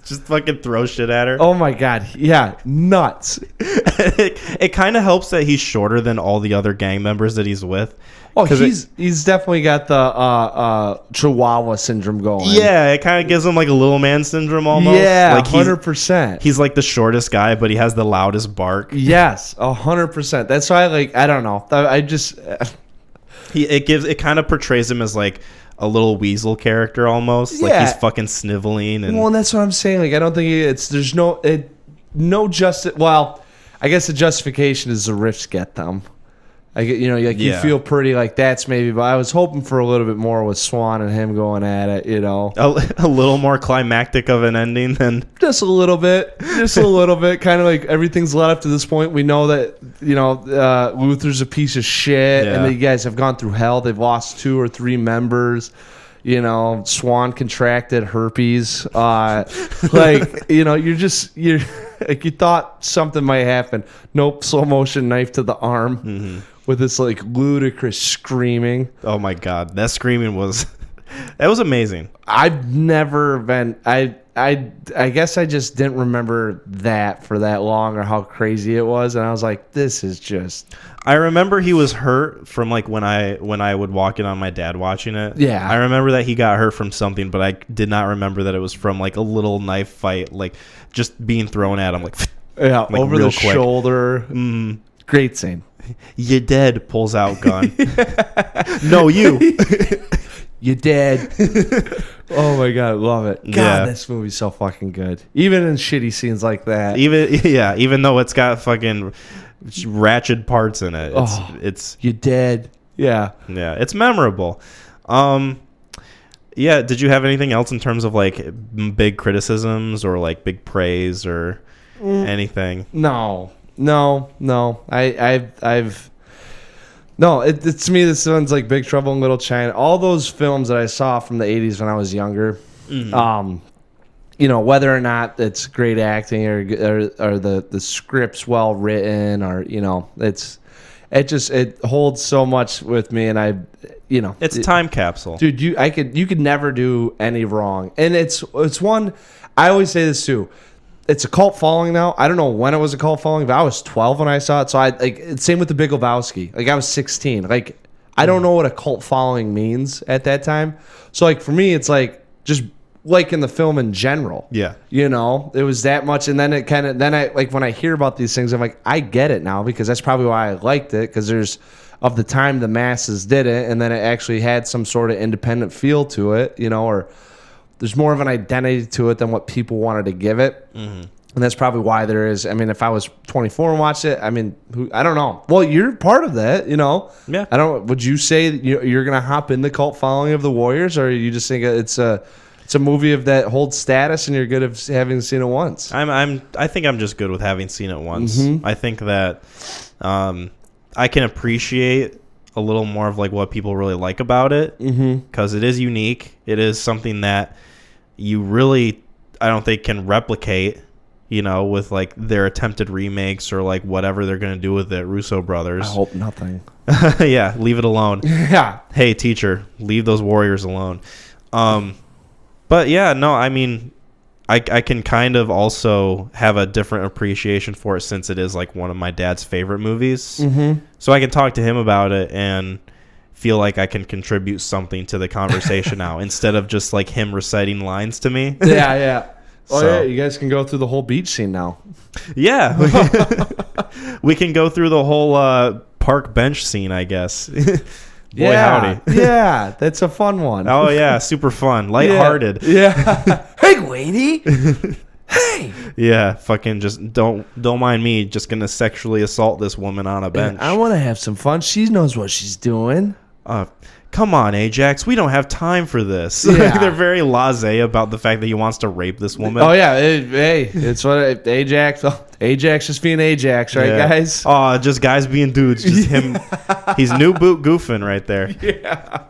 Just fucking throw shit at her. Oh my God. Yeah. Nuts. It kind of helps that he's shorter than all the other gang members that he's with. Oh, he's definitely got the Chihuahua syndrome going. Yeah, it kind of gives him like a little man syndrome almost. Yeah, like 100%. He's like the shortest guy, but he has the loudest bark. Yes, 100%. That's why, like, I don't know. I just it kind of portrays him as like a little weasel character almost. Yeah. Like he's fucking sniveling and. Well, and that's what I'm saying. Like, I don't think there's no justice. Well, I guess the justification is the riffs get them. You feel pretty like that's maybe, but I was hoping for a little bit more with Swan and him going at it, you know. A little more climactic of an ending than just a little bit, kind of like everything's led up to this point. We know that, you know, Luther's a piece of shit, and the guys have gone through hell. They've lost 2 or 3 members. You know, Swan contracted herpes. Like, you know, you're like, you thought something might happen. Nope, slow motion knife to the arm with this like ludicrous screaming. Oh my God, that screaming was amazing. I've never been. I guess I just didn't remember that for that long or how crazy it was, and I was like, this is just. I remember he was hurt from like when I would walk in on my dad watching it. Yeah, I remember that he got hurt from something, but I did not remember that it was from like a little knife fight, like just being thrown at him, like over the shoulder. Great scene. You dead, pulls out gun. No, you. You dead. Oh my God, love it. God, this movie's so fucking good. Even in shitty scenes like that. Even though it's got fucking ratchet parts in it. It's you dead. Yeah. Yeah, it's memorable. Yeah, did you have anything else in terms of like big criticisms or like big praise or anything? No. It's to me, this one's like Big Trouble in Little China. All those films that I saw from the 80s when I was younger, whether or not it's great acting or the script's well written or, it holds so much with me. And it's a time capsule. Dude, you could never do any wrong. And it's one, I always say this too. It's a cult following now. I don't know when it was a cult following, but I was 12 when I saw it. So same with The Big Lebowski. Like I was 16. Like I don't know what a cult following means at that time. So like for me, it's like just like in the film in general. Yeah. It was that much. And then I like when I hear about these things, I'm like, I get it now because that's probably why I liked it. Because there's of the time the masses did it, and then it actually had some sort of independent feel to it, or there's more of an identity to it than what people wanted to give it. And that's probably why there is. I mean, if I was 24 and watched it, I mean, I don't know. Well, you're part of that, Yeah. Would you say you're going to hop in the cult following of the Warriors, or you just think it's a movie of that holds status and you're good of having seen it once? I think I'm just good with having seen it once. I think that I can appreciate a little more of like what people really like about it because it is unique. It is something that you really, I don't think, can replicate, with like their attempted remakes or like whatever they're going to do with it. Russo brothers. I hope nothing. Yeah, leave it alone. Yeah. Hey, teacher, leave those Warriors alone. But yeah, no, I mean, I can kind of also have a different appreciation for it since it is like one of my dad's favorite movies. So I can talk to him about it and feel like I can contribute something to the conversation now instead of just like him reciting lines to me. Yeah. Oh, yeah, you guys can go through the whole beach scene now. Yeah. We can go through the whole park bench scene, I guess. Boy, howdy. Yeah, that's a fun one. Oh, yeah, super fun. Lighthearted. Yeah. Hey, Wadey. Hey. Yeah, fucking just don't mind me just going to sexually assault this woman on a bench. I want to have some fun. She knows what she's doing. Come on, Ajax. We don't have time for this. Yeah. They're very blasé about the fact that he wants to rape this woman. Oh, yeah. Hey, it's what Ajax just being Ajax, right, guys? Oh, just guys being dudes. Just him. He's new boot goofing right there. Yeah.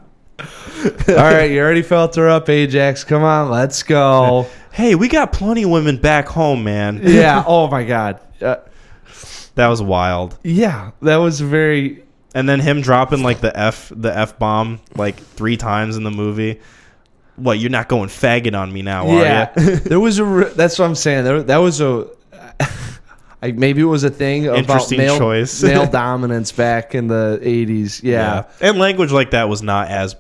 All right, you already felt her up, Ajax. Come on, let's go. Hey, we got plenty of women back home, man. Yeah. Oh, my God. That was wild. Yeah, that was very... And then him dropping like the F bomb like 3 times in the movie. What, you're not going faggot on me now, are you? There was that's what I'm saying. That was a maybe it was a thing about male dominance back in the 80s. Yeah. And language like that was not as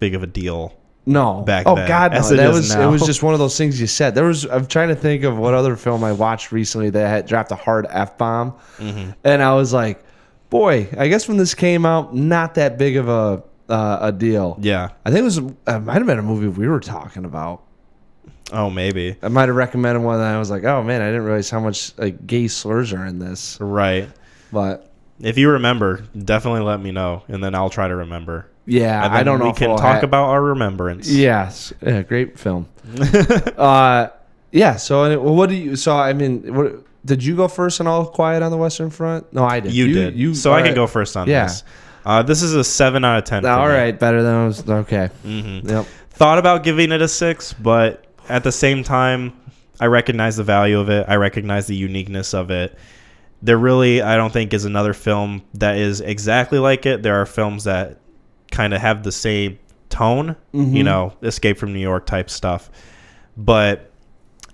big of a deal. No. Back then. Oh God, no. It was just one of those things you said. I'm trying to think of what other film I watched recently that had dropped a hard F bomb, and I was like, boy, I guess when this came out, not that big of a deal. Yeah. I think it might have been a movie we were talking about. Oh, maybe. I might have recommended one and I was like, oh man, I didn't realize how much like gay slurs are in this. Right. But if you remember, definitely let me know and then I'll try to remember. Yeah, I don't know. We can talk about our remembrance. Yes. Yeah, great film. Yeah, so what do you what did you go first on All Quiet on the Western Front? No, I did. You did. So I can go first on this. This is a 7 out of 10. All right, better than I was. Okay. Yep. Thought about giving it a 6, but at the same time, I recognize the value of it. I recognize the uniqueness of it. There really, I don't think, is another film that is exactly like it. There are films that kind of have the same tone, Escape from New York type stuff. But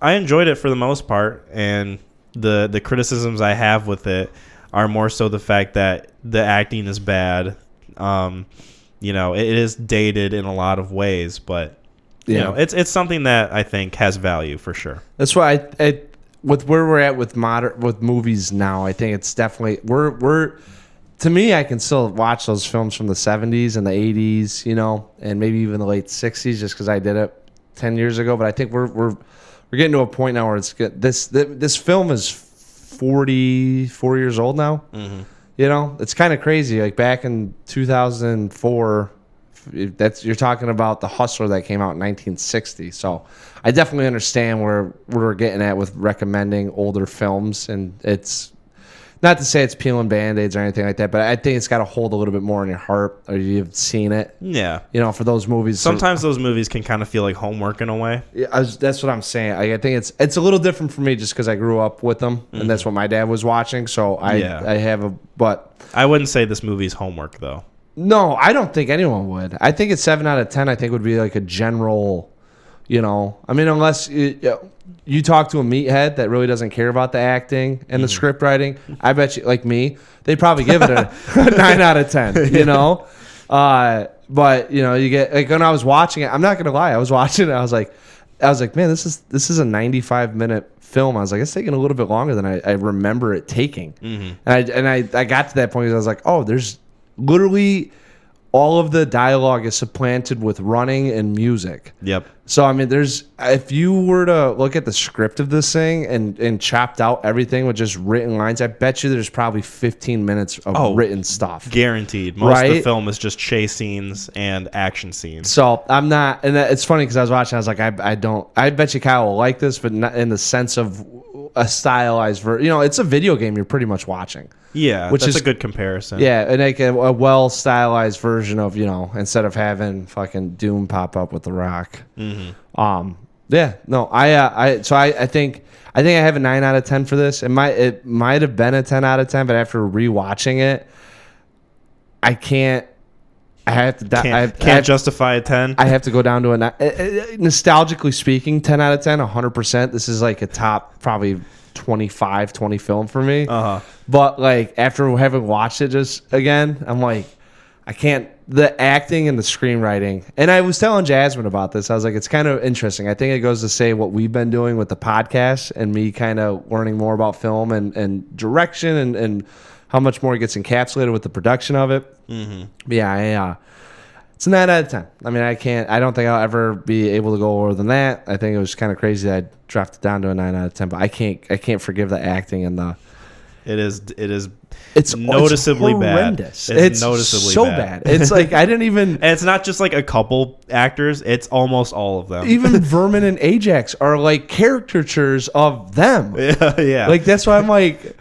I enjoyed it for the most part, and the criticisms I have with it are more so the fact that the acting is bad. It is dated in a lot of ways, but it's something that I think has value for sure. That's why with where we're at with movies now, I think it's definitely we're to me, I can still watch those films from the 70s and the 80s, and maybe even the late 60s, just because I did it 10 years ago. But I think we're getting to a point now where it's good. This film is 44 years old now. Mm-hmm. It's kind of crazy. Like back in 2004, you're talking about The Hustler that came out in 1960. So I definitely understand where we're getting at with recommending older films, and it's not to say it's peeling Band-Aids or anything like that, but I think it's got to hold a little bit more in your heart, or you've seen it. Yeah. For those movies. Sometimes those movies can kind of feel like homework in a way. Yeah, that's what I'm saying. I think it's a little different for me just because I grew up with them, and that's what my dad was watching. So I have but I wouldn't say this movie's homework though. No, I don't think anyone would. I think it's 7 out of 10. I think would be like a general, unless you talk to a meathead that really doesn't care about the acting and the script writing, I bet you, like me, they'd probably give it a 9 out of 10, But, you get, like, when I was watching it, I'm not going to lie, I was watching it, I was like, man, this is a 95-minute film. I was like, it's taking a little bit longer than I remember it taking. Mm-hmm. And I got to that point because I was like, oh, there's literally all of the dialogue is supplanted with running and music. Yep. So, if you were to look at the script of this thing and chopped out everything with just written lines, I bet you there's probably 15 minutes of written stuff. Guaranteed. Most of the film is just chase scenes and action scenes. So, I'm not, and it's funny because I was watching, I was like, I bet you Kyle will like this, but not in the sense of a stylized version. It's a video game you're pretty much watching. Yeah, which is a good comparison. Yeah, and like a well stylized version of instead of having fucking Doom pop up with The Rock. Mm-hmm. Yeah, no, I think I have a 9 out of 10 for this. It might have been a 10 out of 10, but after rewatching it, I can't. I have to. Can't justify a 10. I have to go down to nostalgically speaking, 10 out of 10, 100%. This is like a top probably 25, 20 film for me. Uh-huh. But like after having watched it just again, I'm like, I can't. The acting and the screenwriting. And I was telling Jasmine about this. I was like, it's kind of interesting. I think it goes to say what we've been doing with the podcast and me kind of learning more about film and direction and how much more it gets encapsulated with the production of it. Mm-hmm. But yeah, it's a 9 out of 10. I don't think I'll ever be able to go lower than that. I think it was kind of crazy that I dropped it down to a 9 out of 10, but I can't forgive the acting and the. It's noticeably bad. It's noticeably so bad. It's like I didn't even. And it's not just like a couple actors; it's almost all of them. Even Vermin and Ajax are like caricatures of them. Yeah. Like that's why I'm like,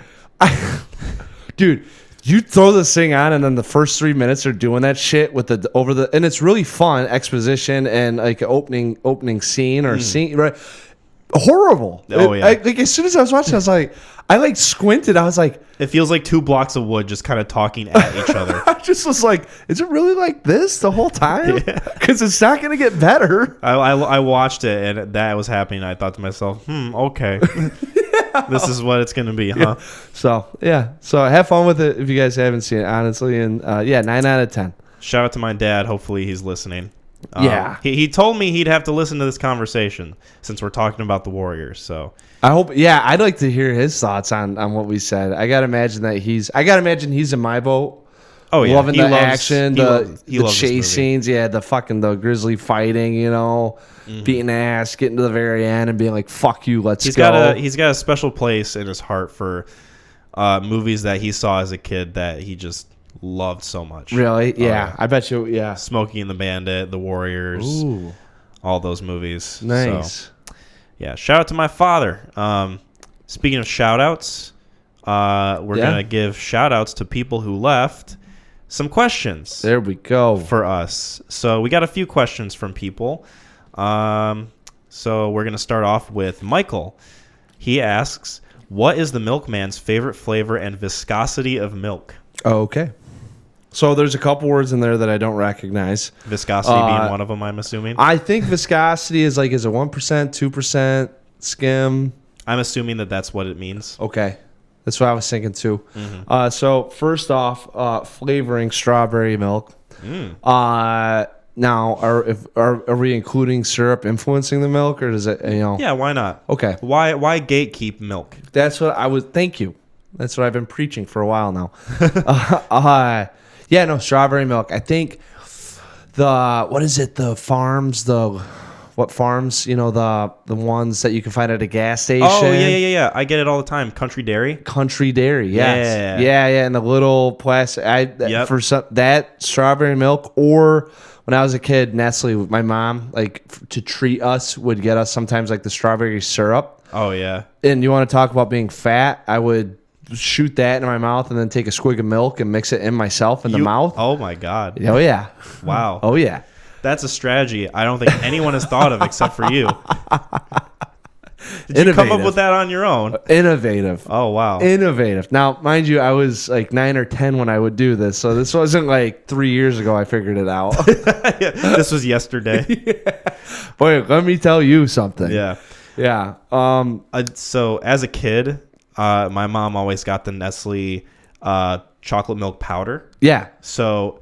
dude. You throw this thing on, and then the first 3 minutes are doing that shit with and it's really fun exposition and like opening scene or scene, right? Horrible. Oh yeah. Like as soon as I was watching, I was like, I squinted. I was like, it feels like 2 blocks of wood just kind of talking at each other. I just was like, is it really like this the whole time? Because it's not going to get better. I watched it, and that was happening. I thought to myself, okay. This is what it's going to be, huh? Yeah. So have fun with it if you guys haven't seen it, honestly. And 9 out of 10. Shout out to my dad. Hopefully he's listening. Yeah. He told me he'd have to listen to this conversation since we're talking about the Warriors. So I hope. Yeah, I'd like to hear his thoughts on what we said. I gotta imagine he's in my boat. Oh yeah, loving action, the chase scenes. Yeah, the grizzly fighting. Beating ass, getting to the very end, and being like, "Fuck you, let's go." He's got a special place in his heart for movies that he saw as a kid that he just loved so much. Really? Yeah. I bet you. Yeah. Smokey and the Bandit, The Warriors, all those movies. Nice. So, yeah. Shout out to my father. Speaking of shout outs, we're gonna give shout outs to people who left some questions. There we go. For us. So we got a few questions from people. So we're gonna start off with Michael. He asks, "What is the Milkman's favorite flavor and viscosity of milk?" Okay. So there's a couple words in there that I don't recognize. Viscosity being one of them, I'm assuming. I think viscosity is it 1%, 2% skim? I'm assuming that's what it means. Okay. That's what I was thinking too. Mm-hmm. So first off, flavoring strawberry milk. Now, are we including syrup influencing the milk, or does it, Yeah, why not? Okay. Why gatekeep milk? That's what I would. Thank you. That's what I've been preaching for a while now. Yeah, no, strawberry milk. I think the farms, the ones that you can find at a gas station. Oh, yeah. I get it all the time. Country Dairy. Country Dairy, yes. Yeah, and the little plastic. For that strawberry milk, or when I was a kid, Nestle, my mom, like to treat us, would get us sometimes like the strawberry syrup. Oh, yeah. And you want to talk about being fat? I would shoot that in my mouth and then take a swig of milk and mix it in myself in the mouth. Oh, my God. Oh, yeah. Wow. Oh, yeah. That's a strategy I don't think anyone has thought of except for you. Did Innovative. you come up with that on your own? Innovative. Oh, wow. Innovative. Now, mind you, I was like 9 or 10 when I would do this, so this wasn't like 3 years ago I figured it out. This was yesterday. Yeah. Boy, let me tell you something. Yeah. Yeah. So as a kid, my mom always got the Nestle chocolate milk powder. Yeah. So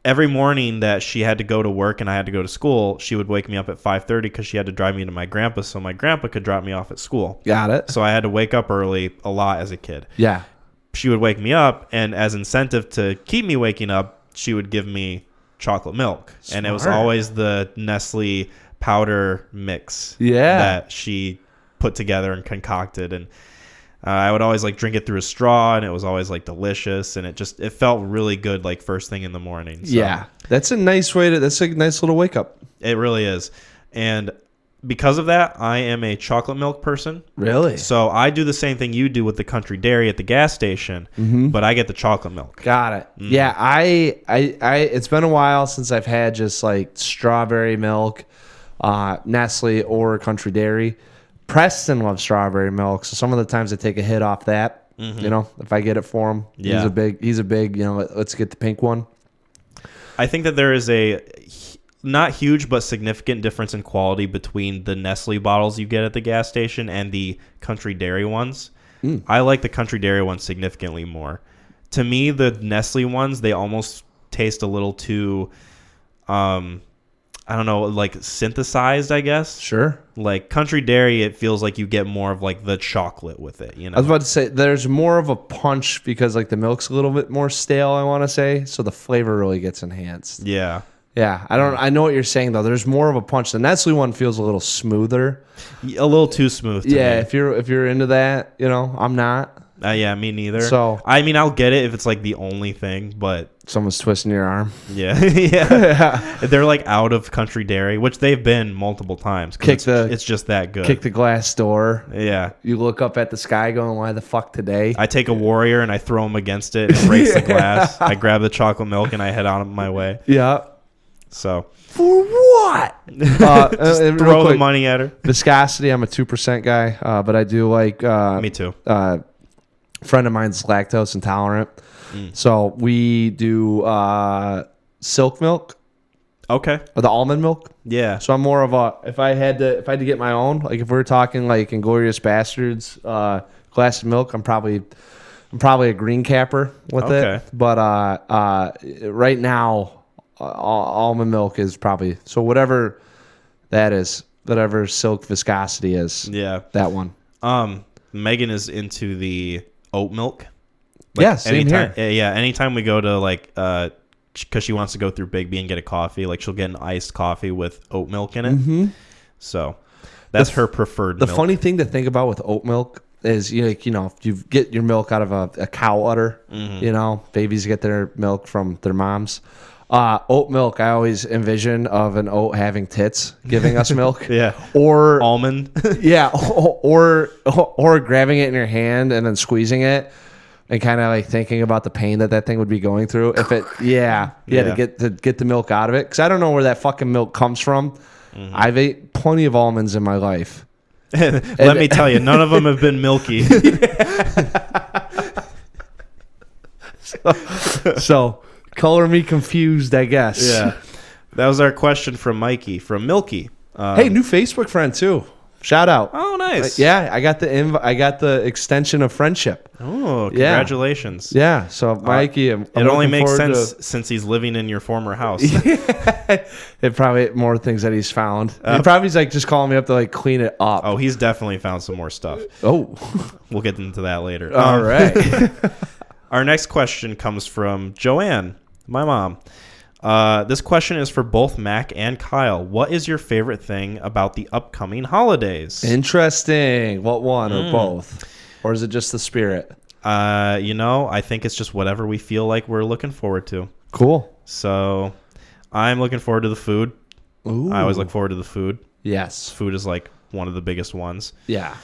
every morning that she had to go to work and I had to go to school, she would wake me up at 5:30 because she had to drive me to my grandpa's so my grandpa could drop me off at school. Got it. So I had to wake up early a lot as a kid. Yeah. She would wake me up, and as incentive to keep me waking up, she would give me chocolate milk. Smart. And it was always the Nestle powder mix that she put together and concocted. And I would always like drink it through a straw, and it was always like delicious, and it felt really good like first thing in the morning. So yeah. That's a nice little wake up. it really is. And because of that, I am a chocolate milk person. Really? So I do the same thing you do with the Country Dairy at the gas station, but I get the chocolate milk. Got it. Yeah, I it's been a while since I've had just like strawberry milk, Nestle or Country Dairy. Preston loves strawberry milk, so some of the times I take a hit off that. If I get it for him. Yeah. He's a big, let's get the pink one. I think that there is a not huge but significant difference in quality between the Nestle bottles you get at the gas station and the Country Dairy ones. I like the Country Dairy ones significantly more. To me, the Nestle ones, they almost taste a little too I don't know, like synthesized, I guess. Sure. Like Country Dairy, it feels like you get more of like the chocolate with it, I was about to say there's more of a punch because like the milk's a little bit more stale, I want to say, so the flavor really gets enhanced. Yeah. Yeah, I know what you're saying though. There's more of a punch. The Nestle one feels a little smoother. A little too smooth to me. If you're into that, I'm not. Yeah, me neither. So I mean, I'll get it if it's like the only thing, but someone's twisting your arm. yeah. They're like out of Country Dairy, which they've been multiple times. It's just that good. Kick the glass door. Yeah. You look up at the sky going, why the fuck today? I take a Warrior and I throw him against it and breaks the glass. I grab the chocolate milk and I head on my way. Yeah. So for what? just throw the money at her. Viscosity, I'm a 2% guy, but I do like. Me too. Friend of mine's lactose intolerant, so we do silk milk. Okay. Or the almond milk. Yeah. So I'm more of a if I had to get my own, like if we're talking like Inglourious Bastards, glass of milk, I'm probably a green capper with it. But right now. Almond milk is probably whatever that is, whatever silk viscosity is. Yeah, that one. Megan is into the oat milk. Yeah, same here. Yeah, anytime we go to like, because she wants to go through Big B and get a coffee, like she'll get an iced coffee with oat milk in it. So that's her preferred. The milk. funny thing to think about with oat milk is if you get your milk out of a cow udder, babies get their milk from their moms. Oat milk, I always envision of an oat having tits giving us milk. Yeah. Or almond. Yeah. Or grabbing it in your hand and then squeezing it and kind of like thinking about the pain that thing would be going through. If it, to get the milk out of it. Because I don't know where that fucking milk comes from. I've ate plenty of almonds in my life. Let me tell you, none of them have been milky. So color me confused, I guess. Yeah. That was our question from Mikey, from Milky. Hey, new Facebook friend too. Shout out. Oh, nice. Yeah, I got the extension of friendship. Oh, congratulations. Yeah, so Mikey, it only makes sense since he's living in your former house. It probably more things that he's found. He probably's like just calling me up to like clean it up. Oh, he's definitely found some more stuff. Oh, we'll get into that later. All right. Our next question comes from Joanne, my mom. This question is for both Mac and Kyle. What is your favorite thing about the upcoming holidays? Interesting. What one or both? Or is it just the spirit? I think it's just whatever we feel like we're looking forward to. Cool. So I'm looking forward to the food. Ooh. I always look forward to the food. Yes. Food is like one of the biggest ones. Yeah.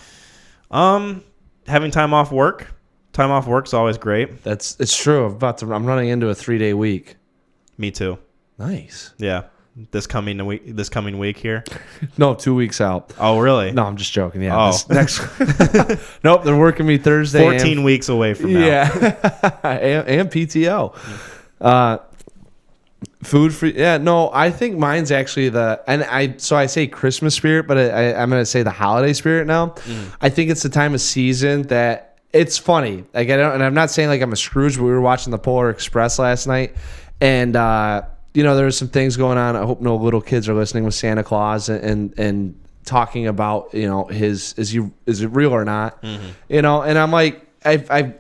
Having time off work. Time off work's always great. It's true. I'm running into a 3-day week. Me too. Nice. Yeah. This coming week here. No, 2 weeks out. Oh, really? No, I'm just joking. Yeah. Oh. Next. Nope, they're working me Thursday. 14 weeks away from now. Yeah. and PTO. Food for no. I think mine's actually I say Christmas spirit, but I'm gonna say the holiday spirit now. I think it's the time of season that it's funny. Like and I'm not saying like I'm a Scrooge, but we were watching the Polar Express last night. And there was some things going on. I hope no little kids are listening with Santa Claus and talking about is it real or not? And I'm like I've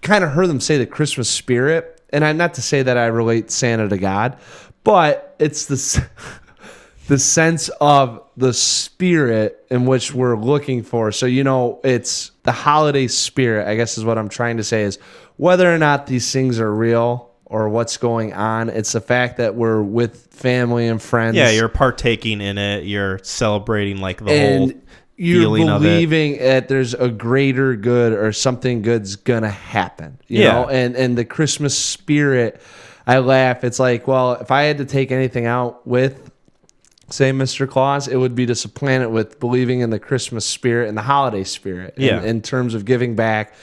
kind of heard them say the Christmas spirit, and I'm not to say that I relate Santa to God, but it's the sense of the spirit in which we're looking for. So it's the holiday spirit, I guess is what I'm trying to say, is whether or not these things are real or what's going on. It's the fact that we're with family and friends. Yeah, you're partaking in it. You're celebrating like the whole you're feeling of it. Believing that there's a greater good or something good's gonna happen. You know, and the Christmas spirit. I laugh. It's like, well, if I had to take anything out with, say, Mr. Claus, it would be to supplant it with believing in the Christmas spirit and the holiday spirit. Yeah. In terms of giving back.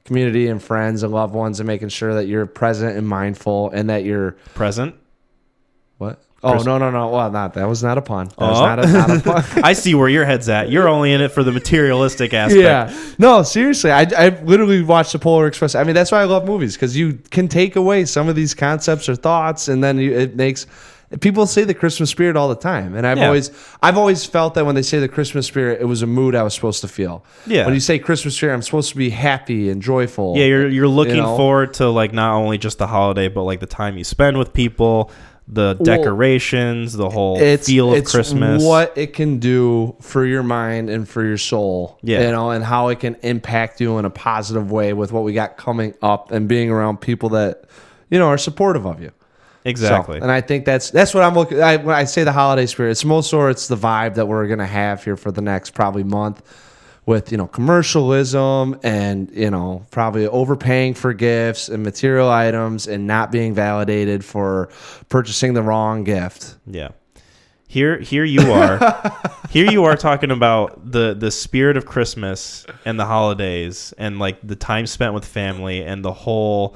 Community and friends and loved ones, and making sure that you're present and mindful, and that you're present. What? Oh, no. Well, that was not a pun. That was not a pun. I see where your head's at. You're only in it for the materialistic aspect. Yeah. No, seriously. I literally watched the Polar Express. I mean, that's why I love movies, because you can take away some of these concepts or thoughts, and then it makes. People say the Christmas spirit all the time, and I've always felt that when they say the Christmas spirit, it was a mood I was supposed to feel. Yeah. When you say Christmas spirit, I'm supposed to be happy and joyful. Yeah, you're looking forward to like not only just the holiday, but like the time you spend with people, the decorations, the whole feel of Christmas. What it can do for your mind and for your soul. Yeah. And how it can impact you in a positive way with what we got coming up and being around people that are supportive of you. Exactly. So, and I think that's what I'm looking at. When I say the holiday spirit, it's most or it's the vibe that we're going to have here for the next probably month with, commercialism and, probably overpaying for gifts and material items and not being validated for purchasing the wrong gift. Yeah. Here you are. Here you are talking about the spirit of Christmas and the holidays and like the time spent with family and the whole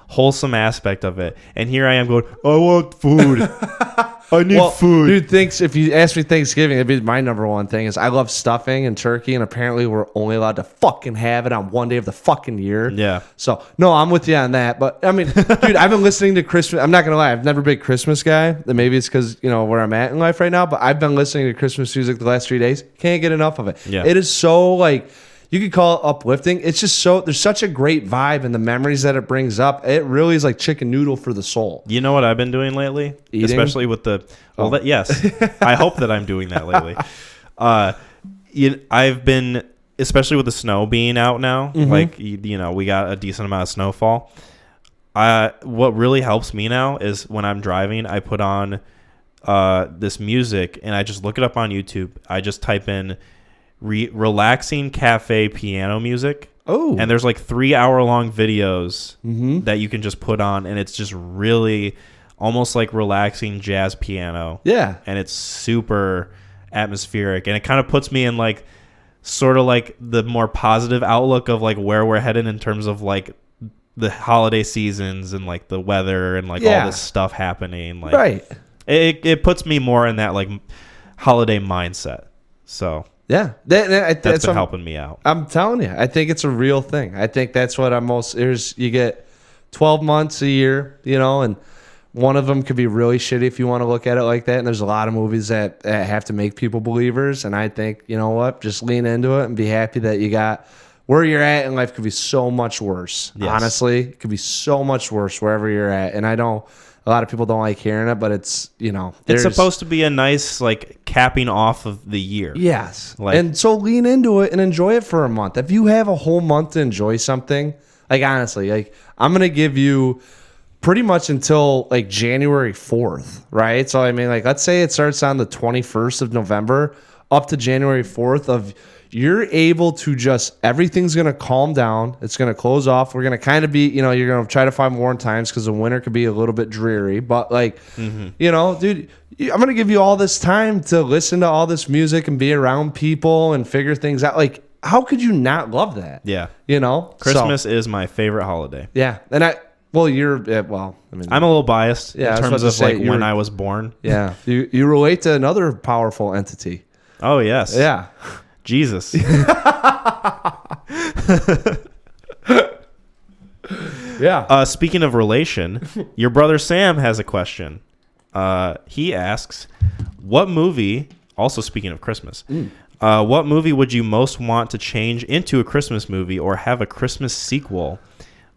wholesome aspect of it, and here I am going, I want food. I need food. Dude, if you ask me Thanksgiving, it'd be my number one thing is I love stuffing and turkey, and apparently we're only allowed to fucking have it on one day of the fucking year. Yeah. So no, I'm with you on that. But I mean, dude, I've been listening to Christmas. I'm not gonna lie, I've never been a Christmas guy. And maybe it's because where I'm at in life right now. But I've been listening to Christmas music the last 3 days. Can't get enough of it. Yeah. It is so like. You could call it uplifting. It's just there's such a great vibe and the memories that it brings up. It really is like chicken noodle for the soul. You know what I've been doing lately? Eating? Especially with yes. I hope that I'm doing that lately. I've been, especially with the snow being out now, like, we got a decent amount of snowfall. What really helps me now is when I'm driving, I put on this music and I just look it up on YouTube. I just type in relaxing cafe piano music. Oh, and there's like 3-hour-long videos that you can just put on, and it's just really almost like relaxing jazz piano. Yeah, and it's super atmospheric, and it kind of puts me in like sort of like the more positive outlook of like where we're headed in terms of like the holiday seasons and like the weather and like all this stuff happening. Like, right, it puts me more in that like holiday mindset. So Yeah, That's that's been helping me out. I'm telling you, I think it's a real thing. I think that's what I'm most. You get 12 months a year, and one of them could be really shitty if you want to look at it like that. And there's a lot of movies that have to make people believers. And I think, you know what, just lean into it and be happy that you got where you're at in life. Could be so much worse. Yes. Honestly, it could be so much worse wherever you're at. And I know a lot of people don't like hearing it, but it's, it's supposed to be a nice, capping off of the year. Yes. And so lean into it and enjoy it for a month. If you have a whole month to enjoy something, honestly, I'm going to give you pretty much until January 4th, right? So let's say it starts on the 21st of November up to January 4th you're able to just, everything's going to calm down. It's going to close off. We're going to kind of be, you're going to try to find warm times because the winter could be a little bit dreary, but dude, I'm going to give you all this time to listen to all this music and be around people and figure things out. How could you not love that? Yeah. Christmas is my favorite holiday. Yeah. And I'm a little biased in terms of when I was born. Yeah. You relate to another powerful entity. Oh, yes. Yeah. Jesus. Yeah. Speaking of relation, your brother Sam has a question. He asks, what movie, also speaking of Christmas, what movie would you most want to change into a Christmas movie or have a Christmas sequel?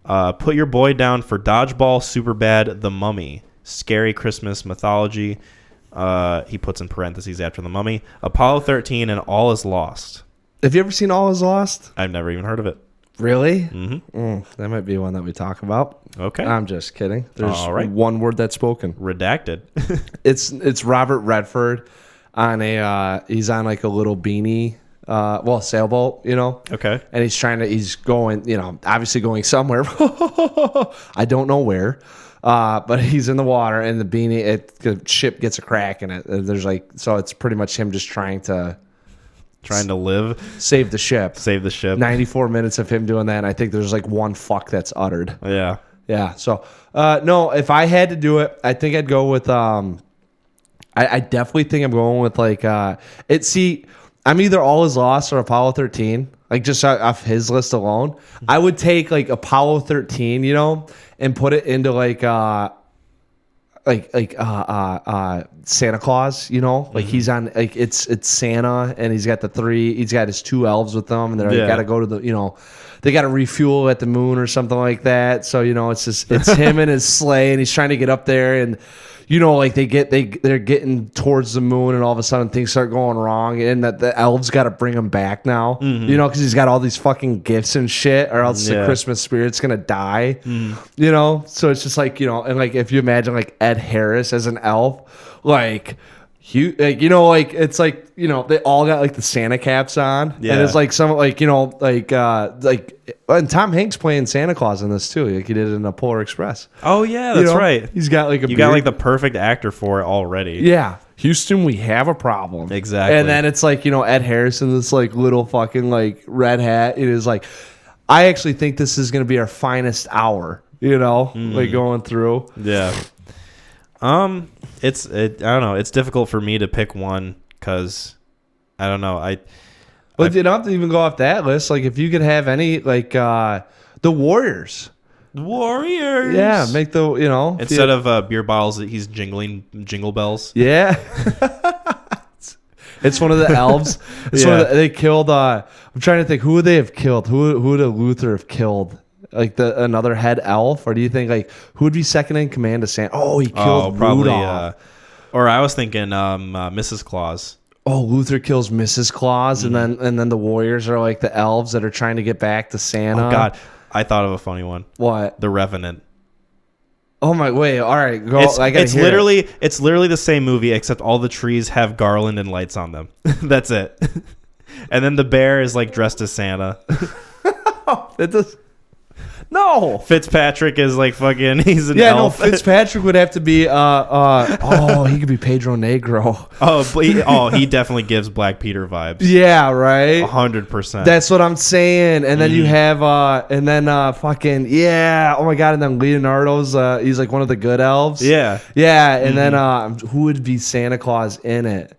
Put your boy down for Dodgeball, Superbad, The Mummy, Scary Christmas Mythology. He puts in parentheses after The Mummy, Apollo 13, and All Is Lost. Have you ever seen All Is Lost? I've never even heard of it. Really? Mm-hmm. That might be one that we talk about. Okay. I'm just kidding. There's one word that's spoken. Redacted. It's Robert Redford on he's on a little beanie, sailboat, Okay. And he's going, obviously going somewhere. I don't know where. But he's in the water and the beanie, the ship gets a crack in it. There's so it's pretty much him just trying to live, save the ship. 94 minutes of him doing that. And I think there's one fuck that's uttered. Yeah. Yeah. So, no, if I had to do it, I think I'd go with, I definitely think I'm going with I'm either All Is Lost or Apollo 13. Just off his list alone, I would take Apollo 13, and put it into Santa Claus, he's on it's Santa and he's got he's got his two elves with them and they're got to go to the they got to refuel at the moon or something like that. So it's him and his sleigh and he's trying to get up there and. They're getting towards the moon and all of a sudden things start going wrong and that the elves got to bring him back now, because he's got all these fucking gifts and shit or else the Christmas spirit's going to die, So it's just and if you imagine Ed Harris as an elf, it's they all got the Santa caps on, and it's some and Tom Hanks playing Santa Claus in this too, he did it in the Polar Express. Oh yeah, that's right. He's got you got the perfect actor for it already. Yeah, Houston, we have a problem. Exactly. And then it's Ed Harris in this little fucking red hat. It is I actually think this is gonna be our finest hour. Going through. Yeah. I don't know. It's difficult for me to pick one because I don't know. But you don't have to even go off that list. If you could have any, the Warriors. Warriors. Yeah, make the instead of beer bottles, he's jingling jingle bells. Yeah. It's one of the elves. They killed. I'm trying to think who would they have killed. Who would Luther have killed? Another head elf, or do you think who would be second in command to Santa? Oh, he killed probably. Rudolph. Or I was thinking Mrs. Claus. Oh, Luther kills Mrs. Claus, and then the Warriors are the elves that are trying to get back to Santa. Oh God, I thought of a funny one. What? The Revenant. Oh my wait! All right, go. It's literally the same movie except all the trees have garland and lights on them. That's it. And then the bear is dressed as Santa. It does. No, Fitzpatrick is fucking. He's an elf. No, Fitzpatrick would have to be. He could be Pedro Negro. He definitely gives Black Peter vibes. Yeah, right. 100%. That's what I'm saying. And then you have, fucking Oh my God. And then Leonardo's. He's one of the good elves. Yeah. Yeah. And then who would be Santa Claus in it?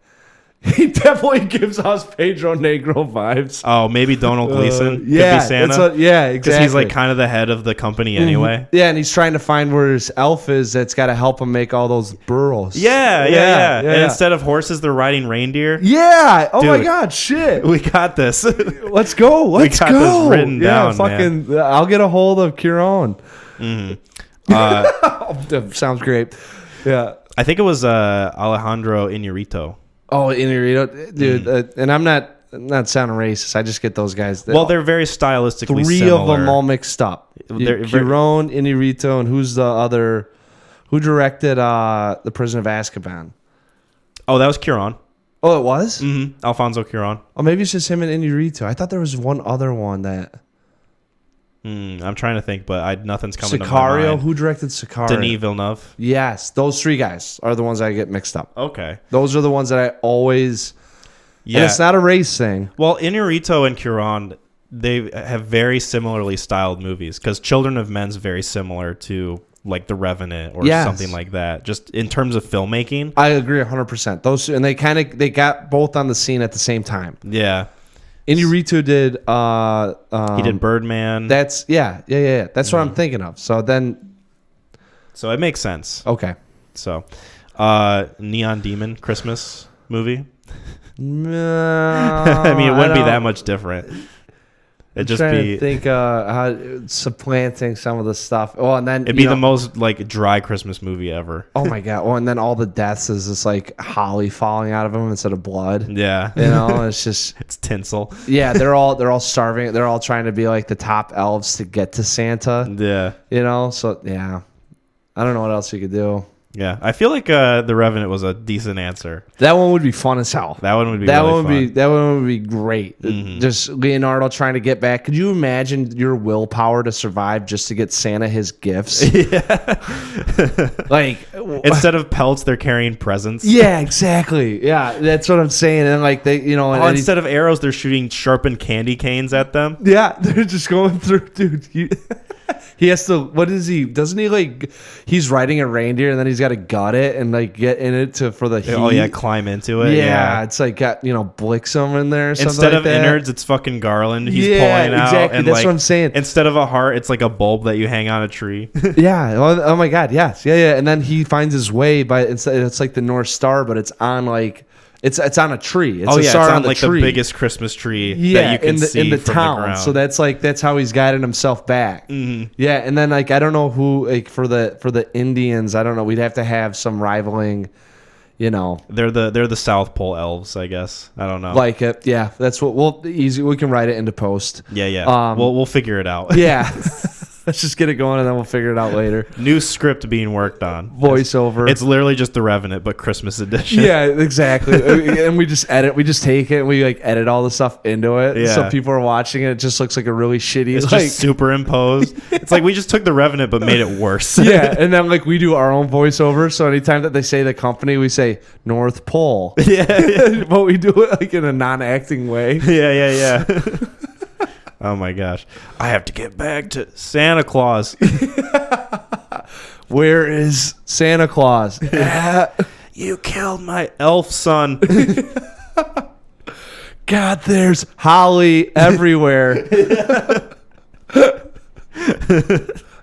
He definitely gives us Pedro Negro vibes. Oh, maybe Donald Gleason Yeah, could be Santa. exactly. Because he's like kind of the head of the company anyway. Yeah, and he's trying to find where his elf is that's got to help him make all those burros. Yeah. And instead of horses, they're riding reindeer. Yeah. Oh my Dude, God, shit. We got this. Let's go. Let's got go. this written down, fucking. I'll get a hold of Kieran. Sounds great. Yeah. I think it was Alejandro Inarritu. Oh, Inarritu, dude. And I'm not sounding racist. I just get those guys. Well, they're very stylistically three similar. of them all mixed up. Kieran, Inarritu, and who's the other? Who directed The Prison of Azkaban? Oh, that was Kieran. Oh, it was? Mm-hmm. Alfonso Cuarón. Oh, maybe it's just him and Inarritu. I thought there was one other one that... I'm trying to think, but nothing's coming to my Sicario? mind. Who directed Sicario? Denis Villeneuve. Yes, those three guys are the ones I get mixed up. Okay. Those are the ones that I always... Yeah. And it's not a race thing. Well, Inarritu and Cuarón, they have very similarly styled movies because Children of Men's very similar to like The Revenant or something like that, just in terms of filmmaking. I agree 100%. Those, and they got both on the scene at the same time. Yeah. Inarritu did... he did Birdman. That's... Yeah. That's what I'm thinking of. So then... So it makes sense. Okay. So, Neon Demon Christmas movie. No, I mean, it wouldn't be that much different. It'd just be... think how supplanting some of the stuff. Oh, and then it'd be the most like dry Christmas movie ever. Oh my God! Oh, and then all the deaths is just like holly falling out of them instead of blood. Yeah, you know, it's just it's tinsel. Yeah, they're all starving. They're all trying to be like the top elves to get to Santa. Yeah, you know. So yeah, I don't know what else you could do. Yeah, I feel like The Revenant was a decent answer. That one would be fun as hell. That one would be really fun. That one would be great. Mm-hmm. Just Leonardo trying to get back. Could you imagine your willpower to survive just to get Santa his gifts? Yeah. Like instead of pelts, they're carrying presents. Yeah, exactly. Yeah, that's what I'm saying. And like they, you know, instead of arrows, they're shooting sharpened candy canes at them. Yeah, they're just going through, dude. He has to. What is he? Doesn't he like? He's riding a reindeer and then he's got to gut it and like get in it for the heat. Oh yeah, climb into it. Yeah, it's like got Blixum in there. Or something instead like of that. innards, it's fucking garland. He's pulling out. Exactly. And that's like, what I'm saying. Instead of a heart, it's like a bulb that you hang on a tree. Yeah. Oh my God. Yes. Yeah. And then he finds his way by it's like the North Star, but it's on like. It's on a tree. It's it's on the like tree. the biggest Christmas tree that you can see in the from town. the ground. So that's how he's guiding himself back. Mm-hmm. Yeah, and then like I don't know who like for the Indians. I don't know. We'd have to have some rivaling. They're the South Pole elves, I guess. I don't know. Like it. Yeah, that's what we can write it into post. Yeah. We'll figure it out. Yeah. Let's just get it going and then we'll figure it out later. New script being worked on. Voiceover. It's literally just The Revenant, but Christmas edition. Yeah, exactly. And we just take it and we like edit all the stuff into it. Yeah. So people are watching it. It just looks like a really shitty. It's just superimposed. It's like we just took The Revenant but made it worse. Yeah, and then like we do our own voiceover. So anytime that they say the company, we say North Pole. Yeah. But we do it like in a non-acting way. Yeah. Oh my gosh. I have to get back to Santa Claus. Where is Santa Claus? You killed my elf son. God, there's holly everywhere.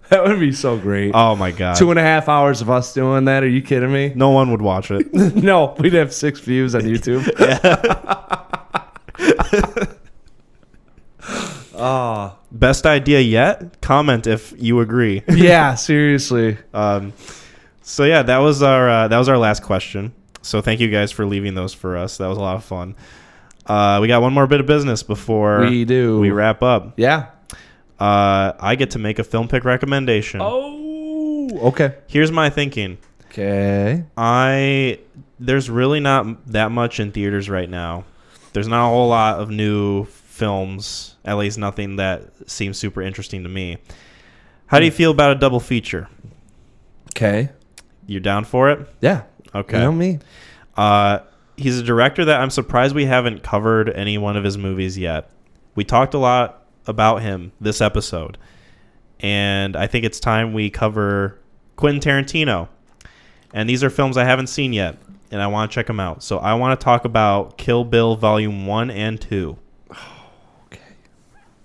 That would be so great. Oh my God. 2.5 hours of us doing that. Are you kidding me? No one would watch it. No, we'd have 6 views on YouTube. Best idea yet? Comment if you agree. Yeah, seriously. So yeah, that was our last question. So thank you guys for leaving those for us. That was a lot of fun. We got one more bit of business before we wrap up. Yeah. I get to make a film pick recommendation. Oh, okay. Here's my thinking. Okay. There's really not that much in theaters right now. There's not a whole lot of new films, at least nothing that seems super interesting to me. How do you feel about a double feature? Okay. You down for it? Yeah. Okay. You know me. He's a director that I'm surprised we haven't covered any one of his movies yet. We talked a lot about him this episode, and I think it's time we cover Quentin Tarantino. And these are films I haven't seen yet. and I want to check them out. So I want to talk about Kill Bill Volume 1 and 2.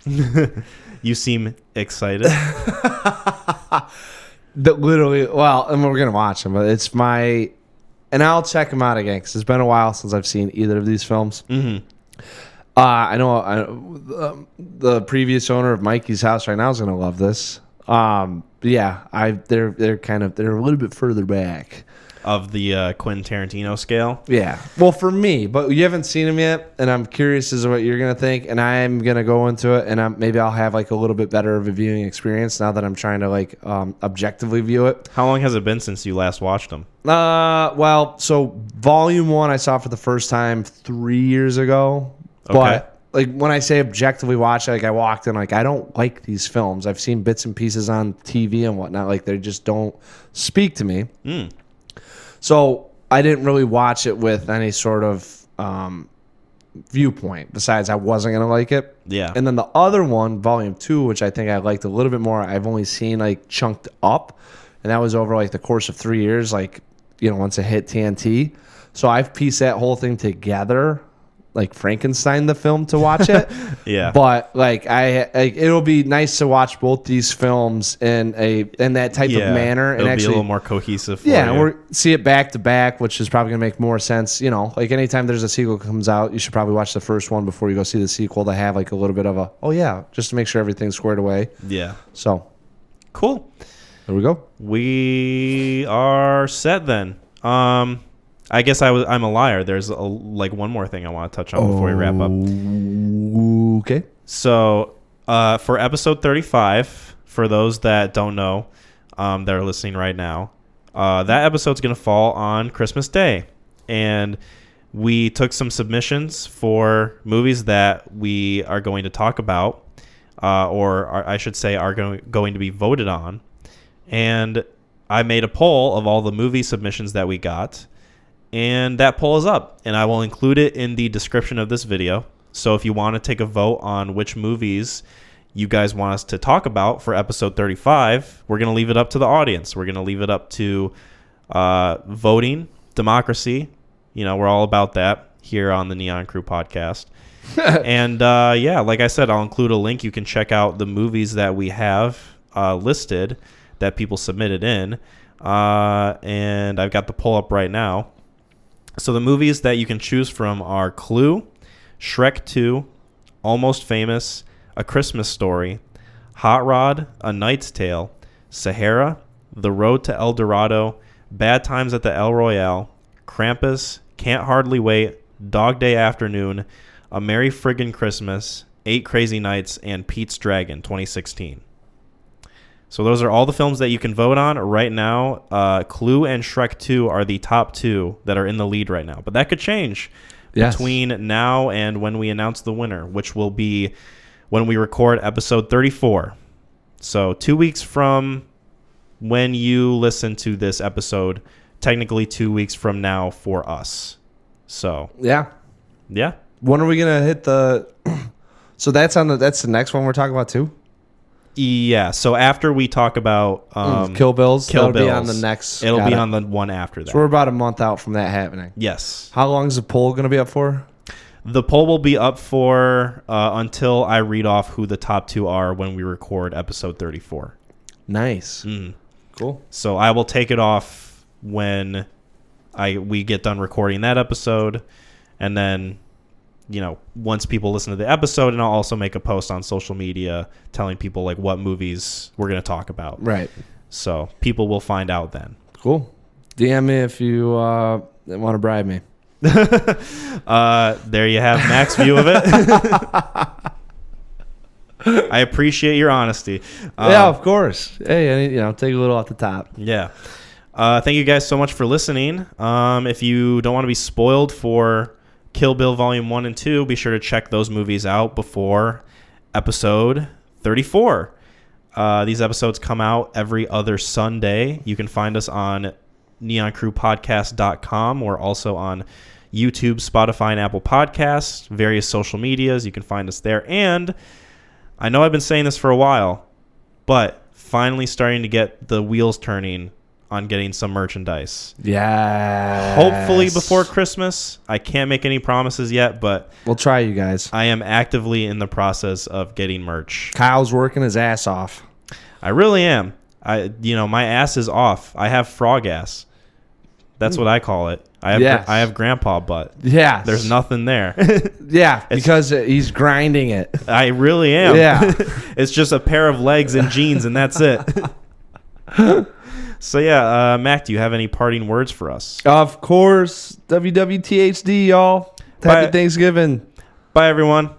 Okay. You seem excited. Literally, well, and we're going to watch them, but it's my... And I'll check them out again because it's been a while since I've seen either of these films. Mm-hmm. I know the previous owner of Mikey's house right now is going to love this. But yeah, they're a little bit further back Of the Quentin Tarantino scale. Yeah, well, for me, but you haven't seen them yet, and I'm curious as to what you're going to think, and I'm going to go into it, and maybe I'll have like a little bit better of a viewing experience now that I'm trying to like objectively view it. How long has it been since you last watched them? Well, so Volume 1 I saw for the first time 3 years ago. Okay. But like when I say objectively watch, like I walked in, like I don't like these films. I've seen bits and pieces on TV and whatnot. Like they just don't speak to me. So I didn't really watch it with any sort of viewpoint. Besides, I wasn't gonna like it. Yeah. And then the other one, Volume 2, which I think I liked a little bit more. I've only seen like chunked up, and that was over like the course of 3 years. Like once it hit TNT. So I've pieced that whole thing together. Like Frankenstein the film to watch it. Yeah. But like it'll be nice to watch both these films in that type of manner, It'll and actually be a little more cohesive for and you. we're see it back to back, which is probably gonna make more sense. Like anytime there's a sequel comes out, you should probably watch the first one before you go see the sequel to have like a little bit of just to make sure everything's squared away. Yeah. So Cool. there we go. We are set then. I guess I'm a liar. There's one more thing I want to touch on before we wrap up. Okay. So for episode 35, for those that don't know, that are listening right now, that episode's going to fall on Christmas Day. And we took some submissions for movies that we are going to talk about, I should say are going to be voted on. And I made a poll of all the movie submissions that we got. And that poll is up, and I will include it in the description of this video. So if you want to take a vote on which movies you guys want us to talk about for episode 35, we're going to leave it up to the audience. We're going to leave it up to voting, democracy. We're all about that here on the Neon Crew podcast. And like I said, I'll include a link. You can check out the movies that we have listed that people submitted in. And I've got the poll up right now. So the movies that you can choose from are Clue, Shrek 2, Almost Famous, A Christmas Story, Hot Rod, A Knight's Tale, Sahara, The Road to El Dorado, Bad Times at the El Royale, Krampus, Can't Hardly Wait, Dog Day Afternoon, A Merry Friggin' Christmas, 8 Crazy Nights, and Pete's Dragon 2016. So those are all the films that you can vote on right now. Clue and Shrek 2 are the top two that are in the lead right now. But that could change between now and when we announce the winner, which will be when we record episode 34. So 2 weeks from when you listen to this episode, technically 2 weeks from now for us. So yeah. When are we gonna hit the? So that's the next one we're talking about too. Yeah, so after we talk about Kill Bills, Kill that'll Bills, be on the next. It'll be on the one after that. So we're about a month out from that happening. Yes. How long is the poll going to be up for? The poll will be up for until I read off who the top two are when we record episode 34. Nice. Cool. So I will take it off when we get done recording that episode, and then once people listen to the episode, and I'll also make a post on social media telling people like what movies we're going to talk about. Right. So people will find out then. Cool. DM me if you want to bribe me. There you have Mac's view of it. I appreciate your honesty. Yeah, of course. Hey, take a little off the top. Yeah. Thank you guys so much for listening. If you don't want to be spoiled for Kill Bill Volume 1 and 2, be sure to check those movies out before episode 34. These episodes come out every other Sunday. You can find us on neoncrewpodcast.com. We're also on YouTube, Spotify, and Apple Podcasts, various social medias. You can find us there. And I know I've been saying this for a while, but finally starting to get the wheels turning on getting some merchandise. Yeah. Hopefully before Christmas. I can't make any promises yet, but we'll try, you guys. I am actively in the process of getting merch. Kyle's working his ass off. I really am. My ass is off. I have frog ass. That's what I call it. I have grandpa butt. Yeah. There's nothing there. Yeah, because he's grinding it. I really am. Yeah. It's just a pair of legs and jeans, and that's it. So, yeah, Mac, do you have any parting words for us? Of course. WWTHD, y'all. Happy Thanksgiving. Bye, everyone.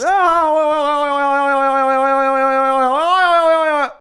Ah!